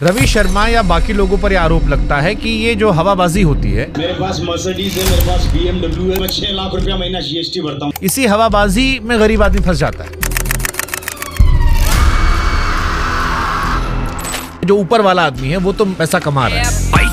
रवि शर्मा या बाकी लोगों पर यह आरोप लगता है कि ये जो हवाबाजी होती है, मेरे पास मर्सिडीज है, मेरे पास BMW है, मैं 6 लाख रुपया महीना GST भरता हूँ। इसी हवाबाजी में गरीब आदमी फंस जाता है। जो ऊपर वाला आदमी है वो तो पैसा कमा रहा है,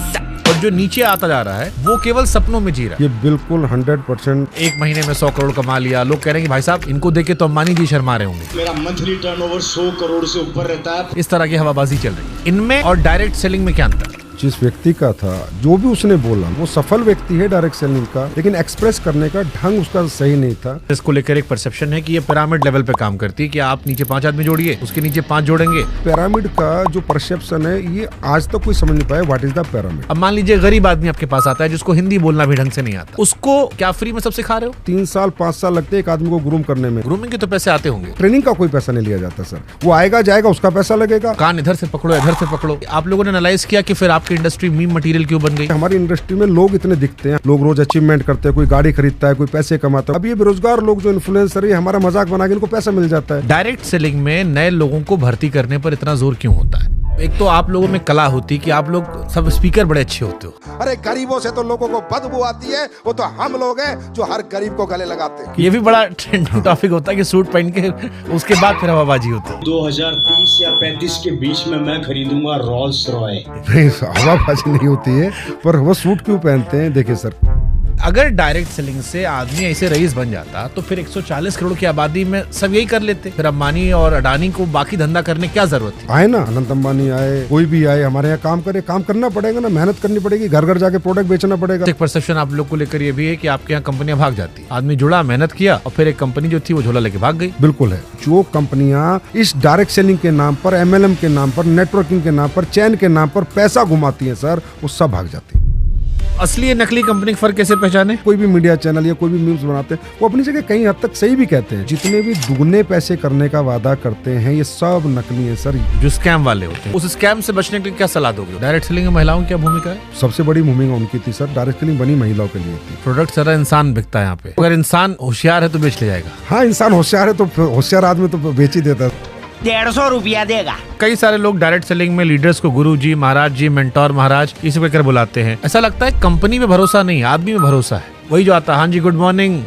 और जो नीचे आता जा रहा है वो केवल सपनों में जी रहा है। ये बिल्कुल 100%। एक महीने में 100 करोड़ कमा लिया, लोग कह रहे हैं कि भाई साहब इनको देख के तो अंबानी जी शर्मा रहे होंगे। मेरा मंथली टर्नओवर 100 करोड़ से ऊपर रहता है। इस तरह की हवाबाजी चल रही है। इनमें और डायरेक्ट सेलिंग में क्या अंतर है? जिस व्यक्ति का था, जो भी उसने बोला, वो सफल व्यक्ति है डायरेक्ट सेलिंग का, लेकिन एक्सप्रेस करने का ढंग उसका सही नहीं था। इसको लेकर एक परसेप्शन है कि ये पिरामिड लेवल पे काम करती है कि आप नीचे 5 आदमी जोड़िए, उसके नीचे 5 जोड़ेंगे। पिरामिड का जो परसेप्शन है, ये आज तक कोई समझ नहीं पाया व्हाट इज द पिरामिड। अब मान लीजिए गरीब आदमी आपके पास आता है जिसको हिंदी बोलना भी ढंग से नहीं आता, उसको क्या फ्री में सब सिखा रहे हो? 3 साल 5 साल लगते हैं एक आदमी को ग्रूम करने में। ग्रूमिंग के तो पैसे आते होंगे, ट्रेनिंग का कोई पैसा नहीं लिया जाता सर। वो आएगा जाएगा, उसका पैसा लगेगा। कान इधर से पकड़ो इधर से पकड़ो। आप लोगों ने एनालाइज किया कि फिर आपकी इंडस्ट्री मीम मटेरियल क्यों बन गई? हमारी इंडस्ट्री में लोग इतने दिखते हैं, लोग रोज अचीवमेंट करते हैं, कोई गाड़ी खरीदता है, कोई पैसे कमाता है। अब ये बेरोजगार लोग जो इन्फ्लुएंसर है, हमारा मजाक बना के इनको पैसा मिल जाता है। डायरेक्ट सेलिंग में नए लोगों को भर्ती करने पर इतना जोर क्यों होता है? एक तो आप लोगों में कला होती कि आप लोग सब स्पीकर बड़े अच्छे होते हो। अरे गरीबों से तो लोगों को बदबू आती है, वो तो हम लोग हैं जो हर गरीब को गले लगाते हैं। ये भी बड़ा ट्रेंडिंग टॉपिक होता है कि सूट पहन के उसके बाद फिर हवाबाजी होती है। 2030 या 35 के बीच में मैं खरीदूंगा रॉल्स रॉय। नहीं, हवाबाजी नहीं होती है, पर वो सूट क्यों पहनते हैं? देखिए सर, अगर डायरेक्ट सेलिंग से आदमी ऐसे रईस बन जाता तो फिर 140 करोड़ की आबादी में सब यही कर लेते। फिर अंबानी और अडानी को बाकी धंधा करने क्या जरूरत थी? आए ना, अनंत अंबानी आए, कोई भी आए, हमारे यहाँ काम करे, काम करना पड़ेगा ना, मेहनत करनी पड़ेगी, घर घर जाके प्रोडक्ट बेचना पड़ेगा। एक परसेप्शन आप लोग को लेकर ये भी है कि आपके यहाँ कंपनियां भाग जाती है। आदमी जुड़ा, मेहनत किया और फिर एक कंपनी जो थी वो झोला लेके भाग गई। बिल्कुल है। जो कंपनियां इस डायरेक्ट सेलिंग के नाम पर, MLM के नाम पर, नेटवर्किंग के नाम पर, चैन के नाम पर पैसा घुमाती है सर, वो सब भाग जाती है। असली नकली कंपनी का फर्क कैसे पहचाने? कोई भी मीडिया चैनल या कोई भी मीम्स बनाते हैं, वो अपनी जगह कहीं हद तक सही भी कहते हैं। जितने भी दुगने पैसे करने का वादा करते हैं, ये सब नकली है सर। जो स्कैम वाले होते हैं, उस स्कैम से बचने के लिए क्या सलाह दोगे? डायरेक्ट सेलिंग में महिलाओं की क्या भूमिका है? सबसे बड़ी भूमिका उनकी थी सर। डायरेक्ट सेलिंग बनी महिलाओं के लिए थी। प्रोडक्ट सारा इंसान बिकता है यहाँ पे। अगर इंसान होशियार है तो बेच ले जाएगा। हाँ, इंसान होशियार है तो होशियार आदमी तो बेच ही देता है। 150 रुपया देगा। कई सारे लोग डायरेक्ट सेलिंग में लीडर्स को गुरु जी, महाराज जी, मेंटोर महाराज इसे कहकर बुलाते हैं। ऐसा लगता है कंपनी में भरोसा नहीं, आदमी में भरोसा है। वही जो आता है, हाँ जी गुड मॉर्निंग।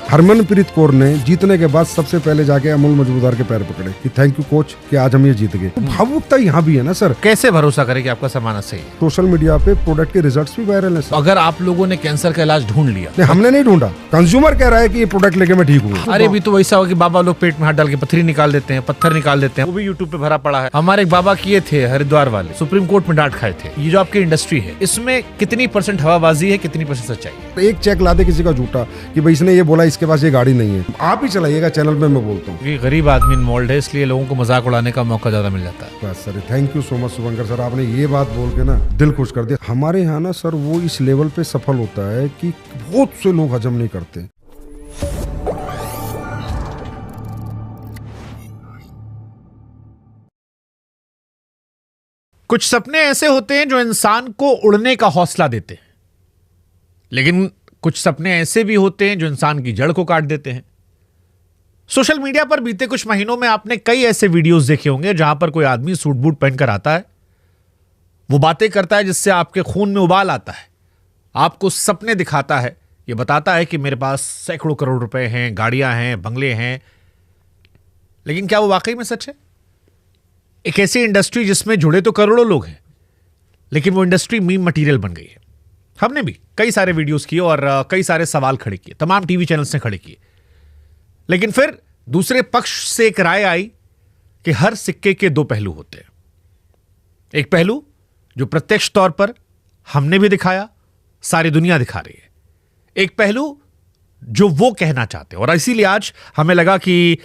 हरमनप्रीत कौर ने जीतने के बाद सबसे पहले जाके अमूल मजूमदार के पैर पकड़े कि थैंक यू कोच कि आज हम ये जीत गए। भावुकता यहाँ भी है ना सर। कैसे भरोसा करे कि आपका सामान सही है? सोशल मीडिया पे प्रोडक्ट के रिजल्ट्स भी वायरल है सर। अगर आप लोगों ने कैंसर का इलाज ढूंढ लिया? नहीं, हमने नहीं ढूंढा, कंज्यूमर कह रहा है कि ये प्रोडक्ट लेके मैं ठीक हूँ। अरे भी तो वैसा हो कि बाबा लोग पेट में हाथ डाल के पत्थरी निकाल देते हैं, पत्थर निकाल देते हैं, वो भी यूट्यूब पे भरा पड़ा है। हमारे एक बाबा किए थे हरिद्वार वाले, सुप्रीम कोर्ट में डांट खाए थे। ये जो आपकी इंडस्ट्री है, इसमें कितनी % हवाबाजी है, कितनी % सच्चाई है? एक चेक ला दे किसी का झूठा कि भाई इसने ये बोला, इसके पास ये गाड़ी नहीं है, आप ही चलाइएगा चैनल पे, मैं बोलता हूँ। गरीब आदमी इन्वॉल्व है, इसलिए लोगों को मजाक उड़ाने का मौका ज्यादा मिल जाता है। बस sir, thank you so much Shubhankar sir, आपने ये बात बोल के ना दिल खुश कर दिया। हमारे यहाँ ना सर वो इस लेवल पे सफल होता है कि बहुत से लोग हजम नहीं करते। कुछ सपने ऐसे होते हैं जो इंसान को उड़ने का हौसला देते हैं, लेकिन कुछ सपने ऐसे भी होते हैं जो इंसान की जड़ को काट देते हैं। सोशल मीडिया पर बीते कुछ महीनों में आपने कई ऐसे वीडियोस देखे होंगे जहां पर कोई आदमी सूट बूट पहनकर आता है, वो बातें करता है जिससे आपके खून में उबाल आता है, आपको सपने दिखाता है, ये बताता है कि मेरे पास सैकड़ों करोड़ रुपए हैं, गाड़ियां हैं, बंगले हैं। लेकिन क्या वो वाकई में सच है? एक ऐसी इंडस्ट्री जिसमें जुड़े तो करोड़ों लोग हैं, लेकिन वो इंडस्ट्री मीम मटेरियल बन गई है। हमने भी कई सारे वीडियोस किए और कई सारे सवाल खड़े किए, तमाम टीवी चैनल्स ने खड़े किए। लेकिन फिर दूसरे पक्ष से एक राय आई कि हर सिक्के के 2 पहलू होते हैं। एक पहलू जो प्रत्यक्ष तौर पर हमने भी दिखाया, सारी दुनिया दिखा रही है। एक पहलू जो वो कहना चाहते हैं, और इसीलिए आज हमें लगा कि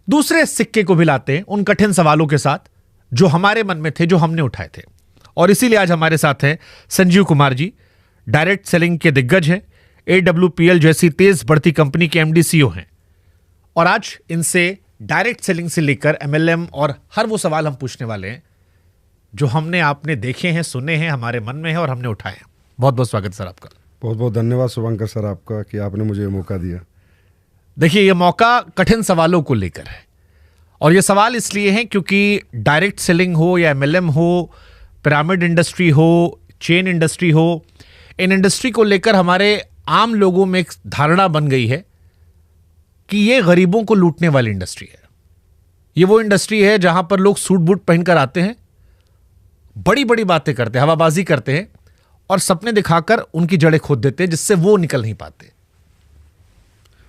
दूसरे सिक्के को भी लाते हैं उन कठिन सवालों के साथ जो हमारे मन में थे, जो हमने उठाए थे। और इसीलिए आज हमारे साथ हैं संजीव कुमार जी, डायरेक्ट सेलिंग के दिग्गज हैं, AWPL जैसी तेज बढ़ती कंपनी के MD CEO हैं। और आज इनसे डायरेक्ट सेलिंग से लेकर MLM और हर वो सवाल हम पूछने वाले हैं जो हमने आपने देखे हैं, सुने हैं, हमारे मन में है और हमने उठाए हैं। बहुत बहुत स्वागत सर आपका। बहुत बहुत धन्यवाद शुभंकर सर आपका कि आपने मुझे ये मौका दिया। देखिए, ये मौका कठिन सवालों को लेकर है और ये सवाल इसलिए है क्योंकि डायरेक्ट सेलिंग हो या एमएलएम हो, पिरामिड इंडस्ट्री हो, चेन इंडस्ट्री हो, इन इंडस्ट्री को लेकर हमारे आम लोगों में एक धारणा बन गई है कि ये गरीबों को लूटने वाली इंडस्ट्री है। ये वो इंडस्ट्री है जहां पर लोग सूट बूट पहनकर आते हैं, बड़ी बड़ी बातें करते हैं, हवाबाजी करते हैं और सपने दिखाकर उनकी जड़ें खोद देते हैं, जिससे वो निकल नहीं पाते।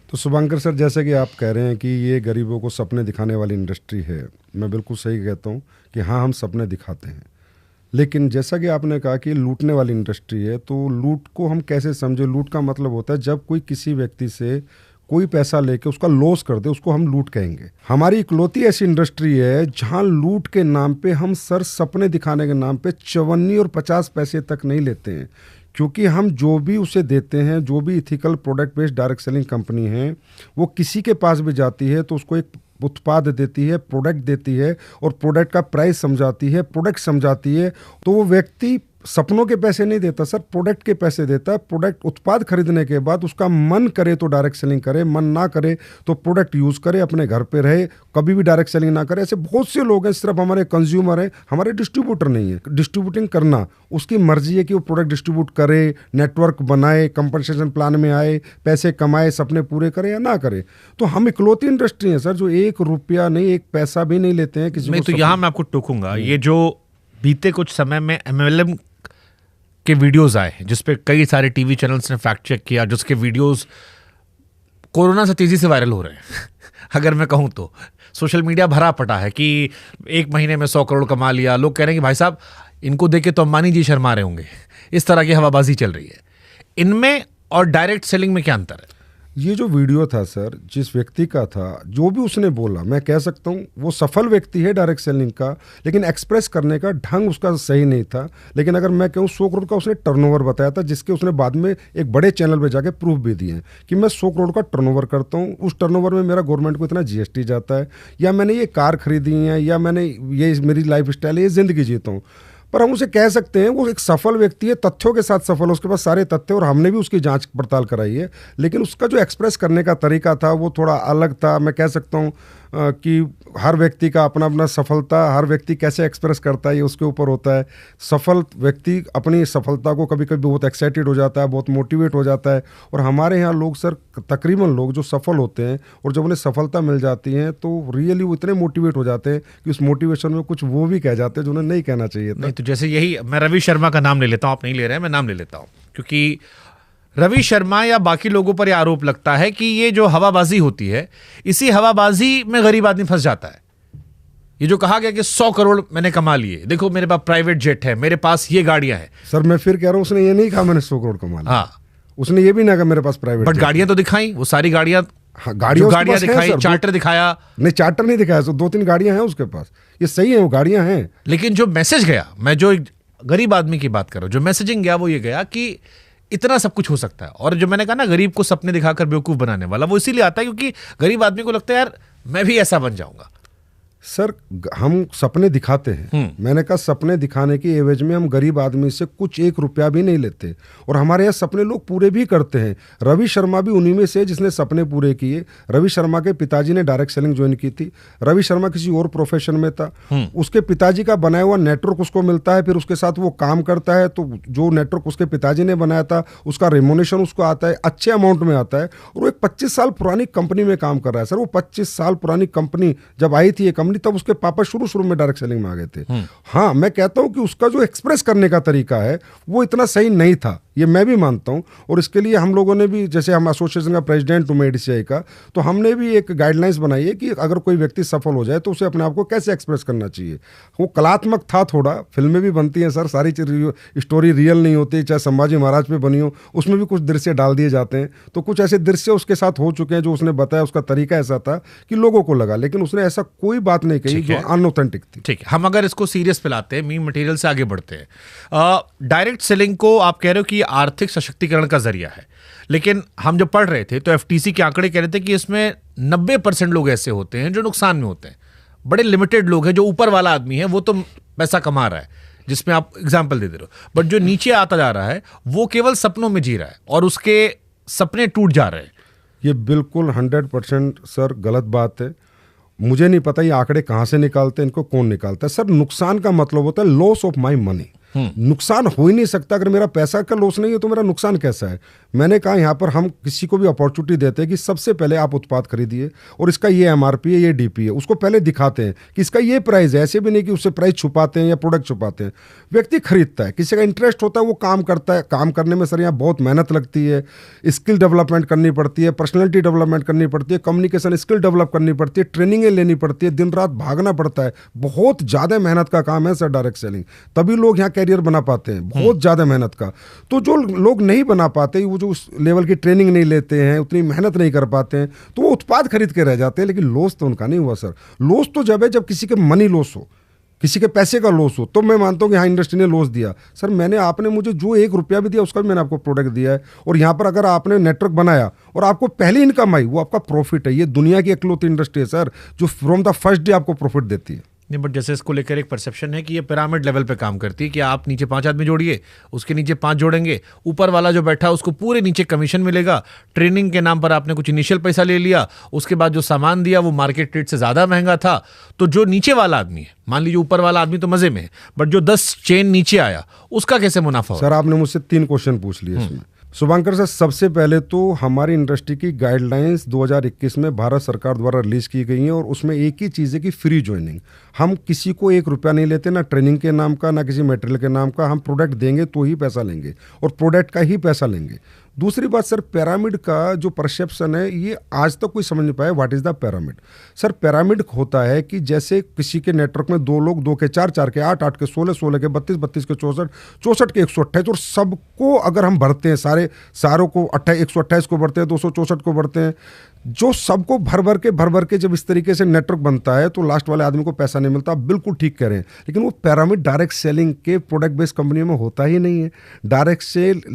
तो शुभंकर सर, जैसे कि आप कह रहे हैं कि ये गरीबों को सपने दिखाने वाली इंडस्ट्री है, मैं बिल्कुल सही कहता हूँ कि हाँ, हम सपने दिखाते हैं। लेकिन जैसा कि आपने कहा कि लूटने वाली इंडस्ट्री है, तो लूट को हम कैसे समझे? लूट का मतलब होता है जब कोई किसी व्यक्ति से कोई पैसा लेके उसका लॉस कर दे, उसको हम लूट कहेंगे। हमारी इकलौती ऐसी इंडस्ट्री है जहां लूट के नाम पे हम सर सपने दिखाने के नाम पे 54 और 50 पैसे तक नहीं लेते हैं, क्योंकि हम जो भी उसे देते हैं, जो भी ethical product based direct selling company है, वो किसी के पास भी जाती है तो उसको एक उत्पाद देती है, प्रोडक्ट देती है और प्रोडक्ट का प्राइस समझाती है, प्रोडक्ट समझाती है। तो वो व्यक्ति सपनों के पैसे नहीं देता सर, प्रोडक्ट के पैसे देता है। प्रोडक्ट उत्पाद खरीदने के बाद उसका मन करे तो डायरेक्ट सेलिंग करे, मन ना करे तो प्रोडक्ट यूज करे, अपने घर पे रहे, कभी भी डायरेक्ट सेलिंग ना करे। ऐसे बहुत से लोग हैं, सिर्फ हमारे कंज्यूमर हैं, हमारे डिस्ट्रीब्यूटर नहीं है। डिस्ट्रीब्यूटिंग करना उसकी मर्जी है कि वो प्रोडक्ट डिस्ट्रीब्यूट करे, नेटवर्क बनाए, कंपनसेशन प्लान में आए, पैसे कमाए, सपने पूरे करे या ना करे। तो हम इकलौती इंडस्ट्री है सर जो 1 रुपया नहीं, 1 पैसा भी नहीं लेते हैं किसी नहीं। तो यहाँ मैं आपको टोकूंगा, ये जो बीते कुछ समय में एमएलएम के वीडियोस आए हैं जिस पे कई सारे टीवी चैनल्स ने फैक्ट चेक किया, जिसके वीडियोस कोरोना से तेजी से वायरल हो रहे हैं अगर मैं कहूं तो सोशल मीडिया भरा पटा है कि 1 महीने में 100 करोड़ कमा लिया। लोग कह रहे हैं कि भाई साहब, इनको देख के तो अंबानी जी शर्मा रहे होंगे। इस तरह की हवाबाजी चल रही है। इनमें और डायरेक्ट सेलिंग में क्या अंतर है? ये जो वीडियो था सर, जिस व्यक्ति का था, जो भी उसने बोला, मैं कह सकता हूँ वो सफल व्यक्ति है डायरेक्ट सेलिंग का, लेकिन एक्सप्रेस करने का ढंग उसका सही नहीं था। लेकिन अगर मैं कहूँ 100 करोड़ का उसने टर्नओवर बताया था, जिसके उसने बाद में एक बड़े चैनल पे जाके प्रूफ भी दिए हैं कि मैं 100 करोड़ का टर्नओवर करता हूँ, उस टर्नओवर में मेरा गवर्नमेंट को इतना जीएसटी जाता है, या मैंने ये कार खरीदी है, या मैंने ये मेरी लाइफ स्टाइल है, ये जिंदगी जीता हूँ। पर हम उसे कह सकते हैं वो एक सफल व्यक्ति है, तथ्यों के साथ सफल है, उसके पास सारे तथ्य, और हमने भी उसकी जांच पड़ताल कराई है। लेकिन उसका जो एक्सप्रेस करने का तरीका था वो थोड़ा अलग था। मैं कह सकता हूँ कि हर व्यक्ति का अपना अपना सफलता, हर व्यक्ति कैसे एक्सप्रेस करता है ये उसके ऊपर होता है। सफल व्यक्ति अपनी सफलता को कभी कभी बहुत एक्साइटेड हो जाता है, बहुत मोटिवेट हो जाता है। और हमारे यहाँ लोग सर, तकरीबन लोग जो सफल होते हैं और जब उन्हें सफलता मिल जाती है तो रियली वो इतने मोटिवेट हो जाते हैं कि उस मोटिवेशन में कुछ वो भी कह जाते हैं जो उन्हें नहीं कहना चाहिए था। नहीं, तो जैसे यही मैं रवि शर्मा का नाम ले लेता हूँ, आप नहीं ले रहे हैं, मैं नाम ले लेता हूँ, क्योंकि रवि शर्मा या बाकी लोगों पर यह आरोप लगता है कि ये जो हवाबाजी होती है, इसी हवाबाजी में गरीब आदमी फंस जाता है। ये जो कहा गया कि 100 करोड़ मैंने कमा लिए, देखो मेरे पास प्राइवेट जेट है, मेरे पास ये गाड़ियां हैं। सर मैं फिर कह रहा हूँ, उसने ये नहीं कहा मैंने 100 करोड़ कमा लिया। हाँ, उसने ये भी ना कहा मेरे पास प्राइवेट, बट गाड़ियां तो दिखाई, वो सारी गाड़ियां, हाँ, गाड़ियां दिखाई, चार्टर दिखाया। नहीं, चार्टर नहीं दिखाया, 2-3 गाड़ियां हैं उसके पास, ये सही है, वो गाड़ियां हैं। लेकिन जो मैसेज गया, मैं जो गरीब आदमी की बात कर रहा हूं, जो मैसेजिंग गया वो ये गया कि इतना सब कुछ हो सकता है। और जो मैंने कहा ना, गरीब को सपने दिखाकर बेवकूफ बनाने वाला, वो इसीलिए आता है क्योंकि गरीब आदमी को लगता है यार मैं भी ऐसा बन जाऊंगा। सर हम सपने दिखाते हैं, मैंने कहा सपने दिखाने की एवज में हम गरीब आदमी से कुछ 1 रुपया भी नहीं लेते, और हमारे यहाँ सपने लोग पूरे भी करते हैं। रवि शर्मा भी उन्हीं में से जिसने सपने पूरे किए। रवि शर्मा के पिताजी ने डायरेक्ट सेलिंग ज्वाइन की थी। रवि शर्मा किसी और प्रोफेशन में था, उसके पिताजी का बनाया हुआ नेटवर्क उसको मिलता है, फिर उसके साथ वो काम करता है, तो जो नेटवर्क उसके पिताजी ने बनाया था उसका रेमोनेशन उसको आता है, अच्छे अमाउंट में आता है, और वो एक 25 साल पुरानी कंपनी में काम कर रहा है। सर वो 25 साल पुरानी कंपनी जब आई थी ये कंपनी, तब उसके पापा शुरू में डायरेक्ट सेलिंग में आ गए थे। हाँ, मैं कहता हूं कि उसका जो एक्सप्रेस करने का तरीका है वो इतना सही नहीं था, ये मैं भी मानता हूं। और इसके लिए हम लोगों ने भी, जैसे हम एसोसिएशन का प्रेसिडेंट हूं एडीसीआई का, तो हमने भी एक गाइडलाइंस बनाई है कि अगर कोई व्यक्ति सफल हो जाए तो उसे अपने आप को कैसे एक्सप्रेस करना चाहिए। वो कलात्मक था थोड़ा, फिल्में भी बनती हैं सर, सारी स्टोरी रियल नहीं होती, चाहे संभाजी महाराज पे बनी हो, उसमें भी कुछ दृश्य डाल दिए जाते हैं। तो कुछ ऐसे दृश्य उसके साथ हो चुके हैं जो उसने बताया, उसका तरीका ऐसा था कि लोगों को लगा, लेकिन उसने ऐसा कोई बात नहीं कही जो अनऑथेंटिक थी। ठीक है, हम अगर इसको सीरियस पे लाते हैं, मीम मटेरियल से आगे बढ़ते हैं। डायरेक्ट सेलिंग को आप कह रहे हो कि आर्थिक सशक्तिकरण का जरिया है, लेकिन हम जब पढ़ रहे थे तो एफटीसी के आंकड़े कह रहे थे कि इसमें 90% लोग ऐसे होते हैं जो नुकसान में होते हैं। बड़े लिमिटेड लोग हैं, जो ऊपर वाला आदमी है वो तो पैसा कमा रहा है, जिसमें आप एग्जाम्पल दे रहे हो, बट जो नीचे आता जा रहा है वो केवल सपनों में जी रहा है और उसके सपने टूट जा रहे हैं। ये बिल्कुल 100% सर गलत बात है। मुझे नहीं पता ये आंकड़े कहाँ से निकालते हैं, इनको कौन निकालता है। सर नुकसान का मतलब होता है लॉस ऑफ माई मनी। नुकसान हो ही नहीं सकता। अगर मेरा पैसा का लॉस नहीं है तो मेरा नुकसान कैसा है। मैंने कहा यहाँ पर हम किसी को भी अपॉर्चुनिटी देते हैं कि सबसे पहले आप उत्पाद खरीदिए और इसका ये एमआरपी है, ये डीपी है, उसको पहले दिखाते हैं कि इसका ये प्राइस है। ऐसे भी नहीं कि उससे प्राइस छुपाते हैं या प्रोडक्ट छुपाते हैं। व्यक्ति खरीदता है, किसी का इंटरेस्ट होता है, वो काम करता है। काम करने में सर यहाँ बहुत मेहनत लगती है, स्किल डेवलपमेंट करनी पड़ती है, पर्सनैलिटी डेवलपमेंट करनी पड़ती है, कम्युनिकेशन स्किल डेवलप करनी पड़ती है, ट्रेनिंगें लेनी पड़ती है, दिन रात भागना पड़ता है। बहुत ज़्यादा मेहनत का काम है सर डायरेक्ट सेलिंग, तभी लोग यहाँ कैरियर बना पाते हैं। बहुत ज़्यादा मेहनत का। तो जो लोग नहीं बना पाते, वो जो उस लेवल की ट्रेनिंग नहीं लेते हैं, उतनी मेहनत नहीं कर पाते हैं, तो वो उत्पाद खरीद के रह जाते हैं। लेकिन लॉस तो उनका नहीं हुआ सर। लॉस तो जब है जब किसी के मनी लॉस हो, किसी के पैसे का लॉस हो, तो मैं मानता हूँ कि हाँ इंडस्ट्री ने लॉस दिया। सर आपने मुझे जो 1 रुपया भी दिया उसका भी मैंने आपको प्रोडक्ट दिया है। और यहाँ पर अगर आपने नेटवर्क बनाया और आपको पहली इनकम आई, वो आपका प्रॉफिट है। ये दुनिया की इकलौती इंडस्ट्री है सर जो फ्रॉम द फर्स्ट डे आपको प्रॉफिट देती है। नहीं, बट जैसे इसको लेकर एक परसेप्शन है कि ये पिरामिड लेवल पे काम करती है कि आप नीचे 5 आदमी जोड़िए, उसके नीचे 5 जोड़ेंगे, ऊपर वाला जो बैठा है उसको पूरे नीचे कमीशन मिलेगा। ट्रेनिंग के नाम पर आपने कुछ इनिशियल पैसा ले लिया, उसके बाद जो सामान दिया वो मार्केट रेट से ज़्यादा महंगा था। तो जो नीचे वाला आदमी है, मान लीजिए ऊपर वाला आदमी तो मजे में है, बट जो 10 चेन नीचे आया उसका कैसे मुनाफा हो? सर आपने मुझसे 3 क्वेश्चन पूछ लिए इसमें। शुभांकर सर, सबसे पहले तो हमारी इंडस्ट्री की गाइडलाइंस 2021 में भारत सरकार द्वारा रिलीज की गई हैं और उसमें एक ही चीज़ है कि फ्री ज्वाइनिंग। हम किसी को 1 रुपया नहीं लेते, ना ट्रेनिंग के नाम का, ना किसी मटेरियल के नाम का। हम प्रोडक्ट देंगे तो ही पैसा लेंगे और प्रोडक्ट का ही पैसा लेंगे। दूसरी बात सर, पिरामिड का जो परसेप्शन है ये आज तक कोई समझ नहीं पाया। What is the pyramid? Sir pyramid होता है कि जैसे किसी के नेटवर्क में 2 लोग, 2 के 4, 4 के 8, 8 के 16, 16 के 32, 32 के 64, 64 के 128, और सबको अगर हम भरते हैं, सारों को 128 को भरते हैं, 264 को भरते हैं, जो सबको भर भर के जब इस तरीके से नेटवर्क बनता है तो लास्ट वाले आदमी को पैसा नहीं मिलता। आप बिल्कुल ठीक कह रहे हैं, लेकिन वो पिरामिड डायरेक्ट सेलिंग के प्रोडक्ट बेस्ड कंपनियों में होता ही नहीं है। डायरेक्ट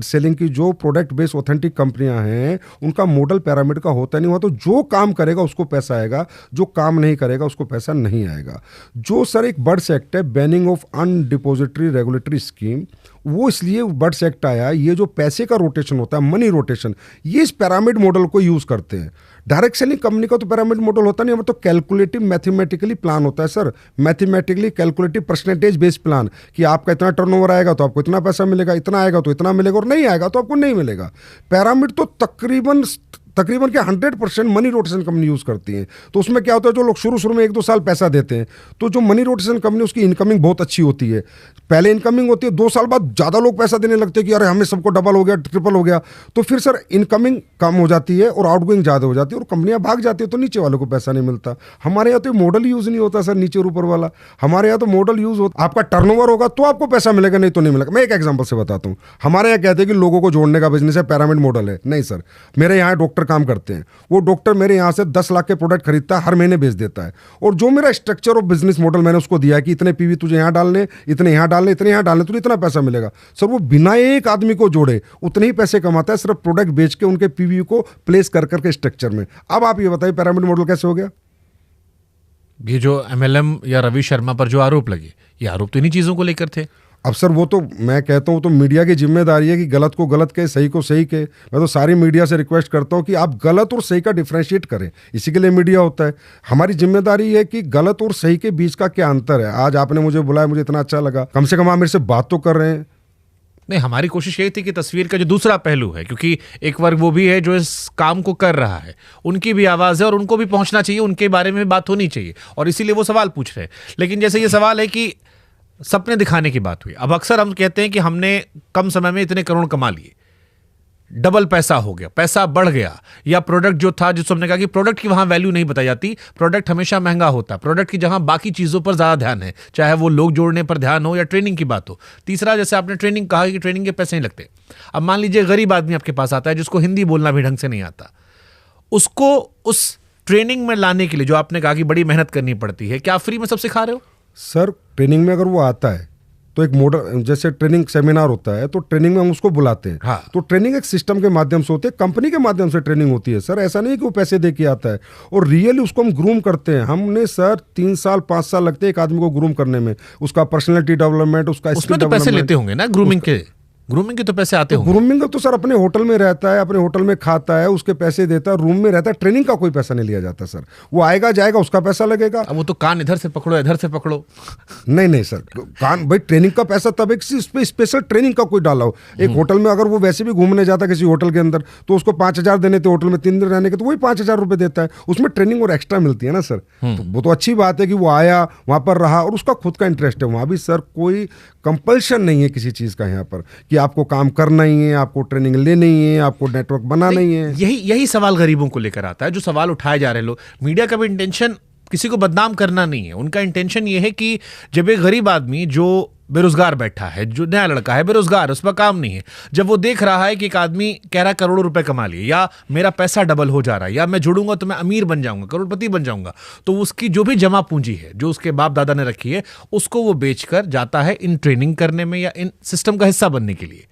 सेलिंग की जो प्रोडक्ट बेस्ड ऑथेंटिक कंपनियां हैं उनका मॉडल पिरामिड का होता नहीं हुआ। तो जो काम करेगा उसको पैसा आएगा, जो काम नहीं करेगा उसको पैसा नहीं आएगा। जो सर एक बर्ड्स एक्ट है, बैनिंग ऑफ अनडिपोजिटरी रेगुलेटरी स्कीम, वो इसलिए बर्ड्स एक्ट आया। ये जो पैसे का रोटेशन होता है, मनी रोटेशन, ये इस पिरामिड मॉडल को यूज करते हैं। डायरेक्ट सेलिंग कंपनी का तो पिरामिड मॉडल होता नहीं, हमें तो कैलकुलेटिव मैथमेटिकली प्लान होता है sir. Mathematically calculative percentage based plan कि आपका इतना टर्नओवर आएगा तो आपको इतना पैसा मिलेगा, इतना आएगा तो इतना मिलेगा, और नहीं आएगा तो आपको नहीं मिलेगा। पिरामिड तो तकरीबन के 100% मनी रोटेशन कंपनी यूज़ करती हैं। तो उसमें क्या होता है, जो लोग शुरू में 1-2 साल पैसा देते हैं, तो जो मनी रोटेशन कंपनी उसकी इनकमिंग बहुत अच्छी होती है। पहले इनकमिंग होती है, 2 साल बाद ज़्यादा लोग पैसा देने लगते हैं कि अरे हमें सबको डबल हो गया, ट्रिपल हो गया। तो फिर सर इनकमिंग कम हो जाती है और आउटगोइंग ज़्यादा हो जाती है और कंपनियां भाग जाती है, तो नीचे वालों को पैसा नहीं मिलता। हमारे यहाँ तो मॉडल यूज़ नहीं होता सर, नीचे और ऊपर वाला। हमारे यहाँ तो मॉडल यूज़ होता, आपका टर्नओवर होगा तो आपको पैसा मिलेगा, नहीं तो नहीं मिलेगा। मैं एक एग्जाम्पल से बताता हूँ। हमारे यहाँ कहते हैं कि लोगों को जोड़ने का बिजनेस है, पिरामिड मॉडल है। नहीं सर, मेरे यहाँ डॉक्टर काम करते हैं, वो डॉक्टर मेरे यहाँ से 10 लाख के प्रोडक्ट खरीदता है, हर महीने बेच देता है। और जो मेरा स्ट्रक्चर ऑफ बिजनेस मॉडल मैंने उसको दिया है कि इतने पीवी तुझे यहाँ डालने, इतने यहाँ डालने, इतने यहाँ डालने, तुझे इतना पैसा मिलेगा। सर वो बिना एक आदमी को जोड़े उतने ही पैसे कमाता है, सिर्फ प्रोडक्ट बेच के उनके पीवी को प्लेस कर करके स्ट्रक्चर में। अब आप ये बताइए पिरामिड मॉडल कैसे हो गया? ये जो MLM या रवि शर्मा पर जो आरोप लगे, ये आरोप तो इन्हीं चीजों को लेकर थे। अब सर वो तो मैं कहता हूँ तो मीडिया की जिम्मेदारी है कि गलत को गलत कहे, सही को सही कहे। मैं तो सारी मीडिया से रिक्वेस्ट करता हूँ कि आप गलत और सही का डिफरेंशिएट करें, इसी के लिए मीडिया होता है। हमारी जिम्मेदारी है कि गलत और सही के बीच का क्या अंतर है। आज आपने मुझे बुलाया, मुझे इतना अच्छा लगा, कम से कम आप मेरे से बात तो कर रहे हैं। नहीं, हमारी कोशिश यही थी कि तस्वीर का जो दूसरा पहलू है, क्योंकि एक वर्ग वो भी है जो इस काम को कर रहा है, उनकी भी आवाज़ है और उनको भी पहुंचना चाहिए, उनके बारे में बात होनी चाहिए, और इसीलिए वो सवाल पूछ रहे हैं। लेकिन जैसे ये सवाल है कि सपने दिखाने की बात हुई, अब अक्सर हम कहते हैं कि हमने कम समय में इतने करोड़ कमा लिए, डबल पैसा हो गया, पैसा बढ़ गया, या प्रोडक्ट जो था, जिसको हमने कहा कि प्रोडक्ट की वहां वैल्यू नहीं बताई जाती, प्रोडक्ट हमेशा महंगा होता है, प्रोडक्ट की जहां बाकी चीजों पर ज्यादा ध्यान है, चाहे वो लोग जोड़ने पर ध्यान हो या ट्रेनिंग की बात हो। तीसरा, जैसे आपने ट्रेनिंग कहा कि ट्रेनिंग के पैसे नहीं लगते। अब मान लीजिए गरीब आदमी आपके पास आता है जिसको हिंदी बोलना भी ढंग से नहीं आता, उसको उस ट्रेनिंग में लाने के लिए जो आपने कहा कि बड़ी मेहनत करनी पड़ती है, क्या फ्री में सब सिखा रहे हो? सर ट्रेनिंग में अगर वो आता है तो एक मॉडल, जैसे ट्रेनिंग सेमिनार होता है तो ट्रेनिंग में हम उसको बुलाते हैं। हाँ। तो ट्रेनिंग एक सिस्टम के माध्यम से होती है, कंपनी के माध्यम से ट्रेनिंग होती है सर। ऐसा नहीं कि वो पैसे दे के आता है, और रियली उसको हम ग्रूम करते हैं। हमने सर 3 साल 5 साल लगते हैं एक आदमी को ग्रूम करने में, उसका पर्सनैलिटी डेवलपमेंट, उसका उसमें तो पैसे लेते होंगे ना ग्रूमिंग के? ग्रूमिंग के तो पैसे आते होंगे। ग्रूमिंग का तो सर अपने होटल में रहता है, अपने होटल में खाता है, उसके पैसे देता है, रूम में रहता है, ट्रेनिंग का कोई पैसा नहीं लिया जाता सर। वो आएगा जाएगा, उसका पैसा लगेगा। अब वो तो कान इधर से पकड़ो इधर से पकड़ो। नहीं सर, कान भाई ट्रेनिंग का पैसा तब एक स्पेशल ट्रेनिंग का कोई डाला हो। एक होटल में अगर वो वैसे भी घूमने जाता किसी होटल के अंदर तो उसको 5,000 देने थे होटल में 3 दिन रहने के, तो वही 5,000 रुपए देता है, उसमें ट्रेनिंग और एक्स्ट्रा मिलती है ना सर। तो वो तो अच्छी बात है कि वो आया, वहां पर रहा और उसका खुद का इंटरेस्ट है। वहां भी सर कोई कंपल्शन नहीं है किसी चीज का यहाँ पर कि आपको काम करना ही है, आपको ट्रेनिंग लेनी ही है, आपको नेटवर्क बनाना ही है। यही सवाल गरीबों को लेकर आता है, जो सवाल उठाए जा रहे हैं लोग। मीडिया का भी इंटेंशन किसी को बदनाम करना नहीं है, उनका इंटेंशन ये है कि जब एक गरीब आदमी जो बेरोजगार बैठा है, जो नया लड़का है बेरोजगार, उस पर काम नहीं है, जब वो देख रहा है कि एक आदमी कह रहा है करोड़ों रुपए कमा लिए, या मेरा पैसा डबल हो जा रहा है, या मैं जुड़ूंगा तो मैं अमीर बन जाऊंगा, करोड़पति बन जाऊंगा, तो उसकी जो भी जमा पूंजी है जो उसके बाप दादा ने रखी है, उसको वो बेचकर जाता है इन ट्रेनिंग करने में या इन सिस्टम का हिस्सा बनने के लिए।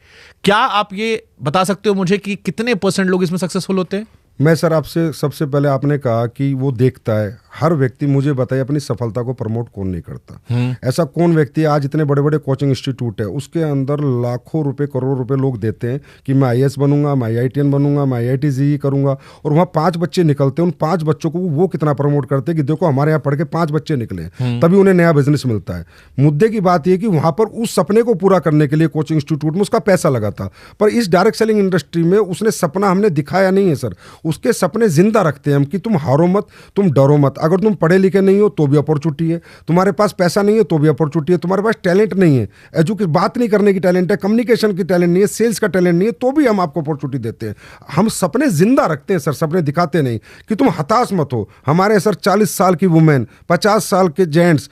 क्या आप ये बता सकते हो मुझे कि कितने % लोग इसमें सक्सेसफुल होते हैं? मैं सर आपसे सबसे पहले आपने कहा कि वो देखता है, हर व्यक्ति मुझे बताइए अपनी सफलता को प्रमोट कौन नहीं करता। ऐसा कौन व्यक्ति है आज इतने बड़े बड़े कोचिंग इंस्टीट्यूट है, उसके अंदर लाखों रुपए करोड़ों रुपए लोग देते हैं कि मैं IAS बनूंगा, मैं IITN बनूंगा, मैं IIT JEE करूंगा, और वहाँ 5 बच्चे निकलते हैं। उन 5 बच्चों को वो कितना प्रमोट करते हैं कि देखो हमारे यहाँ पढ़ के 5 बच्चे निकले, तभी उन्हें नया बिजनेस मिलता है। मुद्दे की बात यह कि वहां पर उस सपने को पूरा करने के लिए कोचिंग इंस्टीट्यूट में उसका पैसा लगा था, पर इस डायरेक्ट सेलिंग इंडस्ट्री में उसने सपना हमने दिखाया नहीं है सर। उसके सपने जिंदा रखते हैं हम कि तुम हारो मत, तुम डरो मत। अगर तुम पढ़े लिखे नहीं हो तो भी अपॉर्चुनिटी है, तुम्हारे पास पैसा नहीं है तो भी अपॉर्चुनिटी है, तुम्हारे पास टैलेंट नहीं है, एजुकेशन बात नहीं करने की टैलेंट है, कम्युनिकेशन की टैलेंट नहीं है, सेल्स का टैलेंट नहीं है, तो भी हम आपको अपॉर्चुनिटी देते हैं। हम सपने जिंदा रखते हैं सर, सपने दिखाते नहीं कि तुम हताश मत हो। हमारे सर 40 साल की वुमेन, 50 साल के जेंट्स,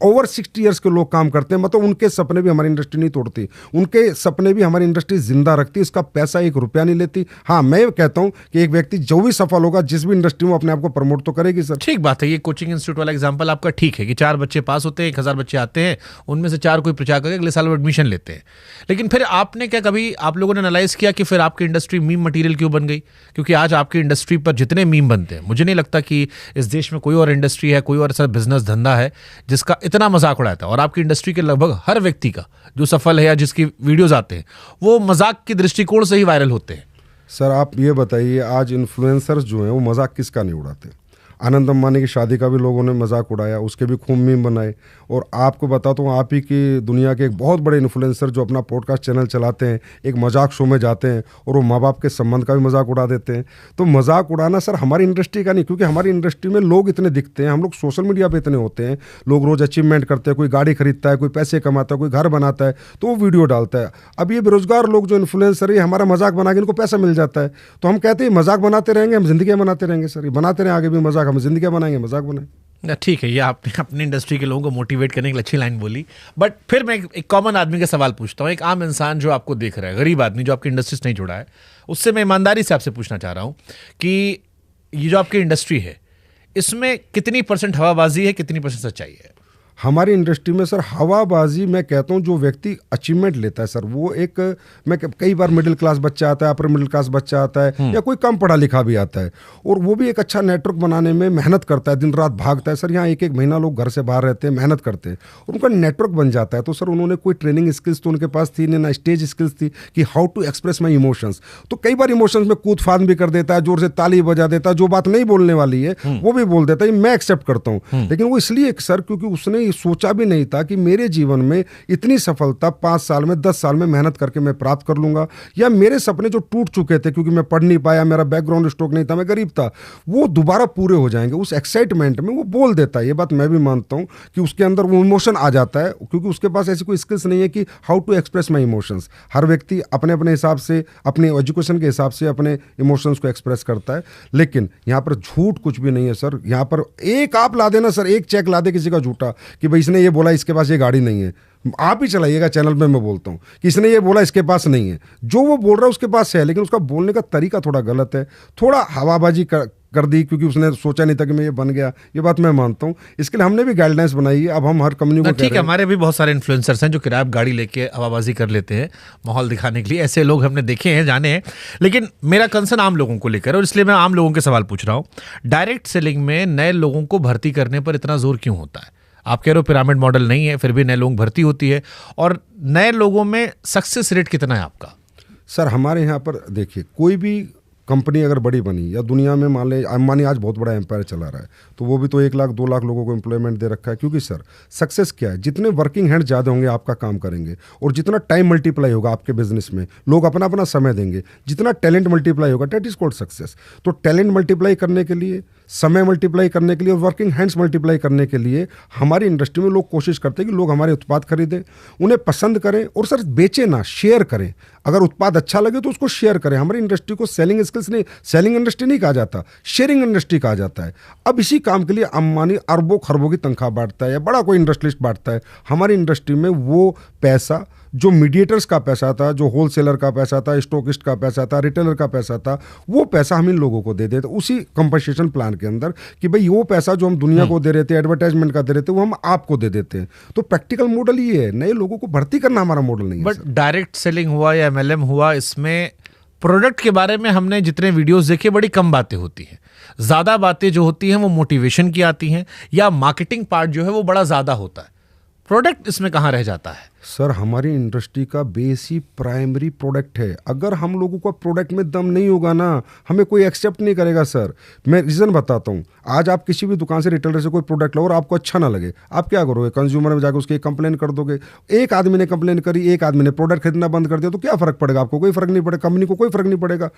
ओवर 60 ईयर्स के लोग काम करते हैं, मतलब उनके सपने भी हमारी इंडस्ट्री नहीं तोड़ती, उनके सपने भी हमारी इंडस्ट्री जिंदा रखती है। इसका पैसा 1 रुपया नहीं लेती। हाँ, मैं कहता हूं कि एक व्यक्ति जो भी सफल होगा जिस भी इंडस्ट्री में, अपने आप को प्रमोट तो करेगी सर। ठीक बात है, ये कोचिंग इंस्टीट्यूट वाला एग्जांपल आपका ठीक है कि 4 बच्चे पास होते हैं, 1000 बच्चे आते हैं, उनमें से 4 कोई प्रचार करके अगले साल वो एडमिशन लेते हैं। लेकिन फिर आपने क्या कभी आप लोगों ने एनालाइज किया कि फिर आपकी इंडस्ट्री मीम मटेरियल क्यों बन गई? क्योंकि आज आपकी इंडस्ट्री पर जितने मीम बनते हैं, मुझे नहीं लगता कि इस देश में कोई और इंडस्ट्री है, कोई और ऐसा बिजनेस धंधा है जिसका इतना मजाक उड़ाता है। और आपकी इंडस्ट्री के लगभग हर व्यक्ति का जो सफल है या जिसकी वीडियोज आते हैं वो मजाक के दृष्टिकोण से ही वायरल होते हैं। सर आप ये बताइए, आज इन्फ्लुएंसर्स जो हैं वो मजाक किसका नहीं उड़ाते? आनंद अंबानी की शादी का भी लोगों ने मजाक उड़ाया, उसके भी खूब मीम बनाए। और आपको बताता हूँ, आप ही की दुनिया के एक बहुत बड़े इन्फ्लुएंसर जो अपना पॉडकास्ट चैनल चलाते हैं, एक मजाक शो में जाते हैं और वो माँ बाप के संबंध का भी मजाक उड़ा देते हैं। तो मजाक उड़ाना सर हमारी इंडस्ट्री का नहीं, क्योंकि हमारी इंडस्ट्री में लोग इतने दिखते हैं, हम लोग सोशल मीडिया पे इतने होते हैं, लोग रोज अचीवमेंट करते हैं, कोई गाड़ी खरीदता है, कोई पैसे कमाता है, कोई घर बनाता है तो वो वीडियो डालता है। अब ये बेरोजगार लोग जो इन्फ्लुएंसर है, हमारा मजाक बना के इनको पैसा मिल जाता है, तो हम कहते हैं मजाक बनाते रहेंगे, हम जिंदगी बनाते रहेंगे सर, ये बनाते रहें आगे भी मजाक, हम जिंदगी बनाएंगे, मजाक बनाए। ठीक है, ये आपने अपनी इंडस्ट्री के लोगों को मोटिवेट करने की अच्छी लाइन बोली। बट फिर मैं एक कॉमन आदमी का सवाल पूछता हूँ, एक आम इंसान जो आपको देख रहा है, गरीब आदमी जो आपकी इंडस्ट्री से नहीं जुड़ा है, उससे मैं ईमानदारी से आपसे पूछना चाह रहा हूँ कि ये जो आपकी इंडस्ट्री है इसमें कितनी % हवाबाजी है, कितनी % सच्चाई है? हमारी इंडस्ट्री में सर हवाबाजी, मैं कहता हूं जो व्यक्ति अचीवमेंट लेता है सर, वो एक, मैं कई बार मिडिल क्लास बच्चा आता है, अपर मिडिल क्लास बच्चा आता है, या कोई कम पढ़ा लिखा भी आता है, और वो भी एक अच्छा नेटवर्क बनाने में मेहनत करता है, दिन रात भागता है सर। यहाँ 1-1 महीना लोग घर से बाहर रहते हैं, मेहनत करते हैं, उनका नेटवर्क बन जाता है। तो सर उन्होंने कोई ट्रेनिंग स्किल्स तो उनके पास थी नहीं, ना स्टेज स्किल्स थी कि how to express my emotions. तो कई बार इमोशंस में कूद फाद भी कर देता है, जोर से ताली बजा देता है, जो बात नहीं बोलने वाली है वो भी बोल देता है, मैं एक्सेप्ट करता हूँ। लेकिन वो इसलिए सर क्योंकि उसने सोचा भी नहीं था कि मेरे जीवन में इतनी सफलता 5 साल में, 10 साल में मेहनत करके मैं प्राप्त कर लूंगा, या मेरे सपने जो टूट चुके थे क्योंकि मैं पढ़ नहीं पाया, मेरा बैकग्राउंड स्ट्रोक नहीं था, मैं गरीब था, वो दोबारा पूरे हो जाएंगे। उस एक्साइटमेंट में वो बोल देता है। ये बात मैं भी मानता हूं कि उसके अंदर वो इमोशन आ जाता है, क्योंकि उसके पास ऐसी कोई स्किल्स नहीं है कि how to express my emotions. हर व्यक्ति अपने अपने हिसाब से, अपने एजुकेशन के हिसाब से अपने इमोशंस को एक्सप्रेस करता है। लेकिन यहाँ पर झूठ कुछ भी नहीं है सर। यहाँ पर एक आप ला देना सर, एक चेक ला दे किसी का झूठा कि भाई इसने ये बोला इसके पास ये गाड़ी नहीं है, आप ही चलाइएगा चैनल पे, मैं बोलता हूँ कि इसने ये बोला इसके पास नहीं है, जो वो बोल रहा है उसके पास है, लेकिन उसका बोलने का तरीका थोड़ा गलत है, थोड़ा हवाबाजी कर दी क्योंकि उसने सोचा नहीं था कि मैं ये बन गया। ये बात मैं मानता हूँ, इसके लिए हमने भी गाइडलाइंस बनाई है। अब हम हर कंपनी को ठीक है, हमारे भी बहुत सारे इन्फ्लुएंसर्स हैं जो किराया गाड़ी लेके हवाबाजी कर लेते हैं माहौल दिखाने के लिए, ऐसे लोग हमने देखे हैं, जाने हैं। लेकिन मेरा कंसर्न आम लोगों को लेकर, और इसलिए मैं आम लोगों के सवाल पूछ रहा हूँ। डायरेक्ट सेलिंग में नए लोगों को भर्ती करने पर इतना जोर क्यों होता है? आप कह रहे हो पिरामिड मॉडल नहीं है, फिर भी नए लोग भर्ती होती है, और नए लोगों में सक्सेस रेट कितना है आपका? सर हमारे यहाँ पर देखिए, कोई भी कंपनी अगर बड़ी बनी या दुनिया में मान ले अंबानी आज बहुत बड़ा एम्पायर चला रहा है, तो वो भी तो 1 लाख 2 लाख लोगों को एम्प्लॉयमेंट दे रखा है। क्योंकि सर सक्सेस क्या है, जितने वर्किंग हैंड ज़्यादा होंगे आपका काम करेंगे, और जितना टाइम मल्टीप्लाई होगा आपके बिजनेस में, लोग अपना अपना समय देंगे, जितना टैलेंट मल्टीप्लाई होगा, डेट इज कॉल्ड सक्सेस। तो टैलेंट मल्टीप्लाई करने के लिए, समय मल्टीप्लाई करने के लिए और वर्किंग हैंड्स मल्टीप्लाई करने के लिए हमारी इंडस्ट्री में लोग कोशिश करते हैं कि लोग हमारे उत्पाद खरीदें, उन्हें पसंद करें, और सर बेचे ना, शेयर करें। अगर उत्पाद अच्छा लगे तो उसको शेयर करें। हमारी इंडस्ट्री को सेलिंग स्किल्स नहीं, सेलिंग इंडस्ट्री नहीं कहा जाता, शेयरिंग इंडस्ट्री कहा जाता है। अब इसी काम के लिए अंबानी अरबों खरबों की तनख्वाह बांटता है या बड़ा कोई इंडस्ट्रियलिस्ट बांटता है। हमारी इंडस्ट्री में वो पैसा जो मीडिएटर्स का पैसा था, जो होलसेलर का पैसा था, स्टॉकिस्ट का पैसा था, रिटेलर का पैसा था, वो पैसा हम इन लोगों को दे देते उसी कंपनसेशन प्लान के अंदर, कि भाई वो पैसा जो हम दुनिया को दे रहे थे, एडवर्टाइजमेंट का दे रहे थे, वो हम आपको दे देते हैं। तो प्रैक्टिकल मॉडल ये है, नए लोगों को भर्ती करना हमारा मॉडल नहीं है। बट डायरेक्ट सेलिंग हुआ या MLM हुआ, इसमें प्रोडक्ट के बारे में हमने जितने वीडियोस देखे बड़ी कम बातें होती हैं। ज़्यादा बातें जो होती हैं वो मोटिवेशन की आती हैं, या मार्केटिंग पार्ट जो है वो बड़ा ज़्यादा होता है। प्रोडक्ट इसमें कहाँ रह जाता है? सर हमारी इंडस्ट्री का बेस ही प्राइमरी प्रोडक्ट है। अगर हम लोगों का प्रोडक्ट में दम नहीं होगा ना, हमें कोई एक्सेप्ट नहीं करेगा। सर मैं रीज़न बताता हूँ। आज आप किसी भी दुकान से, रिटेलर से कोई प्रोडक्ट लो और आपको अच्छा ना लगे, आप क्या करोगे? कंज्यूमर में जाकर उसकी कंप्लेन कर दोगे। एक आदमी ने कंप्लेन करी, एक आदमी ने प्रोडक्ट खरीदना बंद कर दिया, तो क्या फ़र्क पड़ेगा? आपको कोई फ़र्क नहीं पड़ेगा, कंपनी को कोई फ़र्क नहीं पड़ेगा।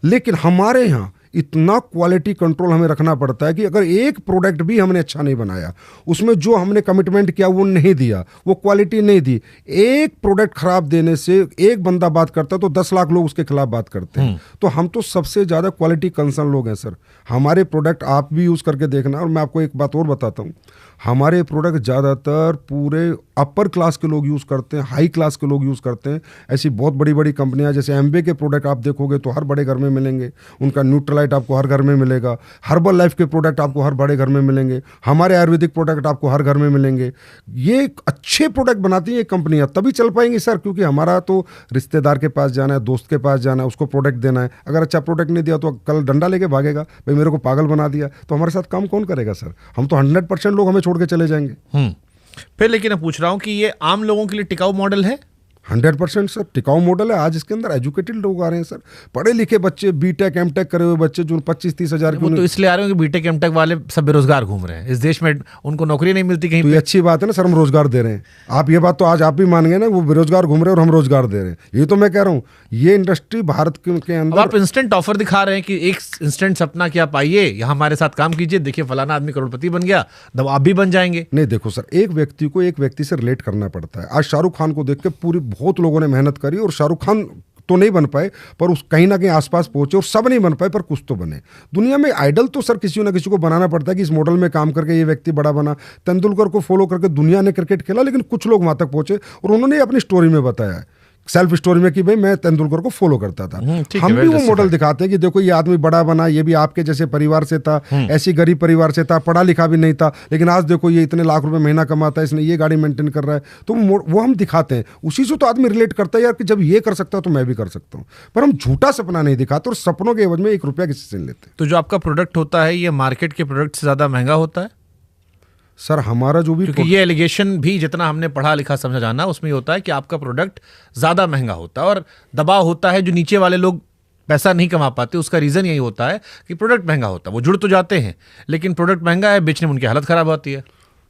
लेकिन हमारे यहाँ इतना क्वालिटी कंट्रोल हमें रखना पड़ता है कि अगर एक प्रोडक्ट भी हमने अच्छा नहीं बनाया, उसमें जो हमने कमिटमेंट किया वो नहीं दिया, वो क्वालिटी नहीं दी, एक प्रोडक्ट खराब देने से एक बंदा बात करता है तो 10 लाख लोग उसके खिलाफ बात करते हैं। तो हम तो सबसे ज़्यादा क्वालिटी कंसर्न लोग हैं सर। हमारे प्रोडक्ट आप भी यूज़ करके देखना। और मैं आपको एक बात और बताता हूँ, हमारे प्रोडक्ट ज़्यादातर पूरे अपर क्लास के लोग यूज़ करते हैं, हाई क्लास के लोग यूज़ करते हैं। ऐसी बहुत बड़ी बड़ी कंपनियां, जैसे एम्बे के प्रोडक्ट आप देखोगे तो हर बड़े घर में मिलेंगे, उनका न्यूट्रलाइट आपको हर घर में मिलेगा, हर्बल लाइफ के प्रोडक्ट आपको हर बड़े घर में मिलेंगे, हमारे आयुर्वेदिक प्रोडक्ट आपको हर घर में मिलेंगे। ये अच्छे प्रोडक्ट बनाती हैं ये कंपनियां, तभी चल पाएंगी सर। क्योंकि हमारा तो रिश्तेदार के पास जाना है, दोस्त के पास जाना है, उसको प्रोडक्ट देना है। अगर अच्छा प्रोडक्ट नहीं दिया तो कल डंडा लेके भागेगा, भाई मेरे को पागल बना दिया, तो हमारे साथ काम कौन करेगा सर? हम तो 100% लोग हमें छोड़ के चले जाएंगे। फिर लेकिन मैं पूछ रहा हूं कि ये आम लोगों के लिए टिकाऊ मॉडल है? 100% सर टिकाऊ मॉडल है। आज इसके अंदर एजुकेटेड लोग आ रहे हैं सर, पढ़े लिखे बच्चे, बीटेक एमटेक करे हुए बच्चे, जो 25-30 हज़ार वो तो इसलिए आ रहे हैं कि बीटेक एमटेक वाले सब बेरोजगार घूम रहे हैं इस देश में, उनको नौकरी नहीं मिलती कहीं तो ये अच्छी बात है ना सर, हम रोजगार दे रहे हैं। आप ये बात तो आज आप भी मान गए ना, वो बेरोजगार घूम रहे हैं और हम रोजगार दे रहे हैं। ये तो मैं कह रहा हूँ, ये इंडस्ट्री भारत के अंदर। आप इंस्टेंट ऑफर दिखा रहे हैं कि एक इंस्टेंट सपना कि आप आइए यहाँ हमारे साथ काम कीजिए, देखिए फलाना आदमी करोड़पति बन गया, तब आप भी बन जाएंगे। नहीं देखो सर, एक व्यक्ति को एक व्यक्ति से रिलेट करना पड़ता है। आज शाहरुख खान को देख के पूरी बहुत लोगों ने मेहनत करी, और शाहरुख खान तो नहीं बन पाए, पर उस कहीं ना कहीं आसपास पहुंचे, और सब नहीं बन पाए पर कुछ तो बने। दुनिया में आइडल तो सर किसी ना किसी को बनाना पड़ता है कि इस मॉडल में काम करके ये व्यक्ति बड़ा बना। तेंदुलकर को फॉलो करके दुनिया ने क्रिकेट खेला, लेकिन कुछ लोग वहां तक पहुंचे और उन्होंने अपनी स्टोरी में बताया है, सेल्फ स्टोरी में, कि भाई मैं तेंदुलकर को फॉलो करता था। हम भी वो मॉडल दिखाते हैं कि देखो ये आदमी बड़ा बना, ये भी आपके जैसे परिवार से था, ऐसी गरीब परिवार से था, पढ़ा लिखा भी नहीं था, लेकिन आज देखो ये इतने लाख रुपए महीना कमाता है, इसने ये गाड़ी मेंटेन कर रहा है। तो वो हम दिखाते हैं, उसी से तो आदमी रिलेट करता है यार, कि जब ये कर सकता है तो मैं भी कर सकता हूँ। पर हम झूठा सपना नहीं दिखाते और सपनों के एवज में 1 रुपया किसी से नहीं लेते। तो जो आपका प्रोडक्ट होता है ये मार्केट के प्रोडक्ट से ज्यादा महंगा होता है? सर हमारा जो भी, क्योंकि ये एलिगेशन भी जितना हमने पढ़ा लिखा समझा जाना, उसमें ये होता है कि आपका प्रोडक्ट ज़्यादा महंगा होता है और दबाव होता है, जो नीचे वाले लोग पैसा नहीं कमा पाते, उसका रीज़न यही होता है कि प्रोडक्ट महंगा होता है। वो जुड़ तो जाते हैं, लेकिन प्रोडक्ट महंगा है, बेचने में उनकी हालत ख़राब होती है।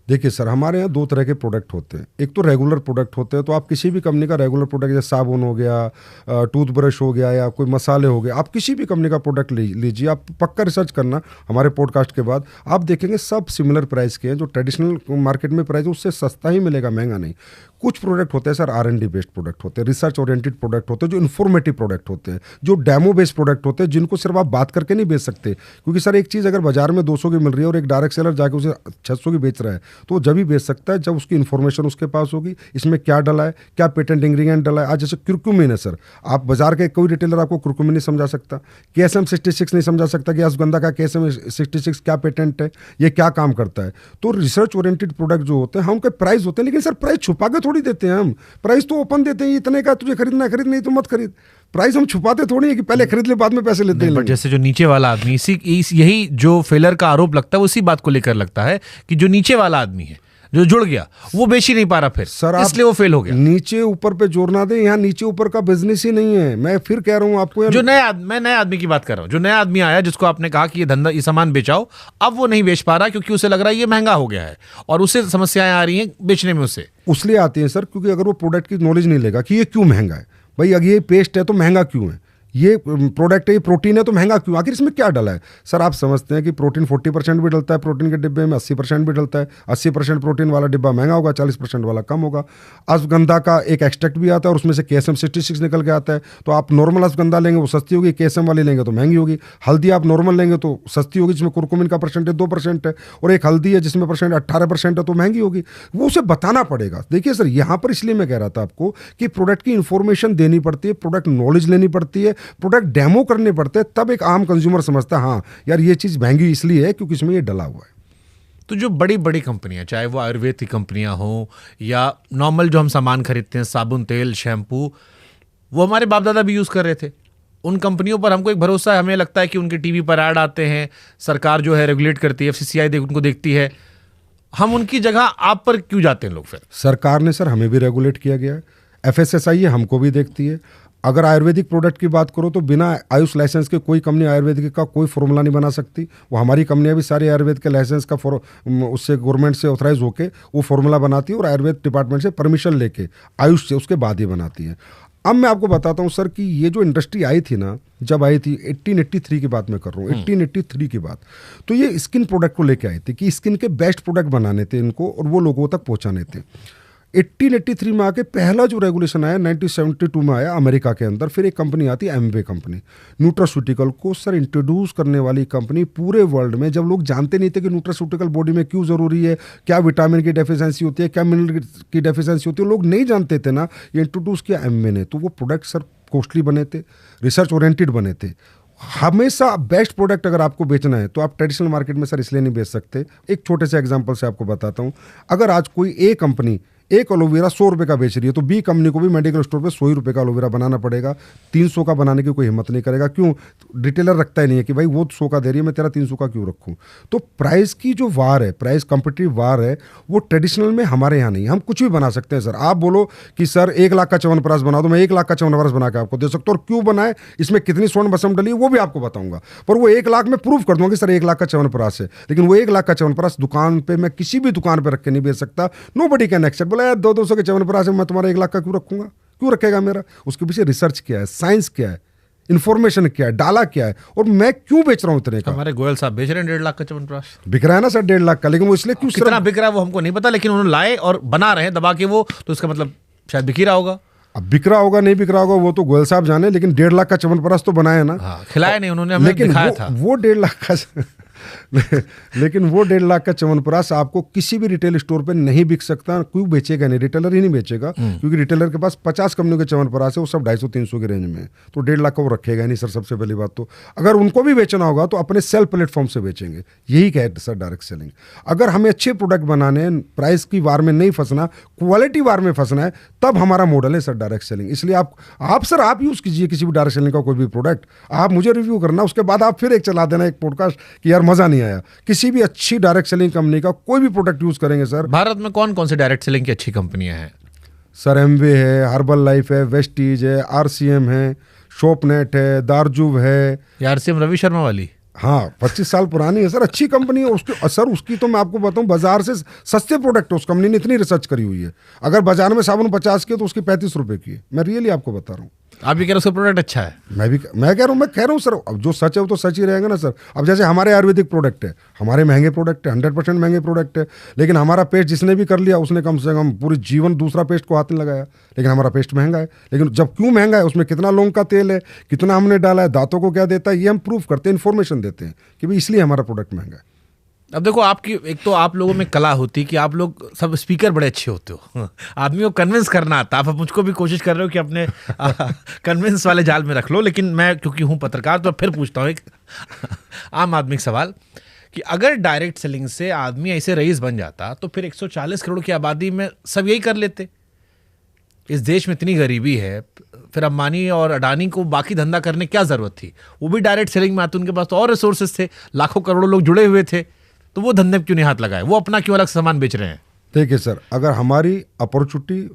देखिए सर, हमारे यहाँ 2 तरह के प्रोडक्ट होते हैं। एक तो रेगुलर प्रोडक्ट होते हैं, तो आप किसी भी कंपनी का रेगुलर प्रोडक्ट, जैसे साबुन हो गया, टूथब्रश हो गया, या कोई मसाले हो गए, आप किसी भी कंपनी का प्रोडक्ट लीजिए। आप पक्का रिसर्च करना हमारे पॉडकास्ट के बाद, आप देखेंगे सब सिमिलर प्राइस के हैं। जो ट्रेडिशनल मार्केट में प्राइस है उससे सस्ता ही मिलेगा, महंगा नहीं। कुछ प्रोडक्ट होते हैं सर R&D बेस्ड प्रोडक्ट होते हैं, रिसर्च ओरिएंटेड प्रोडक्ट होते हैं, जो इन्फॉर्मेटिव प्रोडक्ट होते हैं, जो डेमो बेस्ड प्रोडक्ट होते हैं, जिनको सिर्फ आप बात करके नहीं बेच सकते। क्योंकि सर एक चीज़ अगर बाजार में 200 की मिल रही है और एक डायरेक्ट सेलर जाके उसे 600 की बेच रहा है, तो वो जब भी बेच सकता है जब उसकी इन्फॉर्मेशन उसके पास होगी, इसमें क्या डला है, क्या पेटेंट इंग्रेडिएंट डला है। आज जैसे कुरकुमिन है सर, आप बाजार के कोई रिटेलर आपको कुरकुमिन नहीं समझा सकता, KSM 66 नहीं समझा सकता कि अश्वगंधा का KSM 66 क्या पेटेंट है, ये क्या काम करता है। तो रिसर्च ओरिएंटेड प्रोडक्ट जो होते हैं, हम उनके प्राइस होते हैं, लेकिन सर प्राइस छुपा के थोड़ी देते हैं। हम प्राइस तो ओपन देते हैं, इतने का तुझे खरीदना खरीद, नहीं तो मत खरीद। प्राइस हम छुपाते थोड़ी है कि पहले खरीद ले बाद में पैसे लेते हैं। बट जैसे जो नीचे वाला आदमी, यही जो फेलर का आरोप लगता है वो इसी बात को लेकर लगता है कि जो नीचे वाला आदमी है, जो जुड़ गया वो बेच ही नहीं पा रहा फिर सर, आप इसलिए वो फेल हो गया। नीचे ऊपर पे जोर ना दें, यहाँ नीचे ऊपर का बिजनेस ही नहीं है। मैं फिर कह रहा हूँ आपको, जो मैं नए आदमी की बात कर रहा हूँ, जो नया आदमी आया जिसको आपने कहा कि ये धंधा, ये सामान बेचाओ, अब वो नहीं बेच पा रहा क्योंकि उसे लग रहा है ये महंगा हो गया है और उसे समस्याएं आ रही हैं बेचने में उसे। उसलिए आती है सर, क्योंकि अगर वो प्रोडक्ट की नॉलेज नहीं लेगा कि ये क्यों महंगा है, भाई अगर ये पेस्ट है तो महंगा क्यों है, ये प्रोडक्ट है, ये प्रोटीन है तो महंगा क्यों, आखिर इसमें क्या डला है। सर आप समझते हैं कि प्रोटीन 40% भी डलता है प्रोटीन के डिब्बे में, 80% भी डलता है। 80% प्रोटीन वाला डिब्बा महंगा होगा, 40% वाला कम होगा। अश्वगंधा का एक एक्सट्रैक्ट भी आता है और उसमें से KSM 66 निकल के आता है। तो आप नॉर्मल अश्वगंधा लेंगे वो सस्ती होगी, KSM वाली लेंगे तो महंगी होगी। हल्दी आप नॉर्मल लेंगे तो सस्ती होगी, जिसमें कुरकुमिन का परसेंटेज 2% है, और एक हल्दी है जिसमें परसेंट 18% है तो महंगी होगी। वो उसे बताना पड़ेगा। देखिए सर, यहाँ पर इसलिए मैं कह रहा था आपको कि प्रोडक्ट की इंफॉर्मेशन देनी पड़ती है, प्रोडक्ट नॉलेज लेनी पड़ती है, प्रोडक्ट डेमो करने पड़ते हैं, तब एक आम कंज्यूमर समझता है हाँ यार ये चीज महंगी इसलिए है क्योंकि इसमें ये डला हुआ है। तो जो बड़ी बड़ी कंपनियां, चाहे वो आयुर्वेद की कंपनियां हो या नॉर्मल जो हम सामान खरीदते हैं, साबुन, तेल, शैम्पू, वो हमारे बाप दादा भी यूज कर रहे थे। उन कंपनियों पर हमको एक भरोसा है, हमें लगता है कि उनके टीवी पर ऐड आते हैं, सरकार जो है रेगुलेट करती है, FCCI उनको देखती है, हम उनकी जगह आप पर क्यों जाते हैं लोग फिर? सरकार ने सर हमें भी रेगुलेट किया गया है, FSSAI हमको भी देखती है। अगर आयुर्वेदिक प्रोडक्ट की बात करो तो बिना आयुष लाइसेंस के कोई कंपनी आयुर्वेदिक का कोई फॉर्मूला नहीं बना सकती। वो हमारी कंपनियां भी सारी आयुर्वेद के लाइसेंस का उससे गवर्नमेंट से ऑथराइज होके वो फॉर्मूला बनाती है और आयुर्वेद डिपार्टमेंट से परमिशन लेके आयुष से उसके बाद ही बनाती है। अब मैं आपको बताता हूँ सर कि ये जो इंडस्ट्री आई थी ना, जब आई थी 1883 की बात मैं कर रहा हूँ, 1883 की बात, तो ये स्किन प्रोडक्ट को लेके आई थी कि स्किन के बेस्ट प्रोडक्ट बनाने थे इनको और वो लोगों तक पहुँचाने थे। 1883 में आके पहला जो रेगुलेशन आया 1972 में आया अमेरिका के अंदर। फिर एक कंपनी आती है एमवे कंपनी, न्यूट्रास्यूटिकल को सर इंट्रोड्यूस करने वाली कंपनी पूरे वर्ल्ड में। जब लोग जानते नहीं थे कि न्यूट्रास्यूटिकल बॉडी में क्यों ज़रूरी है, क्या विटामिन की डेफिशिएंसी होती है, क्या मिनरल की डेफिशिएंसी होती है, लोग नहीं जानते थे ना, ये इंट्रोड्यूस किया एमवे ने। तो वो प्रोडक्ट सर कॉस्टली बने थे, रिसर्च ओरिएंटेड बने थे। हमेशा बेस्ट प्रोडक्ट अगर आपको बेचना है तो आप ट्रेडिशनल मार्केट में सर इसलिए नहीं बेच सकते। एक छोटे से एग्जांपल से आपको बताता हूं, अगर आज कोई ए कंपनी एक एलोवेरा 100 रुपये का बेच रही है तो बी कंपनी को भी मेडिकल स्टोर पे 100 रुपये का एलोवेरा बनाना पड़ेगा। 300 का बनाने की कोई हिम्मत नहीं करेगा। क्यों? रिटेलर रखता ही नहीं है कि भाई वो 100 का दे रही है, मैं तेरा 300 का क्यों रखूँ। तो प्राइस की जो वार है, प्राइस कॉम्पिटिटिव वार है, वो ट्रेडिशनल में हमारे यहाँ नहीं। हम कुछ भी बना सकते हैं सर। आप बोलो कि सर 1 लाख का च्यवनप्राश बना दो, मैं 1 लाख का च्यवनप्राश बना के आपको दे सकता हूँ, और क्यों बनाए, इसमें कितनी स्वर्ण भस्म डली है वो भी आपको बताऊंगा। पर वो 1 लाख में प्रूव कर दूंगा कि सर 1 लाख का च्यवनप्राश है, लेकिन वो 1 लाख का च्यवनप्राश दुकान पे मैं किसी भी दुकान पे रख के नहीं बेच सकता। Nobody can accept. बोला यार 200 के च्यवनप्राश मैं तुम्हारा 1 लाख का क्यों रखूंगा, क्यों रखेगा मेरा? उसके पीछे रिसर्च क्या है, साइंस क्या है, इन्फॉर्मेशन क्या है, डाला क्या है, और मैं क्यों बेच रहा हूं इतने का। हमारे गोयल साहब बेच रहे हैं 1.5 लाख का च्यवनप्राश। बिक रहा है ना सर 1.5 लाख का, लेकिन वो इसलिए क्यों कितना बिक रहा है वो हमको नहीं पता, लेकिन उन्होंने लाए और बना रहे हैं दबा के वो, तो इसका मतलब शायद बिक ही रहा होगा। अब बिक रहा होगा नहीं बिक रहा होगा वो तो गोयल साहब जाने, लेकिन 1.5 लाख का च्यवनप्राश तो बनाया ना। हाँ, खिलाया नहीं उन्होंने, हमें लेकिन दिखाया था। वो 1.5 लाख का लेकिन वो 1.5 लाख का च्यवनप्राश आपको किसी भी रिटेल स्टोर पे नहीं बिक सकता। क्यों बेचेगा नहीं, रिटेलर ही नहीं बेचेगा, क्योंकि रिटेलर के पास 50 कंपनियों के च्यवनप्राश है, वो सब 250-300 के रेंज में है, तो 1.5 लाख का वो रखेगा नहीं सर। सबसे पहली बात तो अगर उनको भी बेचना होगा तो अपने सेल प्लेटफॉर्म से बेचेंगे। यही है सर डायरेक्ट सेलिंग। अगर हमें अच्छे प्रोडक्ट बनाने, प्राइस की वार में नहीं फंसना, क्वालिटी वार में फंसना है, तब हमारा मॉडल है सर डायरेक्ट सेलिंग। इसलिए आप यूज कीजिए किसी भी डायरेक्ट सेलिंग का कोई भी प्रोडक्ट, आप मुझे रिव्यू करना, उसके बाद आप फिर एक चला देना एक पॉडकास्ट कि यार मजा नहीं आया। किसी भी अच्छी डायरेक्ट सेलिंग कंपनी का कोई भी प्रोडक्ट यूज करेंगे सर। भारत में कौन कौन से डायरेक्ट सेलिंग की अच्छी कंपनियां हैं? सर एमवे है, हर्बल लाइफ है, वेस्टीज है, RCM है, शॉपनेट है, दारजुब है। RCM रवि शर्मा वाली? हाँ, 25 साल पुरानी है सर, अच्छी कंपनी है। उसकी सर उसकी तो मैं आपको बताऊं बाजार से सस्ते प्रोडक्ट है। उस कंपनी ने इतनी रिसर्च करी हुई है। अगर बाजार में साबुन 50 की है तो उसकी 35 रुपए की है। मैं रियली आपको बता रहा हूँ। आप भी कह रहे हो उसका प्रोडक्ट अच्छा है? मैं कह रहा हूँ सर, अब जो सच है वो तो सच ही रहेगा ना सर। अब जैसे हमारे आयुर्वेदिक प्रोडक्ट है, हमारे महंगे प्रोडक्ट है, 100% महंगे प्रोडक्ट है, लेकिन हमारा पेस्ट जिसने भी कर लिया उसने कम से कम पूरी जीवन दूसरा पेस्ट को हाथ नहीं लगाया, लेकिन हमारा पेस्ट महंगा है। लेकिन जब क्यों महंगा है, उसमें कितना लौंग का तेल है, कितना हमने डाला है, दांतों को क्या देता है, ये हम प्रूफ करते हैं, इन्फॉर्मेशन देते हैं कि भाई इसलिए हमारा प्रोडक्ट महंगा है। अब देखो, आपकी एक तो आप लोगों में कला होती कि आप लोग सब स्पीकर बड़े अच्छे होते हो, आदमी को कन्विंस करना आता। आप मुझको भी कोशिश कर रहे हो कि अपने कन्विंस वाले जाल में रख लो, लेकिन मैं क्योंकि हूँ पत्रकार तो फिर पूछता हूँ एक आम आदमी सवाल कि अगर डायरेक्ट सेलिंग से आदमी ऐसे रईस बन जाता तो फिर 140 करोड़ की आबादी में सब यही कर लेते। इस देश में इतनी गरीबी है, फिर अंबानी और अडानी को बाकी धंधा करने क्या जरूरत थी? वो भी डायरेक्ट सेलिंग में आते, उनके पास तो और रिसोर्सेज थे, लाखों करोड़ों लोग जुड़े हुए थे, तो वो धंधे में क्यों नहीं हाथ लगाए? वो अपना क्यों अलग सामान बेच रहे हैं? देखिए सर, अगर हमारी अपॉर्चुनिटी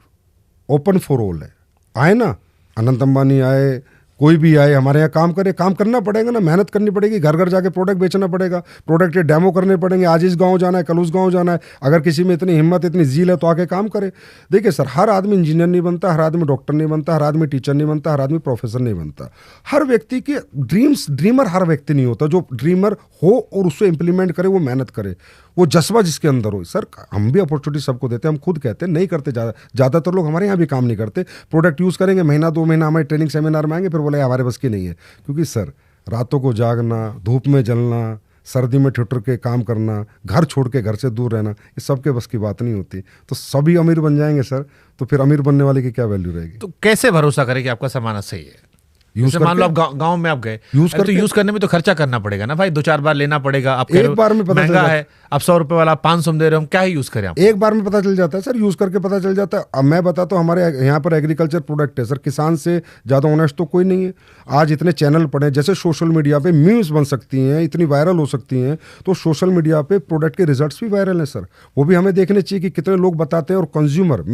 ओपन फॉर ऑल है, आए ना, अनंत अंबानी आए, कोई भी आए हमारे यहाँ काम करे, काम करना पड़ेगा ना, मेहनत करनी पड़ेगी, घर घर जाके प्रोडक्ट बेचना पड़ेगा, प्रोडक्ट के डेमो करने पड़ेंगे, आज इस गांव जाना है, कल उस गांव जाना है। अगर किसी में इतनी हिम्मत, इतनी जील है तो आके काम करे। देखिए सर, हर आदमी इंजीनियर नहीं बनता, हर आदमी डॉक्टर नहीं बनता, हर आदमी टीचर नहीं बनता, हर आदमी प्रोफेसर नहीं बनता। हर व्यक्ति के ड्रीमर हर व्यक्ति नहीं होता। जो ड्रीमर हो और उसको इम्प्लीमेंट करे, वो मेहनत करे, वो जज्बा जिसके अंदर हो। सर, हम भी अपॉर्चुनिटी सबको देते हैं, हम खुद कहते हैं नहीं करते, ज़्यादातर लोग हमारे यहाँ भी काम नहीं करते। प्रोडक्ट यूज़ करेंगे, महीना 2 महीना हमारे ट्रेनिंग सेमिनार में आएंगे, फिर बोले हमारे बस की नहीं है। क्योंकि सर, रातों को जागना, धूप में जलना, सर्दी में ठिठुर के काम करना, घर छोड़ के घर से दूर रहना, ये सबके बस की बात नहीं होती। तो सभी अमीर बन जाएंगे सर, तो फिर अमीर बनने वाले की क्या वैल्यू रहेगी? तो कैसे भरोसा करें कि आपका सामान सही है? यूज मान लो आप गांव में आप गए, तो यूज करने में तो खर्चा करना पड़ेगा ना भाई, 2-4 बार लेना पड़ेगा। आप एक बार में पता महंगा है, आप 100 रुपए वाला 500 में दे रहे हो, हम क्या ही यूज करें? एक बार में पता चल जाता है सर, यूज करके पता चल जाता है। अब मैं बताता हूँ, हमारे यहाँ पर एग्रीकल्चर प्रोडक्ट है सर, किसान से ज़्यादा ऑनेस्ट तो कोई नहीं है। आज इतने चैनल पड़े, जैसे सोशल मीडिया पे मीम्स बन सकती हैं, इतनी वायरल हो सकती हैं, तो सोशल मीडिया पे प्रोडक्ट के रिजल्ट्स भी वायरल हैं सर। वो भी हमें देखने चाहिए कि कितने लोग बताते हैं। और कंज्यूमर,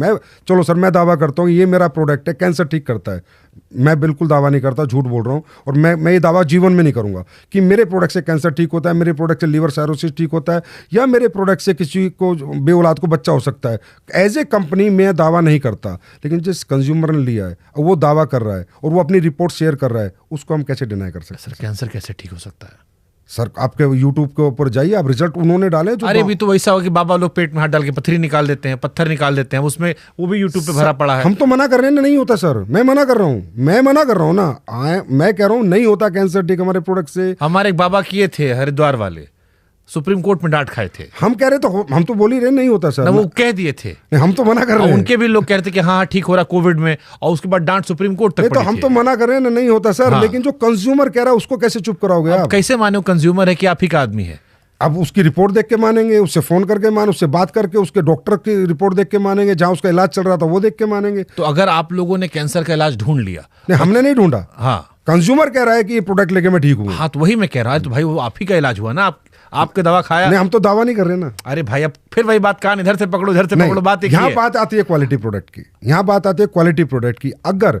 चलो सर, मैं दावा करता हूँ ये मेरा प्रोडक्ट है, कैंसर ठीक करता है। मैं बिल्कुल दावा नहीं करता, झूठ बोल रहा हूँ। और मैं ये दावा जीवन में नहीं करूंगा कि मेरे प्रोडक्ट से कैंसर ठीक होता है, मेरे प्रोडक्ट से लीवर साइरोसिस ठीक होता है, या मेरे प्रोडक्ट से किसी को बेऔलाद को बच्चा हो सकता है। एज ए कंपनी मैं दावा नहीं करता, लेकिन जिस कंज्यूमर ने लिया है वो दावा कर रहा है और वो अपनी रिपोर्ट शेयर कर रहा है, उसको हम कैसे डिनाई कर सकते हैं? सर, कैंसर कैसे ठीक हो सकता है? सर, आपके यूट्यूब के ऊपर जाइए, आप रिजल्ट उन्होंने डाले जो। अरे भी तो वैसा हो कि बाबा लोग पेट में हाथ डाल के पत्थरी निकाल देते हैं, पत्थर निकाल देते हैं, उसमें वो भी यूट्यूब पे भरा पड़ा है। हम तो मना कर रहे हैं ना, नहीं होता सर, मैं मना कर रहा हूँ ना, मैं कह रहा हूँ नहीं होता कैंसर ठीक हमारे प्रोडक्ट से। हमारे एक बाबा किए थे हरिद्वार वाले, सुप्रीम कोर्ट में डांट खाए थे। हम कह रहे तो हम तो बोल ही रहे नहीं होता सर, वो कह दिए थे, हम तो मना कर रहे हैं। उनके भी लोग कह रहे थे कि हाँ ठीक हो रहा कोविड में, और उसके बाद डांट सुप्रीम कोर्ट तक पड़ी। तो हम तो मना कर रहे हैं ना, नहीं होता सर। हाँ। लेकिन जो कंज्यूमर कह रहा है उसको कैसे चुप कराओगे आप? कैसे मानो कंज्यूमर है कि आप ही का आदमी है? अब उसकी रिपोर्ट देख के मानेंगे, उससे फोन करके मान, उससे बात करके, उसके डॉक्टर की रिपोर्ट देख के मानेंगे, जहां उसका इलाज चल रहा था वो देख के मानेंगे। तो अगर आप लोगों ने कैंसर का इलाज ढूंढ लिया? नहीं, हमने नहीं ढूंढा। हाँ, कंज्यूमर कह रहा है कि ये प्रोडक्ट लेके मैं ठीक हूँ। हाँ, तो वही मैं कह रहा हूँ, तो भाई वो आप ही का इलाज हुआ ना, आपके दवा खाया। नहीं, हम तो दावा नहीं कर रहे ना। अरे भाई, अब फिर वही बात, कान इधर से पकड़ो इधर से पकड़ो, बात एक ही है। यहाँ बात आती है क्वालिटी प्रोडक्ट की, यहाँ बात आती है क्वालिटी प्रोडक्ट की। अगर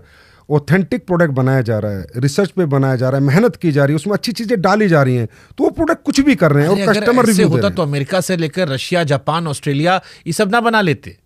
ऑथेंटिक प्रोडक्ट बनाया जा रहा है, रिसर्च पे बनाया जा रहा है, मेहनत की जा रही है, उसमें अच्छी चीजें डाली जा रही हैं, तो वो प्रोडक्ट कुछ भी कर रहे हैं और कस्टमर रिव्यू होता तो अमेरिका से लेकर रशिया, जापान, ऑस्ट्रेलिया ये सब ना बना लेते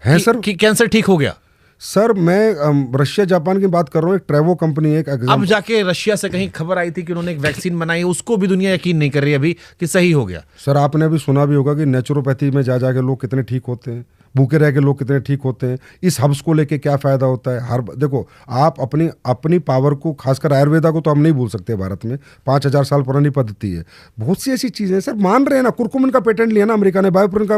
हैं सर कि कैंसर ठीक हो गया। सर, मैं रशिया जापान की बात कर रहा हूँ। एक ट्रेवो कंपनी है, अब जाके रशिया से कहीं खबर आई थी कि उन्होंने एक वैक्सीन बनाई, उसको भी दुनिया यकीन नहीं कर रही अभी कि सही हो गया। सर, आपने अभी सुना भी होगा कि नेचुरोपैथी में जा जाके लोग कितने ठीक होते हैं, भूखे रह के लोग कितने ठीक होते हैं। इस हब्स को लेके क्या फायदा होता है? हर देखो, आप अपनी पावर को, खासकर आयुर्वेदा को तो हम नहीं भूल सकते। भारत में 5000 साल पुरानी पद्धति है, बहुत सी ऐसी चीजें सर मान रहे हैं ना। कुरकुमिन का पेटेंट लिया ना अमेरिका ने, बायोपुरिन का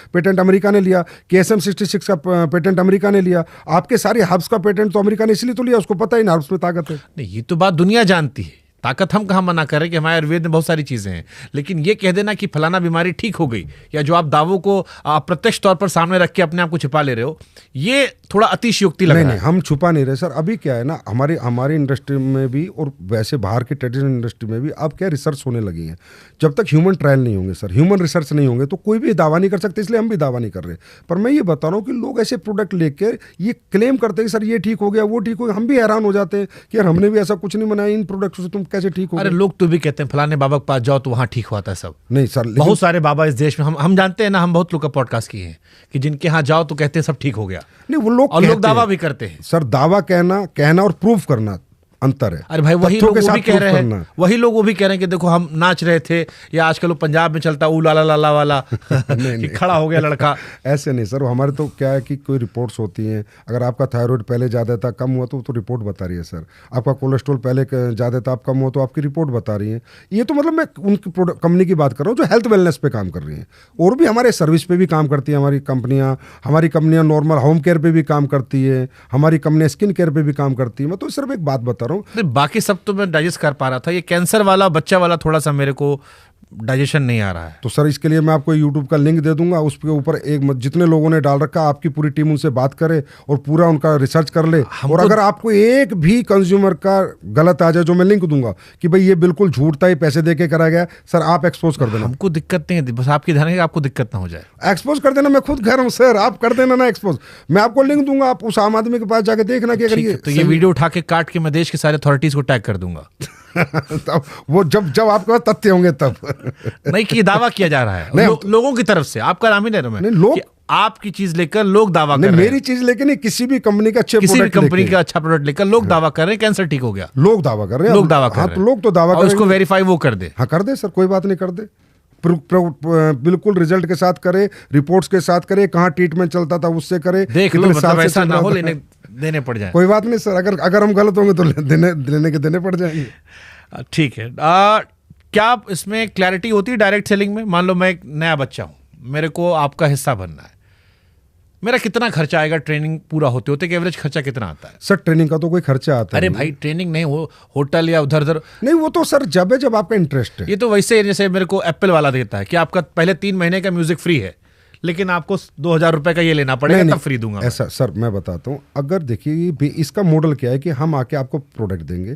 पेटेंट अमेरिका ने लिया, KSM 66 का पेटेंट अमेरिका ने लिया। आपके सारे हब्स का पेटेंट तो अमेरिका ने इसलिए तो लिया, उसको पता ही ना हब्स में ताकत है। नहीं, ये तो बात दुनिया जानती है, ताकत हम कहाँ मना कर रहे हैं कि हमारे आयुर्वेद में बहुत सारी चीजें हैं। लेकिन ये कह देना कि फलाना बीमारी ठीक हो गई, या जो आप दावों को अप्रत्यक्ष तौर पर सामने रख के अपने आप को छिपा ले रहे हो, ये थोड़ा अतिशयोक्ति लग रहा है। नहीं, हम छुपा नहीं रहे सर। अभी क्या है ना, हमारी इंडस्ट्री में भी और वैसे बाहर की ट्रेडिशनल इंडस्ट्री में भी अब क्या रिसर्च होने लगी है। जब तक ह्यूमन ट्रायल नहीं होंगे सर, ह्यूमन रिसर्च नहीं होंगे, तो कोई भी दावा नहीं कर सकते। इसलिए हम भी दावा नहीं कर रहे। पर मैं ये बता रहा हूँ कि लोग ऐसे प्रोडक्ट लेकर ये क्लेम करते हैं कि सर ये ठीक हो गया, वो ठीक हो गया। हम भी हैरान हो जाते हैं कि यार हमने भी ऐसा कुछ नहीं बनाया, इन प्रोडक्ट से तुम कैसे ठीक हो? अरे लोग तो भी कहते हैं फलाने बाबा के पास जाओ तो वहां ठीक होता है सब। नहीं सर, बहुत सारे बाबा इस देश में हम जानते हैं ना, हम बहुत लोग का पॉडकास्ट किए हैं कि जिनके यहाँ जाओ तो कहते हैं सब ठीक हो गया। नहीं, वो लोग दावा भी करते हैं सर। दावा कहना और प्रूफ करना अंतर है। अरे भाई, वही लोग वो भी कह रहे हैं, वो भी कह रहे हैं कि देखो हम नाच रहे थे, या आजकल वो पंजाब में चलता ऊ लाला लाला वाला कि खड़ा हो गया लड़का। ऐसे नहीं सर, हमारे तो क्या है कि कोई रिपोर्ट्स होती हैं। अगर आपका थायराइड पहले ज़्यादा था, कम हुआ तो रिपोर्ट बता रही है सर। आपका कोलेस्ट्रॉल पहले ज़्यादा था, आप कम हुआ तो आपकी रिपोर्ट बता रही है। ये तो मतलब मैं उनकी कंपनी की बात कर रहा हूँ जो हेल्थ वेलनेस पे काम कर रही हैं। और भी हमारे सर्विस पे भी काम करती है हमारी कंपनियाँ नॉर्मल होम केयर पे भी काम करती है, हमारी कंपनियाँ स्किन केयर पे भी काम करती है। मैं तो सिर्फ एक बात बता रहा हूँ, बाकी सब तो मैं डाइजेस्ट कर पा रहा था। ये कैंसर वाला, बच्चा वाला थोड़ा सा मेरे को डाइजेशन नहीं आ रहा है। तो सर इसके लिए मैं आपको यूट्यूब का लिंक दे दूंगा, उसके ऊपर जितने लोगों ने डाल रखा, आपकी पूरी टीम उनसे बात करे और पूरा उनका रिसर्च कर ले। और अगर आपको एक भी कंज्यूमर का गलत आ जाए, जो मैं लिंक दूंगा कि भाई ये बिल्कुल झूठता ही पैसे दे के करा गया, सर आप एक्सपोज कर देना। हमको दिक्कत नहीं है, बस आपकी ध्यान है कि आपको दिक्कत ना हो जाए। एक्सपोज कर देना, मैं खुद कह रहा हूँ सर, आप कर देना ना एक्सपोज। मैं आपको लिंक दूंगा, आप उस आम आदमी के पास जाके देखना कि अगर ये वीडियो उठा के काट के मैं देश के सारे अथॉरिटीज को टैग कर दूंगा। तब वो जब आपके पास तथ्य होंगे तब। नहीं कि दावा किया जा रहा है लोगों की तरफ से, आपका नाम ही ले रहा हूं मैं। लोग आपकी चीज लेकर लोग दावा कर रहे हैं। मेरी चीज लेकर नहीं, किसी भी कंपनी का अच्छा किसी भी कंपनी का अच्छा प्रोडक्ट लेकर लोग दावा कर रहे हैं कैंसर ठीक हो गया। लोग दावा कर रहे हैं, लोग दावा कर रहे हैं। लोग तो दावा कर रहे हैं, उसको वेरीफाई वो कर दे। हाँ कर दे सर, कोई बात नहीं, कर दे। बिल्कुल रिजल्ट के साथ करे, रिपोर्ट्स के साथ करे, कहाँ ट्रीटमेंट चलता था उससे करे, देख लो, मतलब ऐसा ना हो लेने देने पड़ जाए। कोई बात नहीं सर, अगर हम गलत होंगे तो देने पड़ जाएंगे। ठीक है। क्या इसमें क्लैरिटी होती है डायरेक्ट सेलिंग में? मान लो मैं एक नया बच्चा हूं, मेरे को आपका हिस्सा बनना है, मेरा कितना खर्चा आएगा ट्रेनिंग पूरा होते होते? एवरेज खर्चा कितना आता है? सर ट्रेनिंग का तो कोई खर्चा आता है। अरे भाई ट्रेनिंग नहीं हो, होटल या उधर उधर नहीं, वो तो सर जब आपका इंटरेस्ट है। ये तो वैसे जैसे मेरे को एप्पल वाला देता है कि आपका पहले 3 महीने का म्यूजिक फ्री है, लेकिन आपको 2000 रुपए का ये लेना पड़ेगा, तब फ्री दूंगा। ऐसा सर मैं बताता हूँ, अगर देखिए इसका मॉडल क्या है कि हम आके आपको प्रोडक्ट देंगे,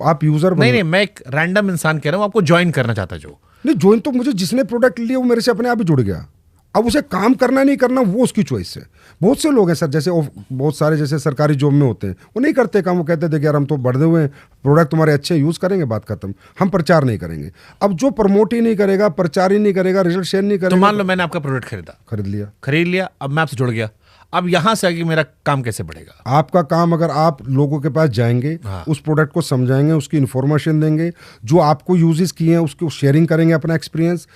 आप यूजर नहीं, मैं एक रैंडम इंसान कह रहा हूँ, आपको ज्वाइन करना चाहता जो। नहीं, ज्वाइन तो मुझे जिसने प्रोडक्ट लिया वो मेरे से अपने आप ही जुड़ गया। अब उसे काम करना नहीं करना वो उसकी चॉइस है। बहुत से लोग हैं सर, जैसे बहुत सारे जैसे सरकारी जॉब में होते हैं, वो नहीं करते काम, वो कहते हैं देखिए यार हम तो बढ़े हुए हैं, प्रोडक्ट तुम्हारे अच्छे यूज़ करेंगे, बात खत्म, हम प्रचार नहीं करेंगे। अब जो प्रमोट ही नहीं करेगा, प्रचार ही नहीं करेगा, रिजल्ट शेयर नहीं करेगा। तो मान लो मैंने आपका प्रोडक्ट खरीद लिया, अब मैं आपसे जुड़ गया, अब यहां से आगे मेरा काम कैसे बढ़ेगा? आपका काम, अगर आप लोगों के पास जाएंगे, उस प्रोडक्ट को समझाएंगे, उसकी इन्फॉर्मेशन देंगे, जो आपको यूजेस किए हैं उसको शेयरिंग करेंगे अपना एक्सपीरियंस,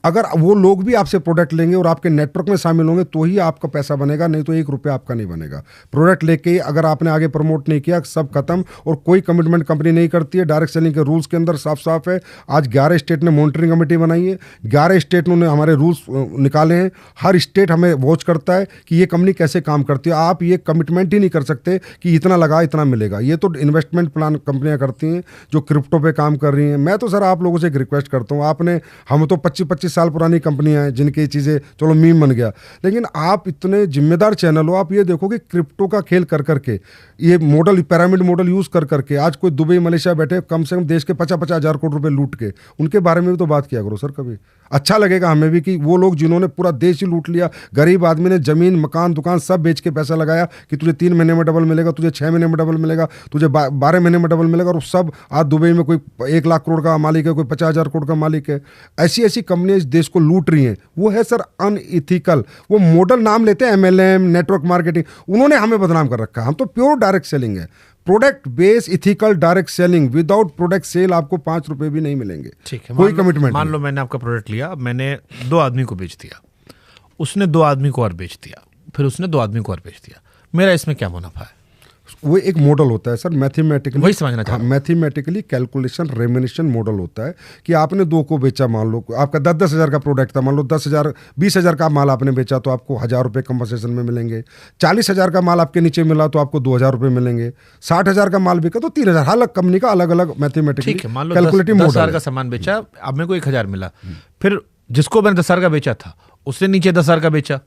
अगर वो लोग भी आपसे प्रोडक्ट लेंगे और आपके नेटवर्क में शामिल होंगे तो ही आपका पैसा बनेगा, नहीं तो 1 रुपया आपका नहीं बनेगा। प्रोडक्ट लेके अगर आपने आगे प्रमोट नहीं किया, सब खत्म। और कोई कमिटमेंट कंपनी नहीं करती है। डायरेक्ट सेलिंग के रूल्स के अंदर साफ साफ है। आज 11 स्टेट ने मॉनिटरिंग कमेटी बनाई है, 11 स्टेट ने हमारे रूल्स निकाले हैं। हर स्टेट हमें वॉच करता है कि ये कंपनी कैसे काम करती है। आप ये कमिटमेंट ही नहीं कर सकते कि इतना लगा इतना मिलेगा। ये तो इन्वेस्टमेंट प्लान कंपनियां करती हैं जो क्रिप्टो पे काम कर रही हैं। मैं तो सर आप लोगों से एक रिक्वेस्ट करता हूँ, हम तो 25-25 साल पुरानी कंपनियां हैं जिनकी चीज़ें चलो मीम बन गया, लेकिन आप इतने जिम्मेदार चैनल हो, आप ये देखो कि क्रिप्टो का खेल कर करके, ये मॉडल पिरामिड मॉडल यूज़ कर करके आज कोई दुबई मलेशिया बैठे कम से कम देश के 50-50 हज़ार करोड़ रुपए लूट के, उनके बारे में भी तो बात किया करो सर। कभी अच्छा लगेगा हमें भी कि वो लोग जिन्होंने पूरा देश ही लूट लिया, गरीब आदमी ने ज़मीन मकान दुकान सब बेच के पैसा लगाया कि तुझे 3 महीने में डबल मिलेगा, तुझे 6 महीने में डबल मिलेगा, तुझे 12 महीने में डबल मिलेगा, और सब आज दुबई में कोई 1 लाख करोड़ का मालिक है, कोई 50,000 करोड़ का मालिक है। ऐसी ऐसी कंपनियां इस देश को लूट रही हैं। वो है सर अनइथिकल। वो मॉडल नाम लेते हैं MLM, नेटवर्क मार्केटिंग, उन्होंने हमें बदनाम कर रखा है। हम तो प्योर डायरेक्ट सेलिंग है, product base ethical direct selling. Without product sale आपको 5 रुपए भी नहीं मिलेंगे। ठीक है, कोई कमिटमेंट। मान लो मैंने आपका प्रोडक्ट लिया, मैंने 2 आदमी को बेच दिया, उसने 2 आदमी को और बेच दिया, फिर उसने 2 आदमी को और बेच दिया, मेरा इसमें क्या मुनाफा है? वो एक मॉडल होता है सर, मैथमेटिकली, वही समझना चाहता हूं। मैथमेटिकली कैलकुलेशन रेमिनेशन मॉडल होता है कि आपने 2 को बेचा, मान लो आपका 10-10 हज़ार का प्रोडक्ट था, मान लो 10,000 20,000 का माल आपने बेचा तो आपको 1,000 रुपये कंपनसेशन में मिलेंगे। 40,000 का माल आपके नीचे मिला तो आपको 2,000 रुपये मिलेंगे। 60,000 का माल बिका तो 3,000। हर कंपनी का अलग अलग मैथमेटिकली कैलकुलेटिव मॉडल। 10,000 का सामान बेचा, अब मेरे को 1,000 मिला, फिर जिसको मैंने 10,000 का बेचा था उसने नीचे 10,000 का बेचा,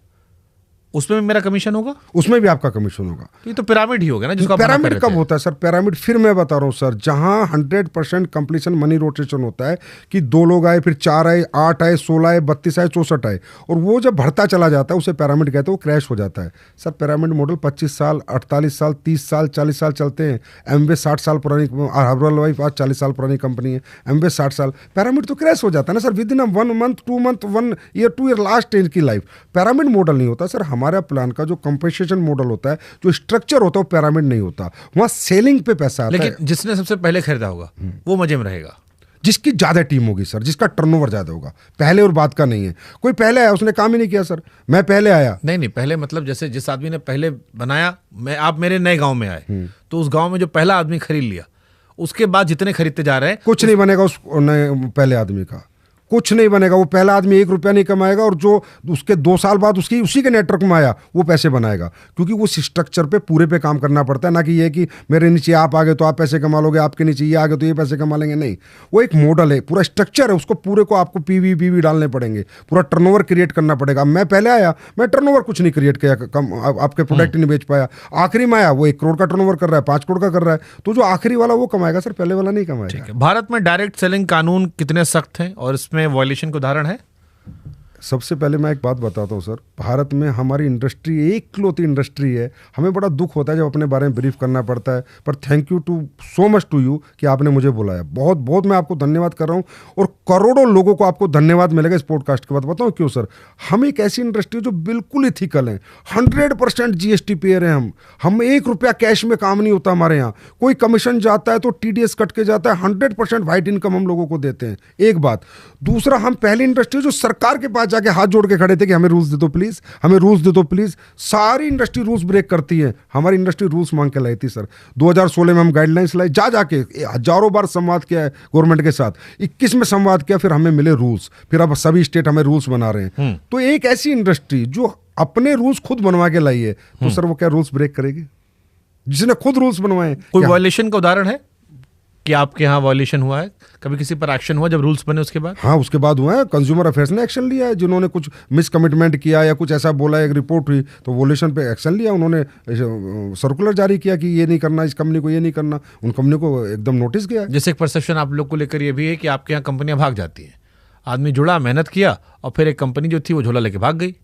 उसमें भी मेरा कमीशन होगा? उसमें भी आपका कमीशन होगा। तो ये तो पिरामिड ही होगा ना, जिसको पिरामिड कब होता है सर? पिरामिड फिर मैं बता रहा हूँ सर, जहां 100% कंप्लीशन मनी रोटेशन होता है कि 2 लोग आए, फिर 4 आए, 8 आए, 16 आए, 32 आए, 64 आए, और वो जब बढ़ता चला जाता है उसे पिरामिड कहते हैं, वो क्रैश हो जाता है। सर पिरामिड मॉडल 25 साल, 48 साल, 30 साल, 40 साल चलते हैं। एमवे 60 साल पुरानी, हर्बल लाइफ आज 40 साल पुरानी कंपनी है, एमवे 60 साल। पिरामिड तो क्रैश हो जाता है ना sir, with in 1 month, 2 month, 1 year, 2 year, last stage की लाइफ। पिरामिड मॉडल नहीं होता सर। हमारा प्लान का जो कंपनसेशन मॉडल होता है, जो स्ट्रक्चर होता है, वो पिरामिड नहीं होता। वहां सेलिंग पे पैसा आता है। लेकिन जिसने सबसे पहले खरीदा होगा वो मजे में रहेगा, जिसकी ज्यादा टीम होगी सर, जिसका टर्नओवर ज्यादा होगा। पहले और बाद का नहीं है। कोई पहले आया उसने काम ही नहीं किया सर, मैं पहले आया। नहीं पहले मतलब जैसे जिस आदमी ने पहले बनाया, आप मेरे नए गांव में आए तो उस गांव में जो पहला आदमी खरीद लिया, उसके बाद जितने खरीदते जा रहे हैं कुछ नहीं बनेगा उस पहले आदमी का, कुछ नहीं बनेगा। वो पहला आदमी 1 रुपया नहीं कमाएगा और जो उसके 2 साल बाद उसी के नेटवर्क में आया वो पैसे बनाएगा, क्योंकि वो स्ट्रक्चर पे पूरे पे काम करना पड़ता है। ना कि ये कि मेरे नीचे आप आ गए तो आप पैसे कमा लोगे, आपके नीचे ये आ गए तो ये पैसे कमा लेंगे, नहीं। वो एक मॉडल है, पूरा स्ट्रक्चर है, उसको पूरे को आपको पीवी डालने पड़ेंगे, पूरा टर्नओवर क्रिएट करना पड़ेगा। मैं पहले आया, मैं टर्नओवर कुछ नहीं क्रिएट किया, कम आपके प्रोडक्ट नहीं बेच पाया। आखिरी में आया, वो 1 करोड़ का टर्नओवर कर रहा है, 5 करोड़ का कर रहा है, तो जो आखिरी वाला वो कमाएगा सर, पहले वाला नहीं कमाएगा। भारत में डायरेक्ट सेलिंग कानून कितने सख्त हैं और इसमें वायलेशन का उदाहरण है? सबसे पहले मैं एक बात बताता हूँ सर, भारत में हमारी इंडस्ट्री एकलौती इंडस्ट्री है। हमें बड़ा दुख होता है जब अपने बारे में ब्रीफ करना पड़ता है, पर thank you so much to you कि आपने मुझे बुलाया। बहुत बहुत मैं आपको धन्यवाद कर रहा हूँ, और करोड़ों लोगों को आपको धन्यवाद मिलेगा इस पॉडकास्ट के बाद। बताओ क्यों सर? हम एक ऐसी इंडस्ट्री है जो बिल्कुल इथिकल है, 100% GST पेयर है। हम 1 रुपया कैश में काम नहीं होता हमारे यहाँ। कोई कमीशन जाता है तो TDS कट के जाता है, 100% वाइट इनकम हम लोगों को देते हैं, एक बात। दूसरा, हम पहली इंडस्ट्री जो सरकार के पास जाके हाथ जोड़ के खड़े थे कि हमें रूल्स दे दो प्लीज, हमें रूल्स दे दो प्लीज। सारी इंडस्ट्री रूल्स ब्रेक करती है, हमारी इंडस्ट्री रूल्स मांग के लाई थी सर। 2016 में हम गाइडलाइंस लाए, जाके हजारों बार संवाद किया है गवर्नमेंट के साथ, 21 में संवाद किया, फिर हमें मिले रूल्स, फिर अब सभी स्टेट हमें रूल्स बना रहे हैं। तो एक ऐसी इंडस्ट्री जो अपने रूल्स खुद बनवा के लाई है, तो सर वो क्या रूल्स ब्रेक करेगी? जिसने खुद रूल्स बनवाए। कोई वायलेशन का उदाहरण है कि आपके यहाँ वायलेशन हुआ है? कभी किसी पर एक्शन हुआ जब रूल्स बने उसके बाद? हाँ, उसके बाद हुआ है। कंज्यूमर अफेयर्स ने एक्शन लिया है, जिन्होंने कुछ मिसकमिटमेंट किया या कुछ ऐसा बोला, एक रिपोर्ट हुई तो वोलेशन पे एक्शन लिया। उन्होंने सर्कुलर जारी किया कि ये नहीं करना, इस कंपनी को ये नहीं करना, उन कंपनी को एकदम नोटिस किया। जैसे एक परसेप्शन आप लोग को लेकर ये भी है कि आपके यहाँ कंपनियां भाग जाती हैं। आदमी जुड़ा, मेहनत किया और फिर एक कंपनी जो थी वो झोला लेके भाग गई।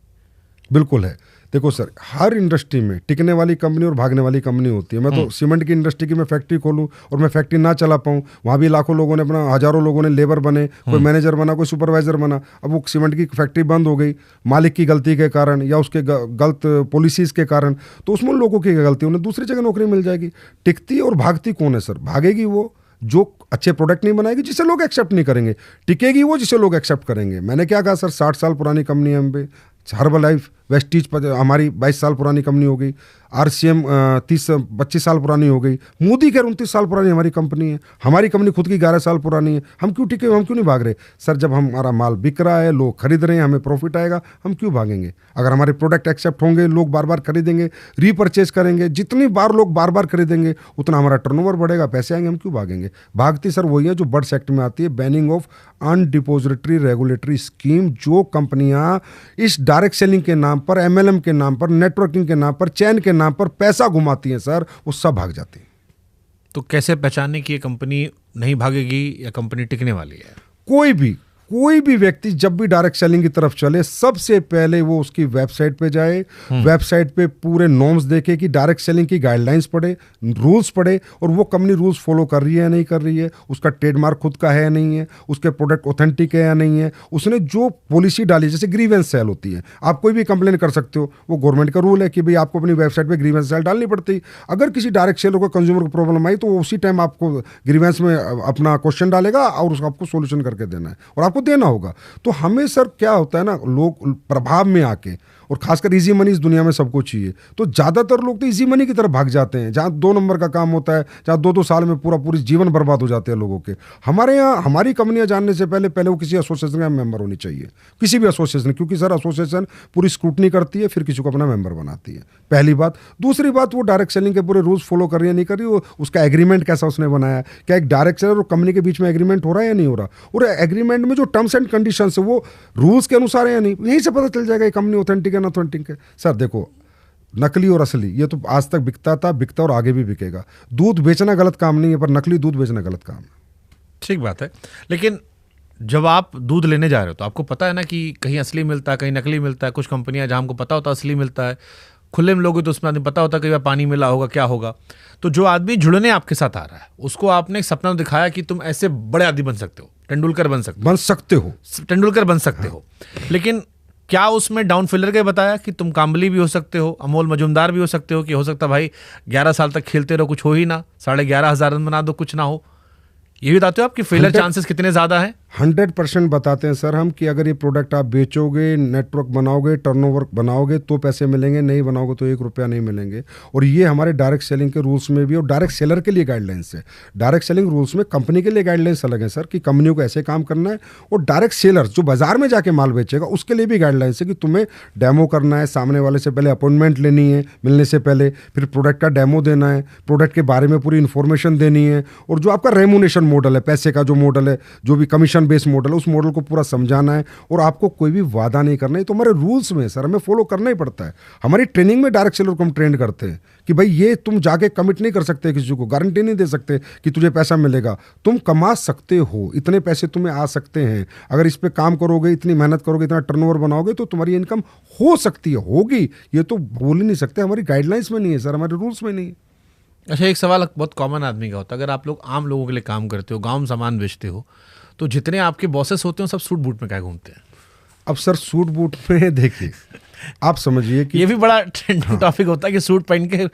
बिल्कुल है। देखो सर, हर इंडस्ट्री में टिकने वाली कंपनी और भागने वाली कंपनी होती है। मैं तो सीमेंट की इंडस्ट्री की मैं फैक्ट्री खोलूं और मैं फैक्ट्री ना चला पाऊं, वहाँ भी लाखों लोगों ने अपना, हजारों लोगों ने लेबर बने, कोई मैनेजर बना, कोई सुपरवाइजर बना। अब वो सीमेंट की फैक्ट्री बंद हो गई मालिक की गलती के कारण या उसके गलत पॉलिसीज के कारण, तो उसमें लोगों की गलती, उन्हें दूसरी जगह नौकरी मिल जाएगी। टिकती और भागती कौन है सर? भागेगी वो जो अच्छे प्रोडक्ट नहीं बनाएगी, जिसे लोग एक्सेप्ट नहीं करेंगे। टिकेगी वो जिसे लोग एक्सेप्ट करेंगे। मैंने क्या कहा सर, 60 साल पुरानी कंपनी है हम पे, हर्बल लाइफ, वेस्टीज पर हमारी 22 साल पुरानी कंपनी हो गई, RCM 30-25 साल पुरानी हो गई, मोदी केयर 29 साल पुरानी हमारी कंपनी है, हमारी कंपनी खुद की 11 साल पुरानी है। हम क्यों टिके, हम क्यों नहीं भाग रहे सर? जब हमारा माल बिक रहा है, लोग खरीद रहे हैं, हमें प्रॉफिट आएगा, हम क्यों भागेंगे? अगर हमारे प्रोडक्ट एक्सेप्ट होंगे, लोग बार बार खरीदेंगे, रीपरचेज करेंगे, जितनी बार लोग बार बार खरीदेंगे उतना हमारा टर्नओवर बढ़ेगा, पैसे आएंगे, हम क्यों भागेंगे? भागती सर वही है जो बर्ड्स एक्ट में आती है, बैनिंग ऑफ अनडिपोजिटरी रेगुलेटरी स्कीम। जो कंपनियां इस डायरेक्ट सेलिंग के नाम पर, MLM के नाम पर, नेटवर्किंग के नाम पर, चैन के नाम पर पैसा घुमाती हैं सर, वो सब भाग जाती हैं। तो कैसे पहचानने की ये कंपनी नहीं भागेगी या कंपनी टिकने वाली है? कोई भी व्यक्ति जब भी डायरेक्ट सेलिंग की तरफ चले, सबसे पहले वो उसकी वेबसाइट पे जाए, वेबसाइट पे पूरे नॉर्म्स देखे कि डायरेक्ट सेलिंग की गाइडलाइंस पढ़े, रूल्स पढ़े, और वो कंपनी रूल्स फॉलो कर रही है या नहीं कर रही है, उसका ट्रेडमार्क खुद का है या नहीं है, उसके प्रोडक्ट ऑथेंटिक है या नहीं है, उसने जो पॉलिसी डाली, जैसे ग्रीवेंस सेल होती है, आप कोई भी कंप्लेन कर सकते हो, वो गवर्नमेंट का रूल है कि भाई आपको अपनी वेबसाइट पर ग्रीवेंस सेल डालनी पड़ती। अगर किसी डायरेक्ट सेलर को कंज्यूमर को प्रॉब्लम आई तो वो उसी टाइम आपको ग्रीवेंस में अपना क्वेश्चन डालेगा और उसको आपको सोल्यूशन करके देना है और आपको देना होगा। तो हमें सर क्या होता है ना, लोग प्रभाव में आके, और खासकर इजी मनी इस दुनिया में सबको चाहिए, तो ज़्यादातर लोग तो इजी मनी की तरफ भाग जाते हैं, जहाँ 2 नंबर का काम होता है, जहाँ 2-2 साल में पूरी जीवन बर्बाद हो जाते हैं लोगों के। हमारे यहाँ हमारी कंपनियां जानने से पहले वो किसी एसोसिएशन का मेंबर होनी चाहिए, किसी भी एसोसिएशन, क्योंकि सर एसोसिएशन पूरी स्क्रूटनी करती है, फिर किसी को अपना मेंबर बनाती है, पहली बात। दूसरी बात, वो डायरेक्ट सेलिंग के पूरे रूल्स फॉलो कर रही है नहीं कर रही, वो उसका एग्रीमेंट कैसा उसने बनाया, क्या एक डायरेक्ट सेलर और कंपनी के बीच में एग्रीमेंट हो रहा है या नहीं हो रहा, और एग्रीमेंट में जो टर्म्स एंड कंडीशन है वो रूल्स के अनुसार है या नहीं, यहीं से पता चल जाएगा ये कंपनी ऑथेंटिक है ना ऑथेंटिक है। सर देखो, नकली और असली ये तो आज तक बिकता और आगे भी बिकेगा। दूध बेचना गलत काम नहीं है, पर नकली दूध बेचना गलत काम है। ठीक बात है, लेकिन जब आप दूध लेने जा रहे हो तो आपको पता है ना कि कहीं असली मिलता है, कहीं नकली मिलता है। कुछ कंपनियां जहां हमको पता होता है असली मिलता है, खुले में लोगे तो उसमें आदमी पता होता है कि पानी मिला होगा, क्या होगा। तो जो आदमी जुड़ने आपके साथ आ रहा है, उसको आपने एक सपना दिखाया कि तुम ऐसे बड़े आदमी बन सकते हो, तेंदुलकर बन सकते हो, लेकिन क्या उसमें डाउन फिलर के बताया कि तुम काम्बली भी हो सकते हो, अमोल मजुमदार भी हो सकते हो, कि हो सकता भाई 11 साल तक खेलते रहो, कुछ हो ही ना, 11,500 रन बना दो, कुछ ना हो। ये भी बताते हो आप कि फेलियर चांसेस कितने ज्यादा हैं? 100% बताते हैं सर हम कि अगर ये प्रोडक्ट आप बेचोगे, नेटवर्क बनाओगे, टर्नओवर बनाओगे तो पैसे मिलेंगे, नहीं बनाओगे तो 1 रुपया नहीं मिलेंगे। और ये हमारे डायरेक्ट सेलिंग के रूल्स में भी, और डायरेक्ट सेलर के लिए गाइडलाइंस है। डायरेक्ट सेलिंग रूल्स में कंपनी के लिए गाइडलाइंस अलग है सर कि कंपनियों को ऐसे काम करना है, और डायरेक्ट सेलर्स जो बाजार में जाके माल बेचेगा उसके लिए भी गाइडलाइंस है कि तुम्हें डेमो करना है, सामने वाले से पहले अपॉइंटमेंट लेनी है मिलने से पहले, फिर प्रोडक्ट का डेमो देना है, प्रोडक्ट के बारे में पूरी इन्फॉर्मेशन देनी है, और जो आपका रेमुनेशन मॉडल है, पैसे का जो मॉडल है, जो भी कमीशन बेस्ड मॉडल है, उस मॉडल को पूरा समझाना है। और आपको कोई भी वादा नहीं करना है, तो हमारे रूल्स में सर हमें फॉलो करना ही पड़ता है। हमारी ट्रेनिंग में डायरेक्ट सेलर को हम ट्रेन करते हैं कि भाई ये तुम जाके कमिट नहीं कर सकते, किसी को गारंटी नहीं दे सकते कि तुझे पैसा मिलेगा। तुम कमा सकते हो, इतने पैसे तुम्हें आ सकते हैं, अगर इस पे काम करोगे, इतनी मेहनत करोगे, इतना टर्नओवर बनाओगे तो तुम्हारी इनकम हो सकती है, होगी। ये तो बोल ही नहीं सकते, हमारी गाइडलाइंस में नहीं है सर, हमारे रूल्स में नहीं है। अच्छा, एक सवाल बहुत कॉमन आदमी का होता है, अगर आप लोग आम लोगों के लिए काम करते हो, गांव में सामान बेचते हो, तो जितने आपके बॉसेस होते हैं सब सूट बूट में क्या घूमते हैं? अब सर सूट बूट में देखिए, आप समझिए कि ये भी बड़ा ट्रेंडिंग टॉपिक होता है कि सूट पहन के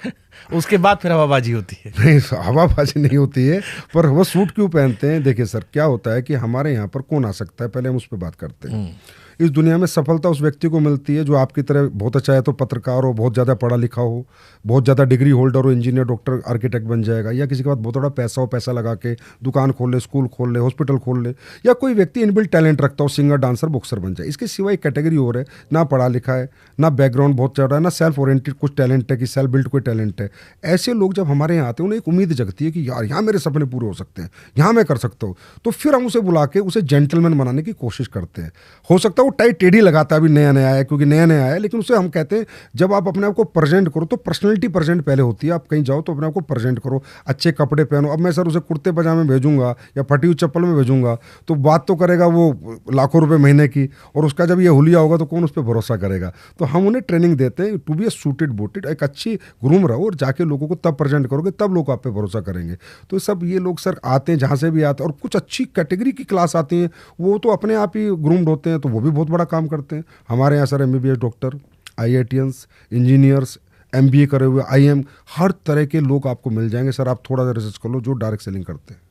उसके बाद फिर हवाबाजी होती है। नहीं, हवाबाजी नहीं होती है, पर वो सूट क्यों पहनते हैं? देखिए सर, क्या होता है कि हमारे यहाँ पर कौन आ सकता है, पहले हम उस पर बात करते हैं। इस दुनिया में सफलता उस व्यक्ति को मिलती है जो आपकी तरह बहुत अच्छा है तो पत्रकार हो, बहुत ज़्यादा पढ़ा लिखा हो, बहुत ज़्यादा डिग्री होल्डर हो, इंजीनियर, डॉक्टर, आर्किटेक्ट बन जाएगा, या किसी के पास बहुत बड़ा पैसा हो, पैसा लगा के दुकान खोल ले, स्कूल खोल ले, हॉस्पिटल खोल ले, या कोई व्यक्ति इनबिल्ट टैलेंट रखता हो, सिंगर, डांसर, बॉक्सर बन जाए। इसके सिवा एक कैटेगरी और है, ना पढ़ा लिखा है, ना बैकग्राउंड बहुत चल रहा है, ना सेल्फ ओरिएंटेड कुछ टैलेंट है कि सेल्फ बिल्ड कोई टैलेंट है। ऐसे लोग जब हमारे यहाँ आते हैं, उन्हें एक उम्मीद जगती है कि यार यहाँ मेरे सपने पूरे हो सकते हैं, यहाँ मैं कर सकता हूँ। तो फिर हम उसे बुला के उसे जेंटलमैन बनाने की कोशिश करते हैं। हो सकता है वो टाई टेढ़ी लगाता अभी नया नया है, क्योंकि नया नया है, लेकिन उसे हम कहते हैं जब आप अपने आप को प्रेजेंट करो तो पर्सनैलिटी प्रेजेंट पहले होती है। आप कहीं जाओ तो अपने आप को प्रेजेंट करो, अच्छे कपड़े पहनो। अब मैं सर उसे कुर्ते पजामे भेजूंगा या फटी हुई चप्पल में भेजूंगा तो बात तो करेगा वो लाखों रुपए महीने की, और उसका जब ये हुलिया होगा तो कौन उस पर भरोसा करेगा। तो हम उन्हें ट्रेनिंग देते हैं to be a suited booted, एक अच्छी ग्रूम रहो, और जाके लोगों को तब प्रेजेंट करोगे तब लोग आप पे भरोसा करेंगे। तो सब ये लोग सर आते हैं जहाँ से भी आते हैं, और कुछ अच्छी कैटेगरी की क्लास आती हैं, वो तो अपने आप ही ग्रूम्ड होते हैं, तो वो भी बहुत बड़ा काम करते हैं। हमारे यहाँ sir MBBS doctor, IITians, engineers, MBA करे हुए, IM, हर तरह के लोग आपको मिल जाएंगे सर। आप थोड़ा सा रिसर्च कर लो जो डायरेक्ट सेलिंग करते हैं।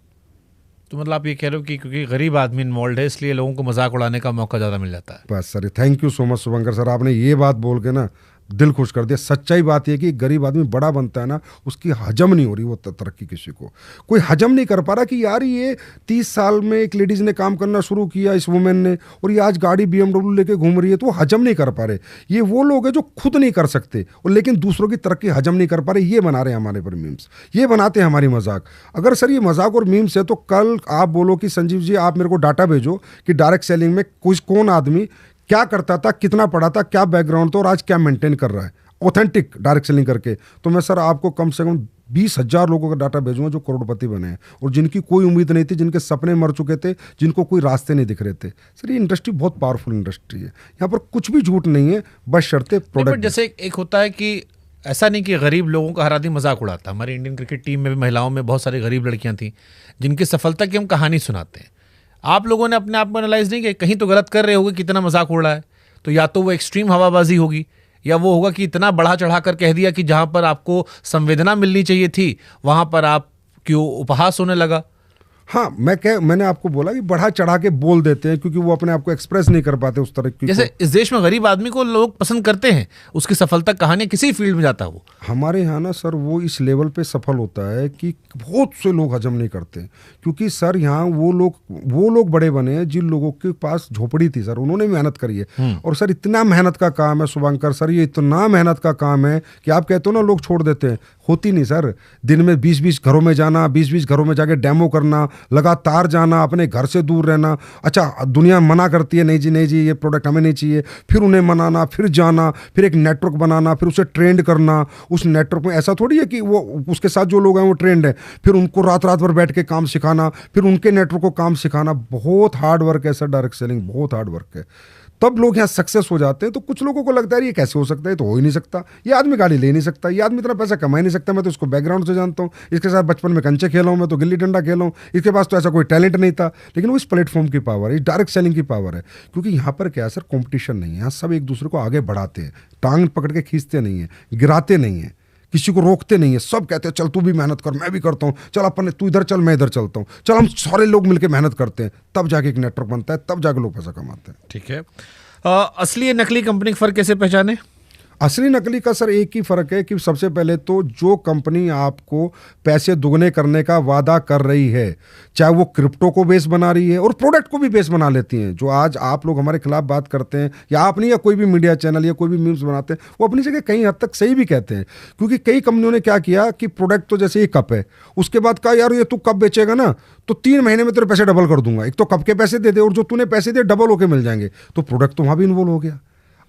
तो मतलब आप ये कह रहे हो कि क्योंकि गरीब आदमी इन्वॉल्व है इसलिए लोगों को मजाक उड़ाने का मौका ज़्यादा मिल जाता है। बस sir, thank you so much Shubhankar sir, आपने ये बात बोल के ना दिल खुश कर दिया। सच्चाई बात यह कि गरीब आदमी बड़ा बनता है ना, उसकी हजम नहीं हो रही वो तरक्की, किसी को कोई हजम नहीं कर पा रहा कि यार ये 30 साल में एक लेडीज़ ने काम करना शुरू किया, इस वुमेन ने, और ये आज गाड़ी BMW लेके घूम रही है, तो वो हजम नहीं कर पा रहे। ये वो लोग हैं जो खुद नहीं कर सकते और लेकिन दूसरों की तरक्की हजम नहीं कर पा रहे, ये बना रहे हैं हमारे पर मीम्स, ये बनाते हैं हमारी मजाक। अगर सर ये मजाक और मीम्स है तो कल आप बोलो कि संजीव जी आप मेरे को डाटा भेजो कि डायरेक्ट सेलिंग में कौन आदमी क्या करता था, कितना पढ़ा था, क्या बैकग्राउंड था, और आज क्या मेंटेन कर रहा है ऑथेंटिक डायरेक्ट सेलिंग करके। तो मैं सर आपको कम से कम 20,000 लोगों का डाटा भेजूंगा जो करोड़पति बने हैं और जिनकी कोई उम्मीद नहीं थी, जिनके सपने मर चुके थे, जिनको कोई रास्ते नहीं दिख रहे थे। सर ये इंडस्ट्री बहुत पावरफुल इंडस्ट्री है, यहाँ पर कुछ भी झूठ नहीं है, बस शर्तें प्रोडक्ट। जैसे एक होता है कि ऐसा नहीं कि गरीब लोगों का हर आदमी मजाक उड़ाता। हमारी इंडियन क्रिकेट टीम में भी महिलाओं में बहुत सारी गरीब लड़कियां थी जिनकी सफलता की हम कहानी सुनाते हैं। आप लोगों ने अपने आप को एनालाइज नहीं किया कहीं तो गलत कर रहे होगे, कितना मजाक उड़ रहा है, तो या तो वो एक्सट्रीम हवाबाजी होगी या वो होगा कि इतना बढ़ा चढ़ा कर कह दिया कि जहां पर आपको संवेदना मिलनी चाहिए थी वहां पर आप क्यों उपहास होने लगा। हाँ, मैंने आपको बोला कि बढ़ा चढ़ा के बोल देते हैं क्योंकि वो अपने आप को एक्सप्रेस नहीं कर पाते उस तरह की। जैसे इस देश में गरीब आदमी को लोग पसंद करते हैं, उसकी सफलता कहानी किसी फील्ड में जाता है वो। हमारे यहाँ ना सर वो इस लेवल पे सफल होता है कि बहुत से लोग हजम नहीं करते, क्योंकि सर यहाँ वो लोग बड़े बने हैं जिन लोगों के पास झोपड़ी थी सर, उन्होंने मेहनत करी है। और सर इतना मेहनत का काम है शुभंकर सर, ये इतना मेहनत का काम है कि आप कहते हो ना लोग छोड़ देते हैं, होती नहीं सर। दिन में 20-20 घरों में जाना, 20-20 घरों में जाके डेमो करना, लगातार जाना, अपने घर से दूर रहना। अच्छा दुनिया मना करती है, नहीं जी ये प्रोडक्ट हमें नहीं चाहिए, फिर उन्हें मनाना, फिर जाना, फिर एक नेटवर्क बनाना, फिर उसे ट्रेंड करना। उस नेटवर्क में ऐसा थोड़ी है कि वो उसके साथ जो लोग हैं वो ट्रेंड है, फिर उनको रात भर बैठ के काम सिखाना, फिर उनके नेटवर्क को काम सिखाना। बहुत हार्ड वर्क है सर, डायरेक्ट सेलिंग बहुत हार्ड वर्क है। तब लोग यहाँ सक्सेस हो जाते हैं। तो कुछ लोगों को लगता है ये कैसे हो सकता है, तो हो ही नहीं सकता, ये आदमी गाड़ी ले नहीं सकता, ये आदमी इतना पैसा कमा ही नहीं सकता, मैं तो इसको बैकग्राउंड से जानता हूँ, इसके साथ बचपन में कंचे खेला हूँ, मैं तो गिल्ली डंडा खेला हूँ, इसके पास तो ऐसा कोई टैलेंट नहीं था। लेकिन वो इस प्लेटफॉर्म की पावर है, इस डायरेक्ट सेलिंग की पावर है, क्योंकि यहाँ पर क्या है सर, कॉम्पिटिशन नहीं है, यहाँ सब एक दूसरे को आगे बढ़ाते हैं, टांग पकड़ के खींचते नहीं है, गिराते नहीं है किसी को रोकते नहीं है, सब कहते हैं चल तू भी मेहनत कर, मैं भी करता हूँ, चल अपन तू इधर चल मैं इधर चलता हूँ, चल हम सारे लोग मिलकर मेहनत करते हैं, तब जाके एक नेटवर्क बनता है, तब जाके लोग पैसा कमाते हैं। ठीक है। असली या नकली कंपनी का फर्क कैसे पहचाने? असली नकली का सर एक ही फर्क है कि सबसे पहले तो जो कंपनी आपको पैसे दुगने करने का वादा कर रही है, चाहे वो क्रिप्टो को बेस बना रही है और प्रोडक्ट को भी बेस बना लेती हैं, जो आज आप लोग हमारे खिलाफ बात करते हैं या आप नहीं या कोई भी मीडिया चैनल या कोई भी मीम्स बनाते हैं, वो अपनी जगह कहीं हद तक सही भी कहते हैं। क्योंकि कई कंपनियों ने क्या किया कि प्रोडक्ट तो जैसे ये कप है, उसके बाद कहा यार ये तू कप बेचेगा ना तो 3 महीने में तेरे पैसे डबल कर दूंगा, एक तो कप के पैसे दे दे और जो तूने पैसे दे डबल होके मिल जाएंगे, तो प्रोडक्ट तो वहां भी इन्वॉल्व हो गया।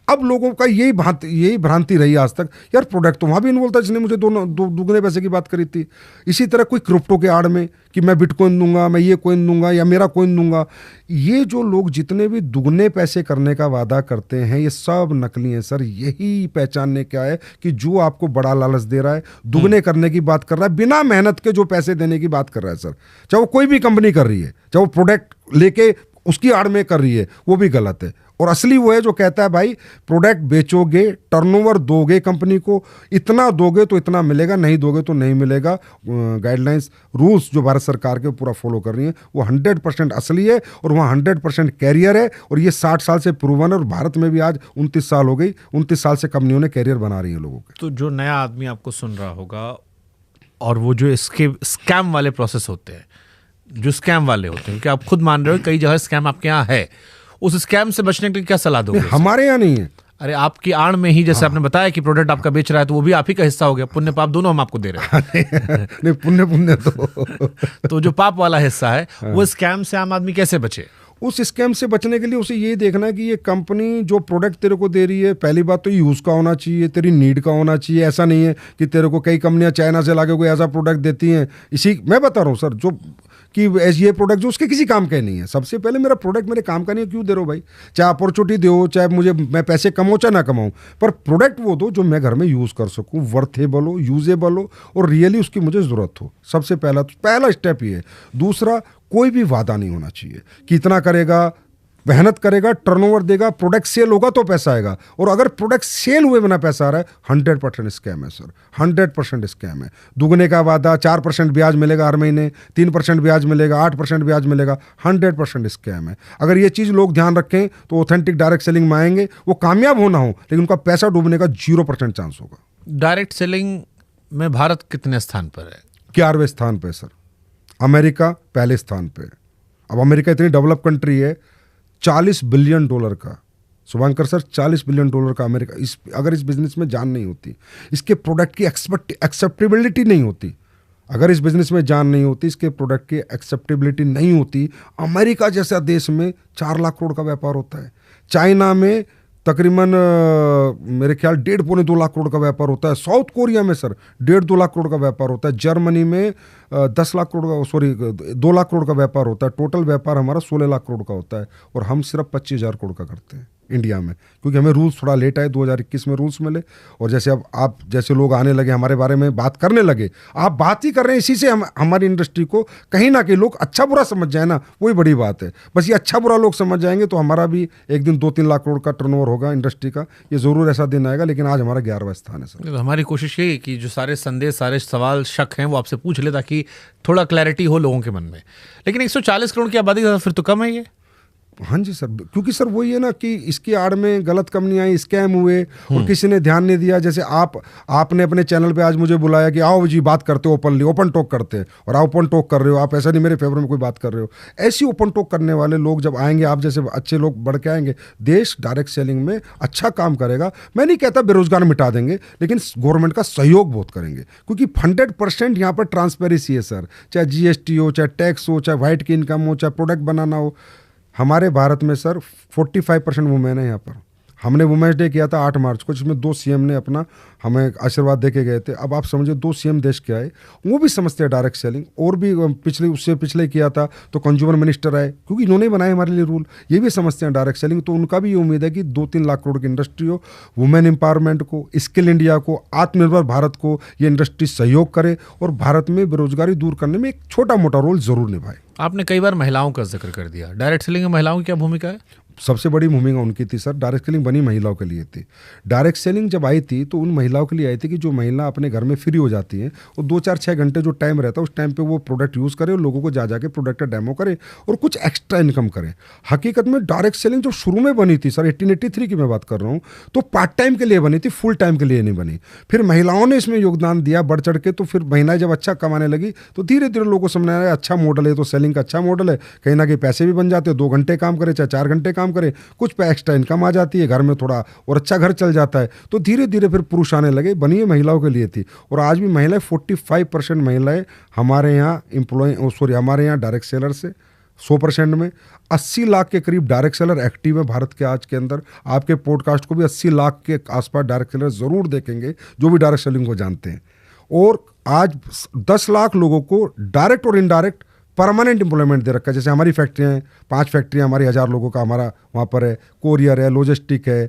अब लोगों का यही भ्रांति रही आज तक, यार प्रोडक्ट तो वहाँ भी इन्वॉल्व था जिसने मुझे दुगने पैसे की बात करी थी। इसी तरह कोई क्रिप्टो के आड़ में कि मैं बिटकॉइन दूंगा, मैं ये कॉइन दूंगा या मेरा कॉइन दूंगा, ये जो लोग जितने भी दुगने पैसे करने का वादा करते हैं ये सब नकली हैं सर। यही पहचानने क्या है कि जो आपको बड़ा लालच दे रहा है, दुगने करने की बात कर रहा है, बिना मेहनत के जो पैसे देने की बात कर रहा है सर, चाहे वो कोई भी कंपनी कर रही है, चाहे वो प्रोडक्ट लेके उसकी आड़ में कर रही है, वो भी गलत है। और असली वो है जो कहता है भाई प्रोडक्ट बेचोगे, टर्नओवर दोगे कंपनी को, इतना दोगे तो इतना मिलेगा, नहीं दोगे तो नहीं मिलेगा। गाइडलाइंस रूल्स जो भारत सरकार के पूरा फॉलो कर रही है वो 100% असली है और वहाँ 100% कैरियर है और ये 60 साल से प्रूवन है। और भारत में भी आज 29 साल हो गई, 29 साल से कंपनियों ने कैरियर बना रही है लोगों के। तो जो नया आदमी आपको सुन रहा होगा और वो जो इसके स्कैम वाले प्रोसेस होते हैं, जो स्कैम वाले होते हैं, क्योंकि आप खुद मान रहे हो कई जगह स्कैम आपके यहाँ है, उस स्कैम से बचने के लिए क्या सलाह दोगे? हमारे यहाँ नहीं है। अरे आपकी आड़ में ही जैसे आपने बताया कि प्रोडक्ट आपका बेच रहा है तो वो भी आप ही का हिस्सा हो गया, पुण्य पाप दोनों हम आपको दे रहे हैं। नहीं, पुण्य तो जो पाप वाला हिस्सा है वो स्कैम से आम आदमी कैसे बचे? उस स्कैम से बचने के लिए उसे ये देखना है कि ये कंपनी जो प्रोडक्ट तेरे को दे रही है, पहली बात तो यूज़ का होना चाहिए, तेरी नीड का होना चाहिए। ऐसा नहीं है कि तेरे को कई कंपनियां चाइना से लाके कोई ऐसा प्रोडक्ट देती हैं, इसी मैं बता रहा हूँ सर, जो कि ये प्रोडक्ट जो उसके किसी काम का ही नहीं है। सबसे पहले मेरा प्रोडक्ट मेरे काम का नहीं है, क्यों दे रहे हो भाई? चाहे अपॉर्चुनिटी दो, चाहे मैं पैसे कमाऊँ चाहे ना कमाऊँ, पर प्रोडक्ट वो दो जो मैं घर में यूज़ कर सकूँ, वर्थेबल हो, यूजेबल हो और रियली उसकी मुझे ज़रूरत हो। सबसे पहला स्टेप ये है। दूसरा, कोई भी वादा नहीं होना चाहिए कि इतना करेगा, मेहनत करेगा, टर्नओवर देगा, प्रोडक्ट सेल होगा तो पैसा आएगा। और अगर प्रोडक्ट सेल हुए बिना पैसा आ रहा है, 100% स्कैम है सर, 100% स्कैम है। दुगने का वादा, 4% ब्याज मिलेगा हर महीने, 3% ब्याज मिलेगा, 8% ब्याज मिलेगा, 100% स्कैम है। अगर ये चीज़ लोग ध्यान रखें तो ऑथेंटिक डायरेक्ट सेलिंग में आएंगे, वो कामयाब होना हो लेकिन उनका पैसा डूबने का 0% चांस होगा। डायरेक्ट सेलिंग में भारत कितने स्थान पर है? 11वें स्थान पर सर। अमेरिका पहले स्थान पर। अब अमेरिका इतनी डेवलप कंट्री है, $40 बिलियन का, शुभंकर सर, $40 बिलियन का अमेरिका। अगर इस बिजनेस में जान नहीं होती, इसके प्रोडक्ट की एक्सेप्टेबिलिटी नहीं होती, अगर इस बिजनेस में जान नहीं होती, इसके प्रोडक्ट की एक्सेप्टेबिलिटी नहीं होती, अमेरिका जैसा देश में 4 लाख करोड़ का व्यापार होता है। चाइना में तकरीबन मेरे ख्याल 1.5-2 लाख करोड़ का व्यापार होता है। साउथ कोरिया में सर 1.5-2 लाख करोड़ का व्यापार होता है। जर्मनी में 2 लाख करोड़ का व्यापार होता है। टोटल व्यापार हमारा 16 लाख करोड़ का होता है और हम सिर्फ 25,000 करोड़ का करते हैं इंडिया में, क्योंकि हमें रूल्स थोड़ा लेट आए, 2021 में रूल्स मिले। और जैसे अब आप जैसे लोग आने लगे, हमारे बारे में बात करने लगे, आप बात ही कर रहे हैं, इसी से हमारी इंडस्ट्री को कहीं ना कहीं लोग अच्छा बुरा समझ जाए ना, वही बड़ी बात है। बस ये अच्छा बुरा लोग समझ जाएंगे तो हमारा भी एक दिन 2-3 लाख करोड़ का टर्नओवर होगा इंडस्ट्री का, ये ज़रूर ऐसा दिन आएगा। लेकिन आज हमारा 11वां स्थान है सर। तो हमारी कोशिश ये है कि जो सारे संदेश, सारे सवाल, शक हैं वो आपसे पूछ ले ताकि थोड़ा क्लैरिटी हो लोगों के मन में। लेकिन 140 करोड़ की आबादी फिर तो कम है ये। हाँ जी सर, क्योंकि सर वही है ना कि इसकी आड़ में गलत कंपनियां आई, स्कैम हुए और किसी ने ध्यान नहीं दिया। जैसे आपने अपने चैनल पे आज मुझे बुलाया कि आओ जी बात करते हो, ओपन टॉक करते हैं, और आप ओपन टॉक कर रहे हो, आप ऐसा नहीं मेरे फेवर में कोई बात कर रहे हो। ऐसी ओपन टॉक करने वाले लोग जब आएंगे, आप जैसे अच्छे लोग बढ़ के आएंगे, देश डायरेक्ट सेलिंग में अच्छा काम करेगा। मैं नहीं कहता बेरोजगार मिटा देंगे, लेकिन गवर्नमेंट का सहयोग बहुत करेंगे, क्योंकि 100% यहाँ पर ट्रांसपेरेंसी है सर। चाहे GST हो, चाहे टैक्स हो, चाहे वाइट की इनकम हो, चाहे प्रोडक्ट बनाना हो। हमारे भारत में सर 45% वुमेन है यहाँ पर। हमने वुमेन्स डे किया था 8 मार्च को, जिसमें 2 CM ने अपना हमें आशीर्वाद दे के गए थे। अब आप समझिए 2 CM देश के आए, वो भी समझते हैं डायरेक्ट सेलिंग। और भी उससे पिछले किया था तो कंज्यूमर मिनिस्टर आए, क्योंकि इन्होंने बनाए हमारे लिए रूल, ये भी समझते हैं डायरेक्ट सेलिंग। तो उनका भी ये उम्मीद है कि 2-3 लाख करोड़ की इंडस्ट्री हो, वुमेन एम्पावरमेंट को, स्किल इंडिया को, आत्मनिर्भर भारत को ये इंडस्ट्री सहयोग करे और भारत में बेरोजगारी दूर करने में एक छोटा मोटा रोल जरूर निभाए। आपने कई बार महिलाओं का जिक्र कर दिया, डायरेक्ट सेलिंग में महिलाओं की क्या भूमिका है? सबसे बड़ी भूमिका उनकी थी सर। डायरेक्ट सेलिंग बनी महिलाओं के लिए थी। डायरेक्ट सेलिंग जब आई थी तो उन महिलाओं के लिए आई थी कि जो महिला अपने घर में फ्री हो जाती हैं और 2-4-6 घंटे जो टाइम रहता है उस टाइम पे वो प्रोडक्ट यूज़ करे और लोगों को जा जाके प्रोडक्ट का डेमो करे और कुछ एक्स्ट्रा इनकम करे। हकीकत में डायरेक्ट सेलिंग जो शुरू में बनी थी सर, 1883 की मैं बात कर रहा हूँ, तो पार्ट टाइम के लिए बनी थी, फुल टाइम के लिए नहीं बनी। फिर महिलाओं ने इसमें योगदान दिया बढ़ चढ़ के, तो फिर महिलाएं जब अच्छा कमाने लगी तो धीरे धीरे लोगों को समझ आया अच्छा मॉडल है, तो सेलिंग का अच्छा मॉडल है, कहीं ना कहीं पैसे भी बन जाते हैं, 2 घंटे काम करे चाहे 4 घंटे काम करे, कुछ पे एक्स्ट्रा इनकम आ जाती है, घर में थोड़ा और अच्छा घर चल जाता है। तो धीरे धीरे फिर पुरुष आने लगे, बनी है महिलाओं के लिए थी। और आज भी महिलाएं 45% महिलाएं हमारे यहाँ हमारे यहाँ डायरेक्ट सेलर से 100% में 80 लाख के करीब डायरेक्ट सेलर एक्टिव है भारत के आज के अंदर। आपके पॉडकास्ट को भी 80 लाख के आसपास डायरेक्ट सेलर जरूर देखेंगे जो भी डायरेक्ट सेलिंग को जानते हैं। और आज 10 लाख लोगों को डायरेक्ट और इनडायरेक्ट परमानेंट एम्प्लॉयमेंट दे रखा है। जैसे हमारी फैक्ट्रियाँ हैं, 5 फैक्ट्रियाँ हमारी 1000 लोगों का हमारा वहाँ पर है, कोरियर है, लॉजिस्टिक है,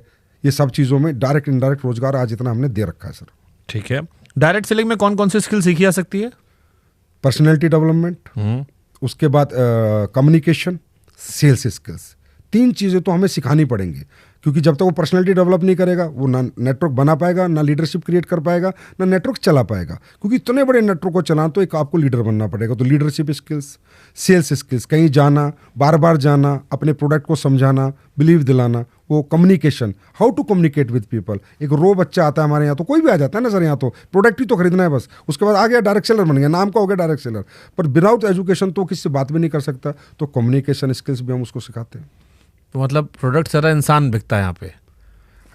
ये सब चीज़ों में डायरेक्ट इनडायरेक्ट रोजगार आज इतना हमने दे रखा है सर। ठीक है, डायरेक्ट सेलिंग में कौन कौन सी स्किल सीखी जा सकती है? पर्सनैलिटी डेवलपमेंट, उसके बाद कम्युनिकेशन, सेल्स स्किल्स, 3 चीज़ें तो हमें सिखानी पड़ेंगी, क्योंकि जब तक वो पर्सनैलिटी डेवलप नहीं करेगा वो ना नेटवर्क बना पाएगा, ना लीडरशिप क्रिएट कर पाएगा, ना नेटवर्क चला पाएगा। क्योंकि इतने बड़े नेटवर्क को चलाना तो एक आपको लीडर बनना पड़ेगा। तो लीडरशिप स्किल्स, सेल्स स्किल्स, कहीं जाना, बार बार जाना, अपने प्रोडक्ट को समझाना, बिलीव दिलाना, वो communication, how to communicate with people. एक रो बच्चा आता है हमारे यहाँ, तो कोई भी आ जाता है ना सर, यहाँ तो प्रोडक्ट ही तो खरीदना है बस, उसके बाद आ गया डायरेक्ट सेलर बन गया, नाम का हो गया डायरेक्ट सेलर। पर विदाउट एजुकेशन तो किसी से बात भी नहीं कर सकता। तो कम्युनिकेशन स्किल्स भी हम उसको सिखाते हैं। तो मतलब प्रोडक्ट सारा इंसान बिकता है यहाँ पे?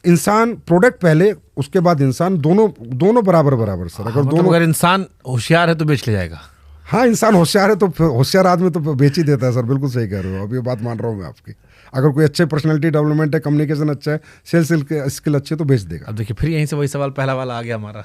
इंसान प्रोडक्ट पहले, उसके बाद इंसान, दोनों बराबर बराबर सर। अगर मतलब दोनों, अगर इंसान होशियार है तो बेच ले जाएगा। हाँ, इंसान होशियार है तो होशियार आदमी तो बेच ही देता है सर। बिल्कुल सही कह रहे हो, अब ये बात मान रहा हूँ मैं आपकी। अगर कोई अच्छे पर्सनैलिटी डेवलपमेंट है, कम्युनिकेशन अच्छा है, सेल्स स्किल अच्छे, तो बेच देगा। अब देखिए फिर यहीं से वही सवाल पहला वाला आ गया हमारा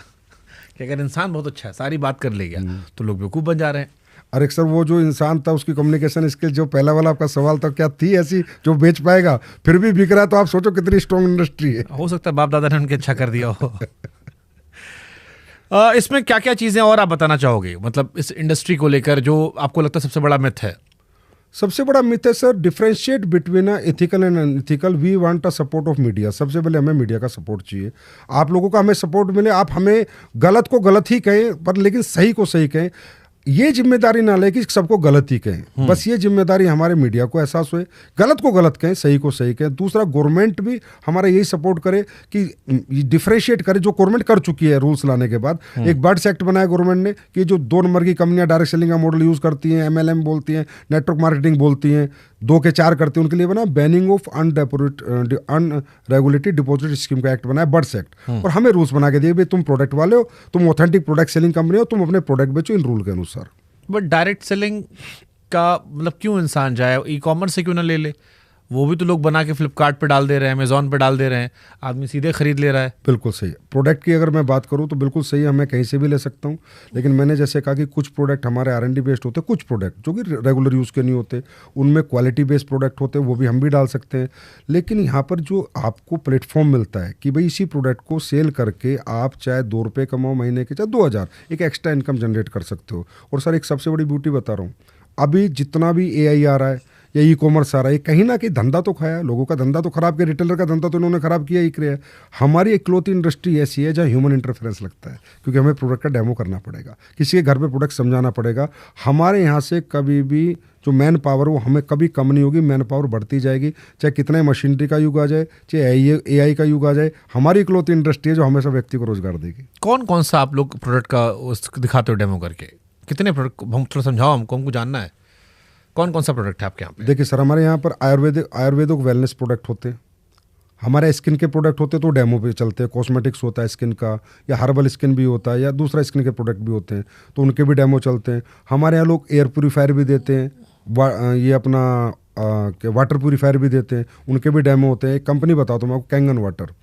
कि अगर इंसान बहुत अच्छा है, सारी बात कर ले गया, तो लोग बेवकूफ़ बन जा रहे हैं। अरे सर, वो जो इंसान था उसकी कम्युनिकेशन स्किल, जो पहला वाला आपका सवाल था, क्या थी ऐसी जो बेच पाएगा, फिर भी बिक रहा है, तो आप सोचो कितनी स्ट्रॉन्ग इंडस्ट्री है। हो सकता है बाप दादा ने उनके अच्छा कर दिया हो। इसमें क्या क्या चीज़ें और आप बताना चाहोगे, मतलब इस इंडस्ट्री को लेकर जो आपको लगता है सबसे बड़ा मिथ है? सबसे बड़ा मिथ है sir, differentiate between ethical and unethical. We want a support of media. सबसे पहले हमें मीडिया का सपोर्ट चाहिए। आप लोगों का हमें सपोर्ट मिले, आप हमें गलत को गलत ही कहें, पर लेकिन सही को सही कहें। ये जिम्मेदारी ना ले कि सबको गलत ही कहें, बस ये जिम्मेदारी हमारे मीडिया को एहसास हुए, गलत को गलत कहें, सही को सही कहें। दूसरा, गवर्नमेंट भी हमारा यही सपोर्ट करे कि डिफरेंशिएट करे, जो गवर्नमेंट कर चुकी है रूल्स लाने के बाद। एक बर्ड्स एक्ट बनाया गवर्नमेंट ने कि जो 2 नंबर की कंपनियां डायरेक्ट सेलिंग का मॉडल यूज करती हैं, MLM बोलती हैं, नेटवर्क मार्केटिंग बोलती हैं, 2 के 4 करती हैं, उनके लिए बना banning of unregulated deposit scheme का एक्ट बनाया, बर्ड्स एक्ट। और हमें रूल्स बना के दिए, भाई तुम प्रोडक्ट वाले हो, तुम ऑथेंटिक प्रोडक्ट सेलिंग कंपनी हो, तुम अपने प्रोडक्ट बेचो इन रूल के अनुसार। बट डायरेक्ट सेलिंग का मतलब क्यों इंसान जाए, ई कॉमर्स से क्यों ना ले ले? वो भी तो लोग बना के फ्लिपकार्ट पे डाल दे रहे हैं, अमेजोन पे डाल दे रहे हैं, आदमी सीधे खरीद ले रहा है। बिल्कुल सही। प्रोडक्ट की अगर मैं बात करूं तो बिल्कुल सही है, मैं कहीं से भी ले सकता हूं। लेकिन मैंने जैसे कहा कि कुछ प्रोडक्ट हमारे R&D बेस्ड होते हैं, कुछ प्रोडक्ट जो कि रेगुलर यूज़ के नहीं होते, उनमें क्वालिटी बेस्ड प्रोडक्ट होते हैं, वो भी हम भी डाल सकते हैं। लेकिन यहाँ पर जो आपको प्लेटफॉर्म मिलता है कि भाई इसी प्रोडक्ट को सेल करके आप चाहे 2 रुपये कमाओ महीने के, चाहे 2000, एक एक्स्ट्रा इनकम जनरेट कर सकते हो। और सर एक सबसे बड़ी ब्यूटी बता रहा हूँ, अभी जितना भी AI आ रहा है या ई कॉमर्स आ रहा है, कहीं ना कहीं धंधा तो खाया, लोगों का धंधा तो खराब किया, रिटेलर का धंधा तो इन्होंने खराब किया ही किया। हमारी एक इकलौती इंडस्ट्री ऐसी है जहाँ ह्यूमन इंटरफेरेंस लगता है, क्योंकि हमें प्रोडक्ट का डेमो करना पड़ेगा, किसी के घर पे प्रोडक्ट समझाना पड़ेगा। हमारे यहाँ से कभी भी जो मैन पावर वो हमें कभी कम नहीं होगी, मैन पावर बढ़ती जाएगी, चाहे कितना मशीनरी का युग आ जाए, चाहे AI का युग आ जाए। हमारी इकलौती इंडस्ट्री है जो हमेशा व्यक्ति को रोजगार देगी। कौन कौन सा आप लोग प्रोडक्ट का दिखाते हो डेमो करके? कितने प्रोडक्ट, हम थोड़ा समझाओ, हमको जानना है कौन कौन सा प्रोडक्ट है आपके यहाँ पे? देखिए सर, हमारे यहाँ पर आयुर्वेदिक वेलनेस प्रोडक्ट होते हैं, हमारे स्किन के प्रोडक्ट होते हैं तो डेमो पे चलते हैं। कॉस्मेटिक्स होता है स्किन का, या हर्बल स्किन भी होता है, या दूसरा स्किन के प्रोडक्ट भी होते हैं, तो उनके भी डेमो चलते हैं। हमारे यहाँ लोग एयर प्योरीफायर भी देते हैं, ये अपना वाटर प्योरीफायर भी देते हैं, उनके भी डेमो होते हैं। एक कंपनी बताओ तो मैं आपको, कैंगन वाटर।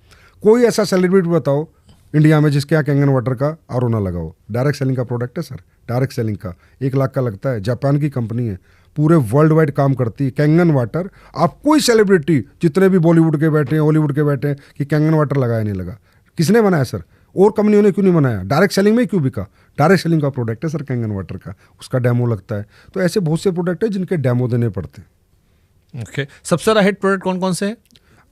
कोई ऐसा सेलिब्रिटी बताओ इंडिया में जिसके यहाँ कैंगन वाटर का RO ना लगाओ। डायरेक्ट सेलिंग का प्रोडक्ट है सर, डायरेक्ट सेलिंग का 1 लाख का लगता है। जापान की कंपनी है, पूरे वर्ल्ड वाइड काम करती है। कैंगन वाटर, आप कोई सेलिब्रिटी जितने भी बॉलीवुड के बैठे हैं, हॉलीवुड के बैठे हैं, कि कैंगन वाटर लगाया नहीं लगा। किसने बनाया सर? और कंपनियों ने क्यों नहीं बनाया? डायरेक्ट सेलिंग में क्यों बिका? डायरेक्ट सेलिंग का प्रोडक्ट है सर कैंगन वाटर का, उसका डेमो लगता है। तो ऐसे बहुत से प्रोडक्ट है जिनके डेमो देने पड़ते हैं। ओके, सबसे ज्यादा हिट प्रोडक्ट कौन कौन से हैं?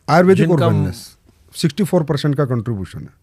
आयुर्वेदिक और जिनका- वेलनेस 64% का कंट्रीब्यूशन है,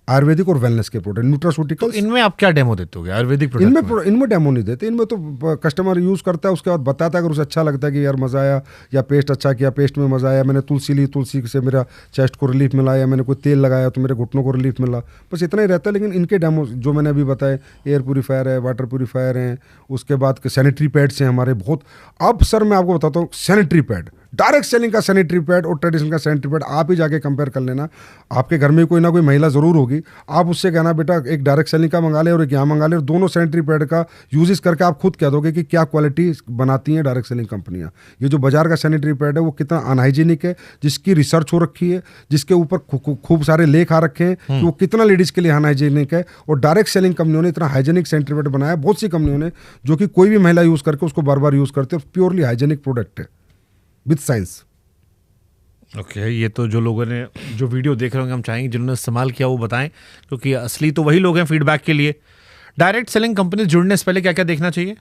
आयुर्वेदिक और वेलनेस के प्रोडक्ट, तो न्यूट्रास्यूटिकल्स। इनमें आप क्या डेमो देते हो आयुर्वेदिक प्रोडक्ट में? इनमें डेमो नहीं देते, इनमें तो कस्टमर यूज करता है, उसके बाद बताता है, अगर उसे अच्छा लगता है कि यार मजा आया, या पेस्ट अच्छा किया, पेस्ट में मजा आया, मैंने तुलसी ली, तुलसी से मेरा चेस्ट को रिलीफ मिला, या मैंने कोई तेल लगाया तो मेरे घुटनों को रिलीफ मिला, बस इतना ही रहता है। लेकिन इनके डेमो जो मैंने अभी बताए, एयर प्यूरीफायर है, वाटर प्यूरीफायर है, उसके बाद सैनिटरी पैड्स हैं हमारे बहुत। अब सर मैं आपको बताता हूँ, सैनिटरी पैड, डायरेक्ट सेलिंग का सैनिटरी पैड और ट्रेडिशनल का सैनिटरी पैड आप ही जाके कंपेयर कर लेना। आपके घर में कोई ना कोई महिला जरूर होगी, आप उससे कहना बेटा एक डायरेक्ट सेलिंग का मंगा ले और एक यहाँ मंगा ले, और दोनों सैनिटरी पैड का यूजेस करके आप खुद कह दोगे कि क्या क्वालिटी बनाती हैं डायरेक्ट सेलिंग कंपनियां। ये जो बाजार का सैनिटरी पैड है वो कितना अनहाइजीनिक है, जिसकी रिसर्च हो रखी है, जिसके ऊपर खूब सारे लेख आ रखे हैं कि वो कितना लेडीज के लिए अनहाइजीनिक है, और डायरेक्ट सेलिंग कंपनियों ने इतना हाइजीनिक सैनिटरी पैड बनाया, बहुत सी कंपनियों ने, जो कि कोई भी महिला यूज करके उसको बार बार यूज करते हैं, प्योरली हाइजीनिक प्रोडक्ट है विद साइंस। ओके, ये तो जो लोगों ने जो वीडियो देख रहे होंगे, हम चाहेंगे जिन्होंने इस्तेमाल किया वो बताएं, क्योंकि असली तो वही लोग हैं फीडबैक के लिए। डायरेक्ट सेलिंग कंपनी जुड़ने से पहले क्या क्या देखना चाहिए?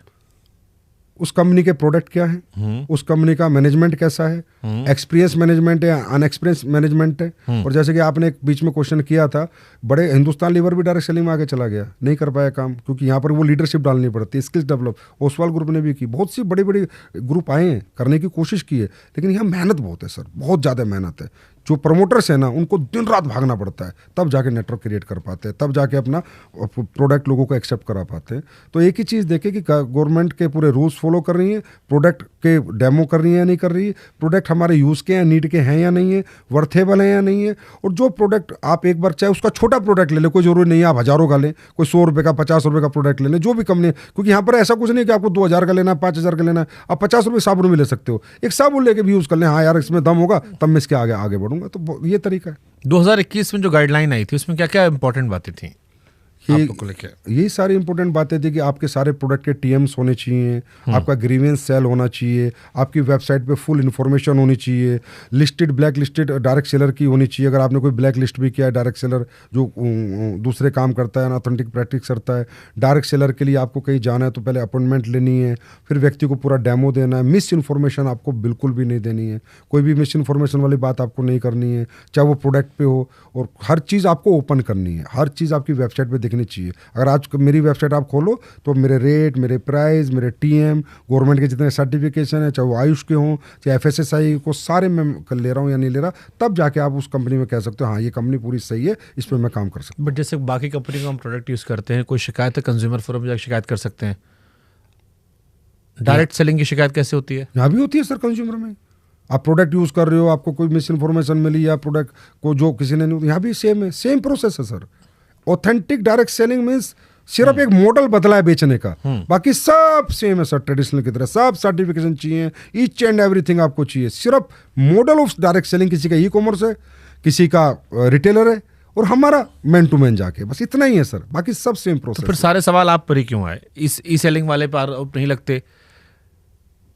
उस कंपनी के प्रोडक्ट क्या है, उस कंपनी का मैनेजमेंट कैसा है, एक्सपीरियंस मैनेजमेंट है, अनएक्सपीरियंस मैनेजमेंट है। और जैसे कि आपने एक बीच में क्वेश्चन किया था, बड़े हिंदुस्तान लीवर भी डायरेक्ट सेलिंग में आगे चला गया, नहीं कर पाया काम, क्योंकि यहाँ पर वो लीडरशिप डालनी पड़ती है, स्किल्स डेवलप। ओसवाल ग्रुप ने भी की, बहुत सी बड़ी बड़ी ग्रुप आए हैं, करने की कोशिश की है, लेकिन यहाँ मेहनत बहुत है सर, बहुत ज़्यादा मेहनत है। जो प्रमोटर्स है ना, उनको दिन रात भागना पड़ता है, तब जाके नेटवर्क क्रिएट कर पाते हैं, तब जाके अपना प्रोडक्ट लोगों को एक्सेप्ट करा पाते हैं। तो एक ही चीज़ देखें कि गवर्नमेंट के पूरे रूल्स फॉलो कर रही है, प्रोडक्ट के डेमो कर रही है या नहीं कर रही है, प्रोडक्ट हमारे यूज़ के हैं, नीड के हैं या नहीं है, वर्थेबल है या नहीं है। और जो प्रोडक्ट आप एक बार, चाहे उसका छोटा प्रोडक्ट ले लें, कोई जरूरी नहीं है आप हज़ारों का लें, कोई 100 रुपये का 50 रुपये का प्रोडक्ट ले लें, जो भी कंपनी है, क्योंकि यहाँ पर ऐसा कुछ नहीं कि आपको 2000 का लेना है, 5000 का लेना है, आप 50 रुपये साबुन भी ले सकते हो, एक साबुन लेके भी यूज़ कर लें, हाँ यार इसमें दम होगा तब मैं इसके आगे बढ़ूंगा। तो ये तरीका है। 2021 में जो गाइडलाइन आई थी उसमें क्या क्या इंपॉर्टेंट बातें थी आपको लेके? यही सारी इंपॉर्टेंट बातें थी कि आपके सारे प्रोडक्ट के टीएम्स होने चाहिए, आपका ग्रीवेंस सेल होना चाहिए, आपकी वेबसाइट पे फुल इन्फॉर्मेशन होनी चाहिए, listed black listed direct seller की होनी चाहिए। अगर आपने कोई ब्लैक लिस्ट भी किया है डायरेक्ट सेलर जो दूसरे काम करता है, अनऑथेंटिक प्रैक्टिस करता है, डायरेक्ट सेलर के लिए आपको कहीं जाना है तो पहले अपॉइंटमेंट लेनी है, फिर व्यक्ति को पूरा डेमो देना है। मिस इन्फॉर्मेशन आपको बिल्कुल भी नहीं देनी है, कोई भी मिस इन्फॉर्मेशन वाली बात आपको नहीं करनी है, चाहे वो प्रोडक्ट पे हो, और हर चीज़ आपको ओपन करनी है, हर चीज़ आपकी वेबसाइट पे दिखनी चाहिए। अगर आज मेरी वेबसाइट आप खोलो तो मेरे रेट, मेरे प्राइस, मेरे टीएम, गवर्नमेंट के जितने सर्टिफिकेशन है, चाहे वो आयुष के हों चाहे एफएसएसआई को, सारे मैं कर ले रहा हूँ या नहीं ले रहा, तब जाके आप उस कंपनी में कह सकते हो हाँ ये कंपनी पूरी सही है, इस पर मैं काम कर सकता हूँ। बट जैसे बाकी कंपनी को हम प्रोडक्ट यूज़ करते हैं, कोई शिकायत है कंज्यूमर फोरम में जाकर शिकायत कर सकते हैं, डायरेक्ट सेलिंग की शिकायत कैसे होती है? यहाँ भी होती है सर कंज्यूमर में। आप प्रोडक्ट यूज़ कर रहे हो, आपको कोई मिस इन्फॉर्मेशन मिली या प्रोडक्ट को जो किसी ने नहीं, यहाँ भी सेम है, सेम प्रोसेस है sir. Authentic direct selling means सिर्फ एक मॉडल बदला है बेचने का, बाकी सब सेम है सर, ट्रेडिशनल की तरह सब सर्टिफिकेशन चाहिए, ईच एंड एवरीथिंग आपको चाहिए। सिर्फ मॉडल ऑफ डायरेक्ट सेलिंग किसी का ई कॉमर्स है, किसी का रिटेलर है, और हमारा मैन टू मैन जाके, बस इतना ही है सर, बाकी सब सेम प्रोसेस। तो फिर सारे सवाल आप पर ही क्यों आए? इस ई सेलिंग वाले पर आरोप नहीं लगते,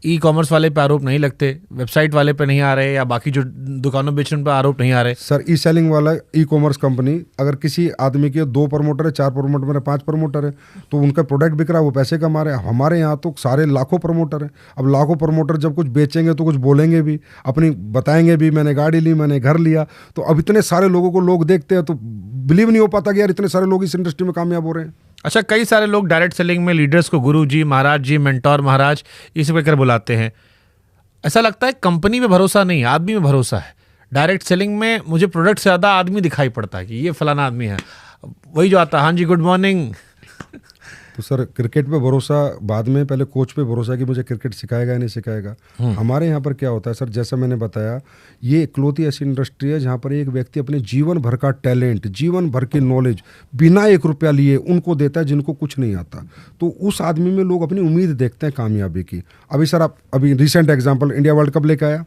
ई कॉमर्स वाले पे आरोप नहीं लगते, वेबसाइट वाले पे नहीं आ रहे, या बाकी जो दुकानों बेचने पर आरोप नहीं आ रहे? सर ई सेलिंग वाला ई कॉमर्स कंपनी, अगर किसी आदमी के 2 प्रमोटर है, 4 प्रमोटर है, 5 प्रमोटर है, तो उनका प्रोडक्ट बिक रहा है, वो पैसे कमा रहे हैं। हमारे यहाँ तो सारे लाखों प्रमोटर हैं। अब लाखों प्रमोटर जब कुछ बेचेंगे तो कुछ बोलेंगे भी, अपनी बताएंगे भी, मैंने गाड़ी ली, मैंने घर लिया। तो अब इतने सारे लोगों को लोग देखते हैं तो बिलीव नहीं हो पाता कि यार इतने सारे लोग इस इंडस्ट्री में कामयाब हो रहे हैं। अच्छा, कई सारे लोग डायरेक्ट सेलिंग में लीडर्स को गुरु जी, महाराज जी, मेंटोर महाराज ये सब कहकर बुलाते हैं। ऐसा लगता है कंपनी में भरोसा नहीं, आदमी में भरोसा है। डायरेक्ट सेलिंग में मुझे प्रोडक्ट से ज़्यादा आदमी दिखाई पड़ता है कि ये फलाना आदमी है, वही जो आता है, हाँ जी गुड मॉर्निंग। तो सर क्रिकेट पे भरोसा बाद में, पहले कोच पे भरोसा कि मुझे क्रिकेट सिखाएगा या नहीं सिखाएगा। हमारे यहाँ पर क्या होता है सर, जैसा मैंने बताया, ये इकलौती ऐसी इंडस्ट्री है जहाँ पर एक व्यक्ति अपने जीवन भर का टैलेंट, जीवन भर की नॉलेज बिना 1 रुपया लिए उनको देता है जिनको कुछ नहीं आता। तो उस आदमी में लोग अपनी उम्मीद देखते हैं कामयाबी की। अभी सर आप अभी recent example, India world cup लेकर आया,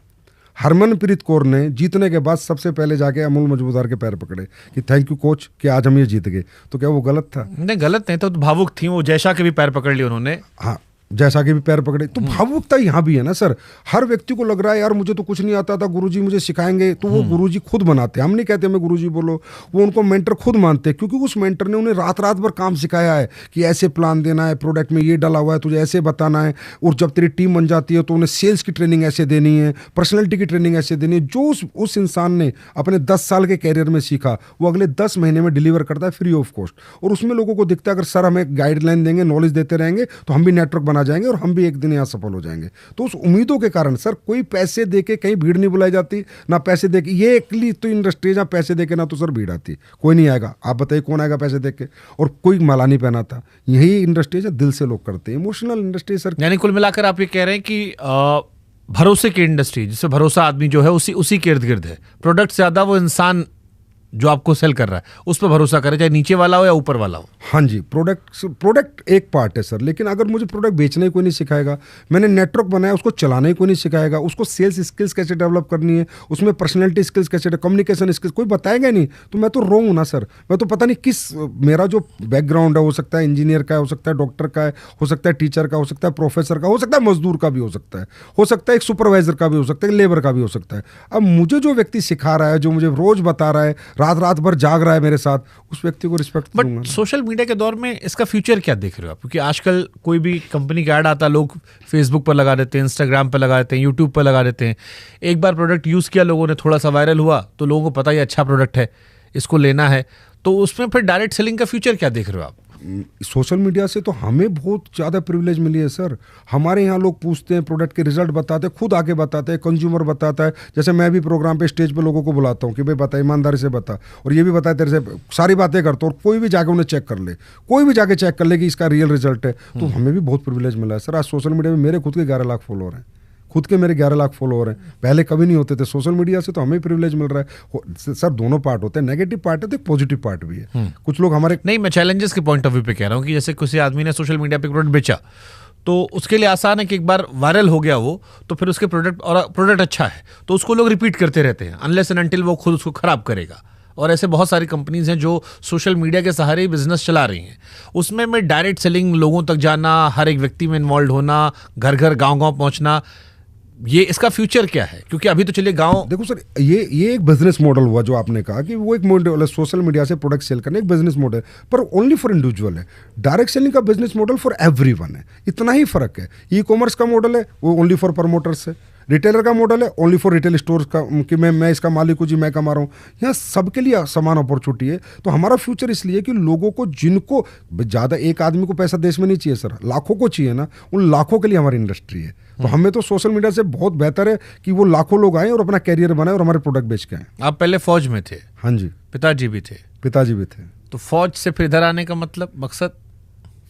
हरमनप्रीत कौर ने जीतने के बाद सबसे पहले जाके अमूल मजमूदार के पैर पकड़े कि थैंक यू कोच कि आज हम ये जीत गए। तो क्या वो गलत था? नहीं, गलत नहीं, तो भावुक थी वो, जयशा के भी पैर पकड़ लिए उन्होंने। हाँ, जैसा कि भी पैर पकड़े, तो भावुकता यहाँ भी है ना सर। हर व्यक्ति को लग रहा है यार मुझे तो कुछ नहीं आता था, गुरुजी मुझे सिखाएंगे, तो वो गुरुजी खुद बनाते हैं। हम नहीं कहते हमें गुरुजी बोलो, वो उनको मेंटर खुद मानते हैं, क्योंकि उस मेंटर ने उन्हें रात रात भर काम सिखाया है कि ऐसे प्लान देना है, प्रोडक्ट में ये डाला हुआ है, तुझे ऐसे बताना है, और जब तेरी टीम बन जाती है तो उन्हें सेल्स की ट्रेनिंग ऐसे देनी है, पर्सनैलिटी की ट्रेनिंग ऐसे देनी है। जो उस इंसान ने अपने 10 साल के कैरियर में सीखा वो अगले 10 महीने में डिलीवर करता है फ्री ऑफ कॉस्ट। और उसमें लोगों को दिखता है अगर सर हमें गाइडलाइन देंगे, नॉलेज देते रहेंगे तो हम भी नेटवर्क बना जाएंगे और हम भी एक दिन यहाँ सफल हो जाएंगे। तो उस उम्मीदों के कारण सर कोई पैसे देके कहीं भीड़ नहीं बुलाई जाती, ना पैसे देके, ये एकली तो इंडस्ट्री जहाँ पैसे देके ना तो सर भीड़ आती, कोई नहीं आएगा। आप बताइए कौन आएगा पैसे देके, और कोई माला नहीं पहनाता। यही इंडस्ट्री है दिल से लोग करते हैं, इमोशनल इंडस्ट्री सर। यानी कुल मिलाकर आप ये कह रहे हैं कि भरोसे की इंडस्ट्री, जिससे भरोसा आदमी जो है उसी के इर्द गिर्द है। प्रोडक्ट से ज्यादा वो इंसान जो आपको सेल कर रहा है उस पर भरोसा करे, चाहे नीचे वाला हो या ऊपर वाला हो। हाँ जी, प्रोडक्ट एक पार्ट है सर, लेकिन अगर मुझे प्रोडक्ट बेचने ही कोई नहीं सिखाएगा, मैंने नेटवर्क बनाया उसको चलाने ही कोई नहीं सिखाएगा, उसको सेल्स स्किल्स कैसे डेवलप करनी है, उसमें पर्सनैलिटी स्किल्स कैसे, कम्युनिकेशन स्किल्स कोई बताएगा नहीं, तो मैं तो रोंग हूँ ना सर। मैं तो पता नहीं किस, मेरा जो बैकग्राउंड है, हो सकता है इंजीनियर का है, हो सकता है डॉक्टर का है, हो सकता है टीचर का, हो सकता है प्रोफेसर का, हो सकता है मजदूर का भी हो सकता है एक सुपरवाइजर का भी हो सकता है, लेबर का भी हो सकता है। अब मुझे जो व्यक्ति सिखा रहा है, जो मुझे रोज बता रहा है, रात रात भर जाग रहा है मेरे साथ, उस व्यक्ति को रिस्पेक्ट दूंगा। बट सोशल मीडिया के दौर में इसका फ्यूचर क्या देख रहे हो आप? क्योंकि आजकल कोई भी कंपनी का ऐड आता, लोग फेसबुक पर लगा देते हैं, इंस्टाग्राम पर लगा देते हैं, यूट्यूब पर लगा देते हैं। एक बार प्रोडक्ट यूज किया लोगों ने, थोड़ा सा वायरल हुआ तो लोगों को पता ही अच्छा प्रोडक्ट है, इसको लेना है, तो उसमें फिर डायरेक्ट सेलिंग का फ्यूचर क्या देख रहे हो आप? सोशल मीडिया से तो हमें बहुत ज़्यादा प्रिविलेज मिली है सर। हमारे यहाँ लोग पूछते हैं, प्रोडक्ट के रिजल्ट बताते हैं, खुद आके बताते हैं, कंज्यूमर बताता है। जैसे मैं भी प्रोग्राम पे स्टेज पे लोगों को बुलाता हूँ कि भाई बता, ईमानदारी से बता, और ये भी बता तेरे से सारी बातें करता हूँ, और कोई भी जाके उन्हें चेक कर ले, कोई भी जाके चेक कर ले कि इसका रियल रिजल्ट है। तो हमें भी बहुत प्रिविलेज मिला है सर। आज सोशल मीडिया में मेरे खुद के 11 लाख फॉलोअर हैं, खुद के मेरे 11 लाख फॉलोअर हैं, पहले कभी नहीं होते थे। सोशल मीडिया से तो हमें प्रिविलेज मिल रहा है सर। दोनों पार्ट होते हैं, नेगेटिव पार्ट है तो पॉजिटिव पार्ट भी है। कुछ लोग हमारे, नहीं, मैं चैलेंजेस के पॉइंट ऑफ व्यू पे कह रहा हूँ कि जैसे किसी आदमी ने सोशल मीडिया पे प्रोडक्ट बेचा तो उसके लिए आसान है कि एक बार वायरल हो गया वो, तो फिर उसके प्रोडक्ट अच्छा है तो उसको लोग रिपीट करते रहते हैं, अनलेस एंड अनटिल वो खुद उसको खराब करेगा। और ऐसे बहुत सारी कंपनीज हैं जो सोशल मीडिया के सहारे बिजनेस चला रही हैं। उसमें मैं डायरेक्ट सेलिंग, लोगों तक जाना, हर एक व्यक्ति में इन्वॉल्व होना, घर घर गांव-गांव पहुंचना, ये इसका फ्यूचर क्या है? क्योंकि अभी तो चलिए गांव, देखो सर, ये एक बिजनेस मॉडल हुआ जो आपने कहा कि वो एक मॉडल है, सोशल मीडिया से प्रोडक्ट सेल करने, एक बिजनेस मॉडल, पर ओनली फॉर इंडिविजुअल है। डायरेक्ट सेलिंग का बिजनेस मॉडल फॉर एवरीवन है, इतना ही फर्क है। ई कॉमर्स का मॉडल है वो ओनली फॉर प्रमोटर्स है, रिटेलर का मॉडल है ओनली फॉर रिटेल स्टोर्स का, कि मैं इसका मालिक हूँ जी, मैं कमा रहा हूँ। यहाँ सबके लिए समान अपॉर्चुनिटी है। तो हमारा फ्यूचर इसलिए कि लोगों को, जिनको ज़्यादा, एक आदमी को पैसा देश में नहीं चाहिए सर, लाखों को चाहिए ना, उन लाखों के लिए हमारी इंडस्ट्री है। तो हमें तो सोशल मीडिया से बहुत बेहतर है कि वो लाखों लोग आए और अपना कैरियर बनाए और हमारे प्रोडक्ट बेच के आए। आप पहले फौज में थे? हाँ जी, पिताजी भी थे? पिताजी भी थे। तो फौज से फिर इधर आने का मतलब, मकसद?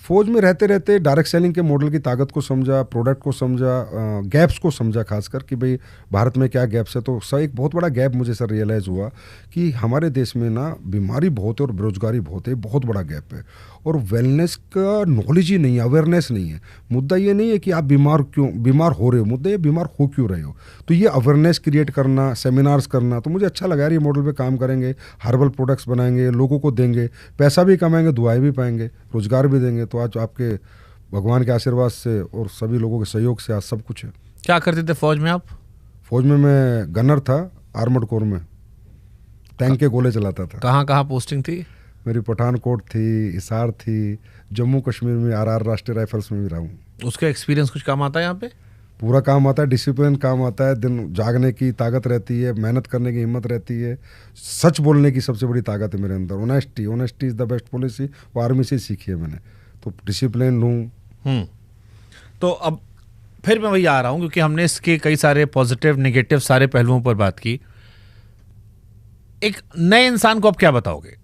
फौज में रहते रहते डायरेक्ट सेलिंग के मॉडल की ताकत को समझा, प्रोडक्ट को समझा, गैप्स को समझा, खासकर कि भाई भारत में क्या गैप्स है। तो सर एक बहुत बड़ा गैप मुझे सर रियलाइज़ हुआ कि हमारे देश में ना बीमारी बहुत है और बेरोजगारी बहुत है, बहुत बड़ा गैप है। और वेलनेस का नॉलेज ही नहीं है, अवेयरनेस नहीं है। मुद्दा ये नहीं है कि आप बीमार हो रहे हो, मुद्दा ये बीमार हो क्यों रहे हो। तो ये अवेयरनेस क्रिएट करना, सेमिनार्स करना, तो मुझे अच्छा लगा यार, ये मॉडल पे काम करेंगे, हर्बल प्रोडक्ट्स बनाएंगे, लोगों को देंगे, पैसा भी कमाएंगे, दुआएं भी पाएंगे, रोजगार भी देंगे। तो आज आपके भगवान के आशीर्वाद से और सभी लोगों के सहयोग से आज सब कुछ है। क्या करते थे फौज में आप? फौज में मैं गनर था, आर्मर्ड कोर में, टैंक के गोले चलाता था। कहाँ कहाँ पोस्टिंग थी? मेरी पठानकोट थी, हिसार थी, जम्मू कश्मीर में RR राष्ट्रीय राइफल्स में भी रहा हूँ। उसका एक्सपीरियंस कुछ काम आता है यहाँ पे? पूरा काम आता है, डिसिप्लिन काम आता है, दिन जागने की ताकत रहती है, मेहनत करने की हिम्मत रहती है, सच बोलने की सबसे बड़ी ताकत है मेरे अंदर। Honesty is the best policy, वो आर्मी से सीखी है मैंने। तो डिसिप्लिन हूँ। तो अब फिर मैं वही आ रहा हूँ, क्योंकि हमने इसके कई सारे पॉजिटिव नेगेटिव सारे पहलुओं पर बात की। एक नए इंसान को आप क्या बताओगे?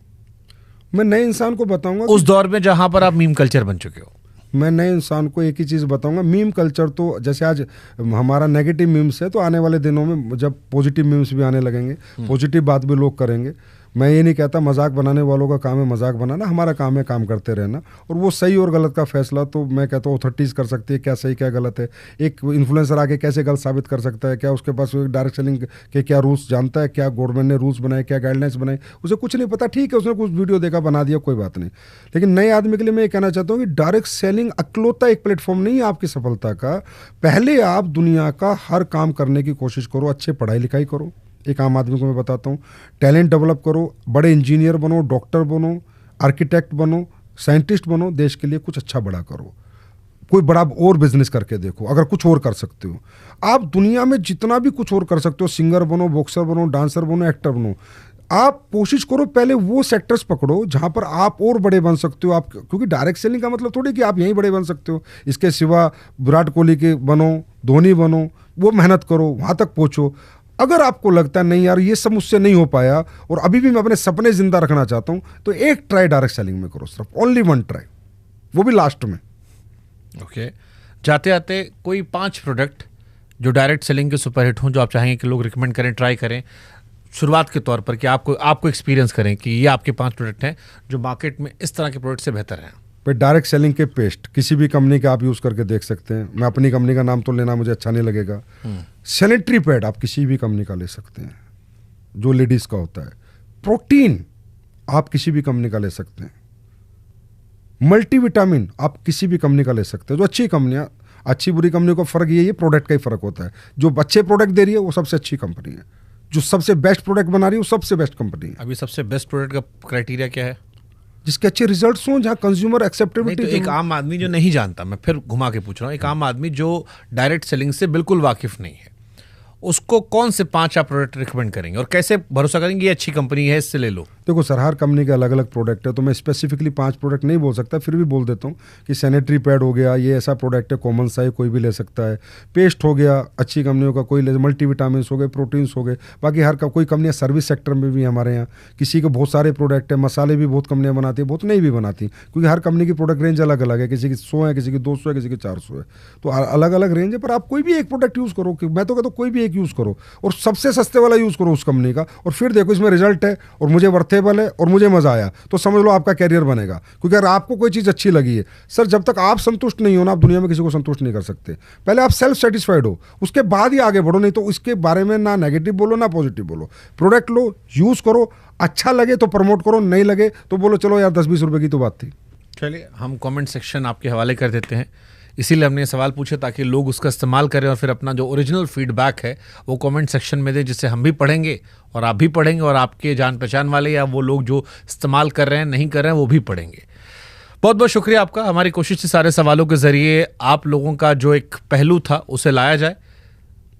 मैं नए इंसान को बताऊंगा उस दौर में जहां पर आप मीम कल्चर बन चुके हो, मैं नए इंसान को एक ही चीज़ बताऊंगा। मीम कल्चर तो जैसे आज हमारा नेगेटिव मीम्स है, तो आने वाले दिनों में जब पॉजिटिव मीम्स भी आने लगेंगे, पॉजिटिव बात भी लोग करेंगे। मैं ये नहीं कहता मजाक बनाने वालों का काम है मजाक बनाना, हमारा काम है काम करते रहना, और वो सही और गलत का फैसला तो मैं कहता हूँ अथॉरिटीज़ कर सकती है, क्या सही क्या गलत है। एक इन्फ्लुएंसर आके कैसे गलत साबित कर सकता है, क्या उसके पास डायरेक्ट सेलिंग के क्या रूल्स जानता है, क्या गवर्नमेंट ने रूल्स बनाए, क्या गाइडलाइंस बनाए, उसे कुछ नहीं पता। ठीक है, उसने कुछ वीडियो देखा बना दिया, कोई बात नहीं। लेकिन नए आदमी के लिए मैं ये कहना चाहता हूँ कि डायरेक्ट सेलिंग अकलौता एक प्लेटफॉर्म नहीं है आपकी सफलता का। पहले आप दुनिया का हर काम करने की कोशिश करो, अच्छे पढ़ाई लिखाई करो। एक आम आदमी को मैं बताता हूँ, टैलेंट डेवलप करो, बड़े इंजीनियर बनो, डॉक्टर बनो, आर्किटेक्ट बनो, साइंटिस्ट बनो, देश के लिए कुछ अच्छा बड़ा करो, कोई बड़ा और बिजनेस करके देखो। अगर कुछ और कर सकते हो आप दुनिया में, जितना भी कुछ और कर सकते हो, सिंगर बनो, बॉक्सर बनो, डांसर बनो, एक्टर बनो, आप कोशिश करो पहले वो सेक्टर्स पकड़ो जहां पर आप और बड़े बन सकते हो। आप, क्योंकि डायरेक्ट सेलिंग का मतलब थोड़ी कि आप यहीं बड़े बन सकते हो। इसके सिवा विराट कोहली के बनो, धोनी बनो, वो मेहनत करो, वहां तक पहुंचो। अगर आपको लगता है नहीं यार ये सब मुझसे नहीं हो पाया और अभी भी मैं अपने सपने जिंदा रखना चाहता हूं, तो एक ट्राई डायरेक्ट सेलिंग में करो, सिर्फ ओनली वन ट्राई, वो भी लास्ट में। ओके, जाते जाते कोई 5 प्रोडक्ट जो डायरेक्ट सेलिंग के सुपरहिट हों, जो आप चाहेंगे कि लोग रिकमेंड करें, ट्राई करें शुरुआत के तौर पर, कि आपको एक्सपीरियंस करें कि ये आपके 5 प्रोडक्ट हैं जो मार्केट में इस तरह के प्रोडक्ट से बेहतर हैं। पर डायरेक्ट सेलिंग के पेस्ट किसी भी कंपनी के आप यूज़ करके देख सकते हैं। मैं अपनी कंपनी का नाम तो लेना मुझे अच्छा नहीं लगेगा। सैनिटरी पैड आप किसी भी कंपनी का ले सकते हैं जो लेडीज़ का होता है। प्रोटीन आप किसी भी कंपनी का ले सकते हैं। मल्टीविटामिन आप किसी भी कंपनी का ले सकते हैं। जो अच्छी कंपनियां, अच्छी बुरी कंपनियों का फ़र्क ये प्रोडक्ट का ही फ़र्क होता है। जो अच्छे प्रोडक्ट दे रही है वो सबसे अच्छी कंपनी है, जो सबसे बेस्ट प्रोडक्ट बना रही है वो सबसे बेस्ट कंपनी है। अभी सबसे बेस्ट प्रोडक्ट का क्राइटेरिया क्या है? जिसके अच्छे रिजल्ट्स हों, जहां कंज्यूमर एक्सेप्टेबिलिटी। तो एक आम आदमी जो नहीं जानता, मैं फिर घुमा के पूछ रहा हूँ, एक आम आदमी जो डायरेक्ट सेलिंग से बिल्कुल वाकिफ नहीं है, उसको कौन से 5 आप प्रोडक्ट रिकमेंड करेंगे और कैसे भरोसा करेंगे ये अच्छी कंपनी है इससे ले लो? देखो सर, हर कंपनी के अलग अलग प्रोडक्ट है, तो मैं स्पेसिफिकली 5 प्रोडक्ट नहीं बोल सकता, फिर भी बोल देता हूँ कि सैनिटरी पैड हो गया, ये ऐसा प्रोडक्ट है, कॉमन सा है, कोई भी ले सकता है। पेस्ट हो गया अच्छी कंपनियों का, कोई ले, मल्टीविटामिन हो गए, प्रोटीन्स हो गए। बाकी हर कोई कंपनियाँ सर्विस सेक्टर में भी हमारे यहाँ, किसी के बहुत सारे प्रोडक्ट है, मसाले भी बहुत कंपनियाँ बनाती है, बहुत नहीं भी बनाती, क्योंकि हर कंपनी की प्रोडक्ट रेंज अलग अलग है। किसी की 100 है, किसी की 200 है, किसी की 400 है, तो अलग अलग रेंज है। पर आप कोई भी एक प्रोडक्ट यूज़ करो, मैं तो कहता हूँ कोई भी एक यूज़ करो और सबसे सस्ते वाला यूज़ करो उस कंपनी का, और फिर देखो इसमें रिजल्ट है और मुझे वर्थेबल है और मुझे मजा आया, तो समझ लो आपका कैरियर बनेगा। क्योंकि अगर आपको कोई चीज़ अच्छी लगी है सर, जब तक आप संतुष्ट नहीं हो ना, आप दुनिया में किसी को संतुष्ट नहीं कर सकते। पहले आप सेल्फ सेटिस्फाइड हो, उसके बाद ही आगे बढ़ो, नहीं तो इसके बारे में ना नेगेटिव बोलो ना पॉजिटिव बोलो। प्रोडक्ट लो, यूज़ करो, अच्छा लगे तो प्रमोट करो, नहीं लगे तो बोलो चलो यार 10-20 रुपए की तो बात थी। चलिए, हम कमेंट सेक्शन आपके हवाले कर देते हैं, इसीलिए हमने ये सवाल पूछे ताकि लोग उसका इस्तेमाल करें और फिर अपना जो ओरिजिनल फीडबैक है वो कमेंट सेक्शन में दें, जिससे हम भी पढ़ेंगे और आप भी पढ़ेंगे और आपके जान पहचान वाले या वो लोग जो इस्तेमाल कर रहे हैं नहीं कर रहे हैं वो भी पढ़ेंगे। बहुत बहुत शुक्रिया आपका। हमारी कोशिश थी सारे सवालों के ज़रिए आप लोगों का जो एक पहलू था उसे लाया जाए।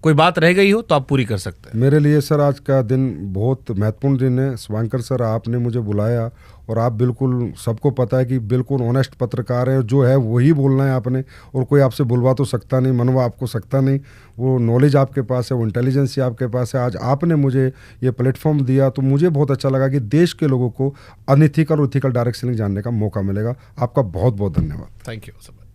कोई बात रह गई हो तो आप पूरी कर सकते हैं। मेरे लिए सर आज का दिन बहुत महत्वपूर्ण दिन है। शुभंकर सर, आपने मुझे बुलाया और आप बिल्कुल, सबको पता है कि बिल्कुल ऑनेस्ट पत्रकार हैं, जो है वही बोलना है आपने, और कोई आपसे बुलवा तो सकता नहीं, मनवा आपको सकता नहीं। वो नॉलेज आपके पास है, वो इंटेलिजेंस आपके पास है। आज आपने मुझे ये प्लेटफॉर्म दिया तो मुझे बहुत अच्छा लगा कि देश के लोगों को अनइथिकल और इथिकल डायरेक्ट सेलिंग जानने का मौका मिलेगा। आपका बहुत बहुत धन्यवाद। Thank you.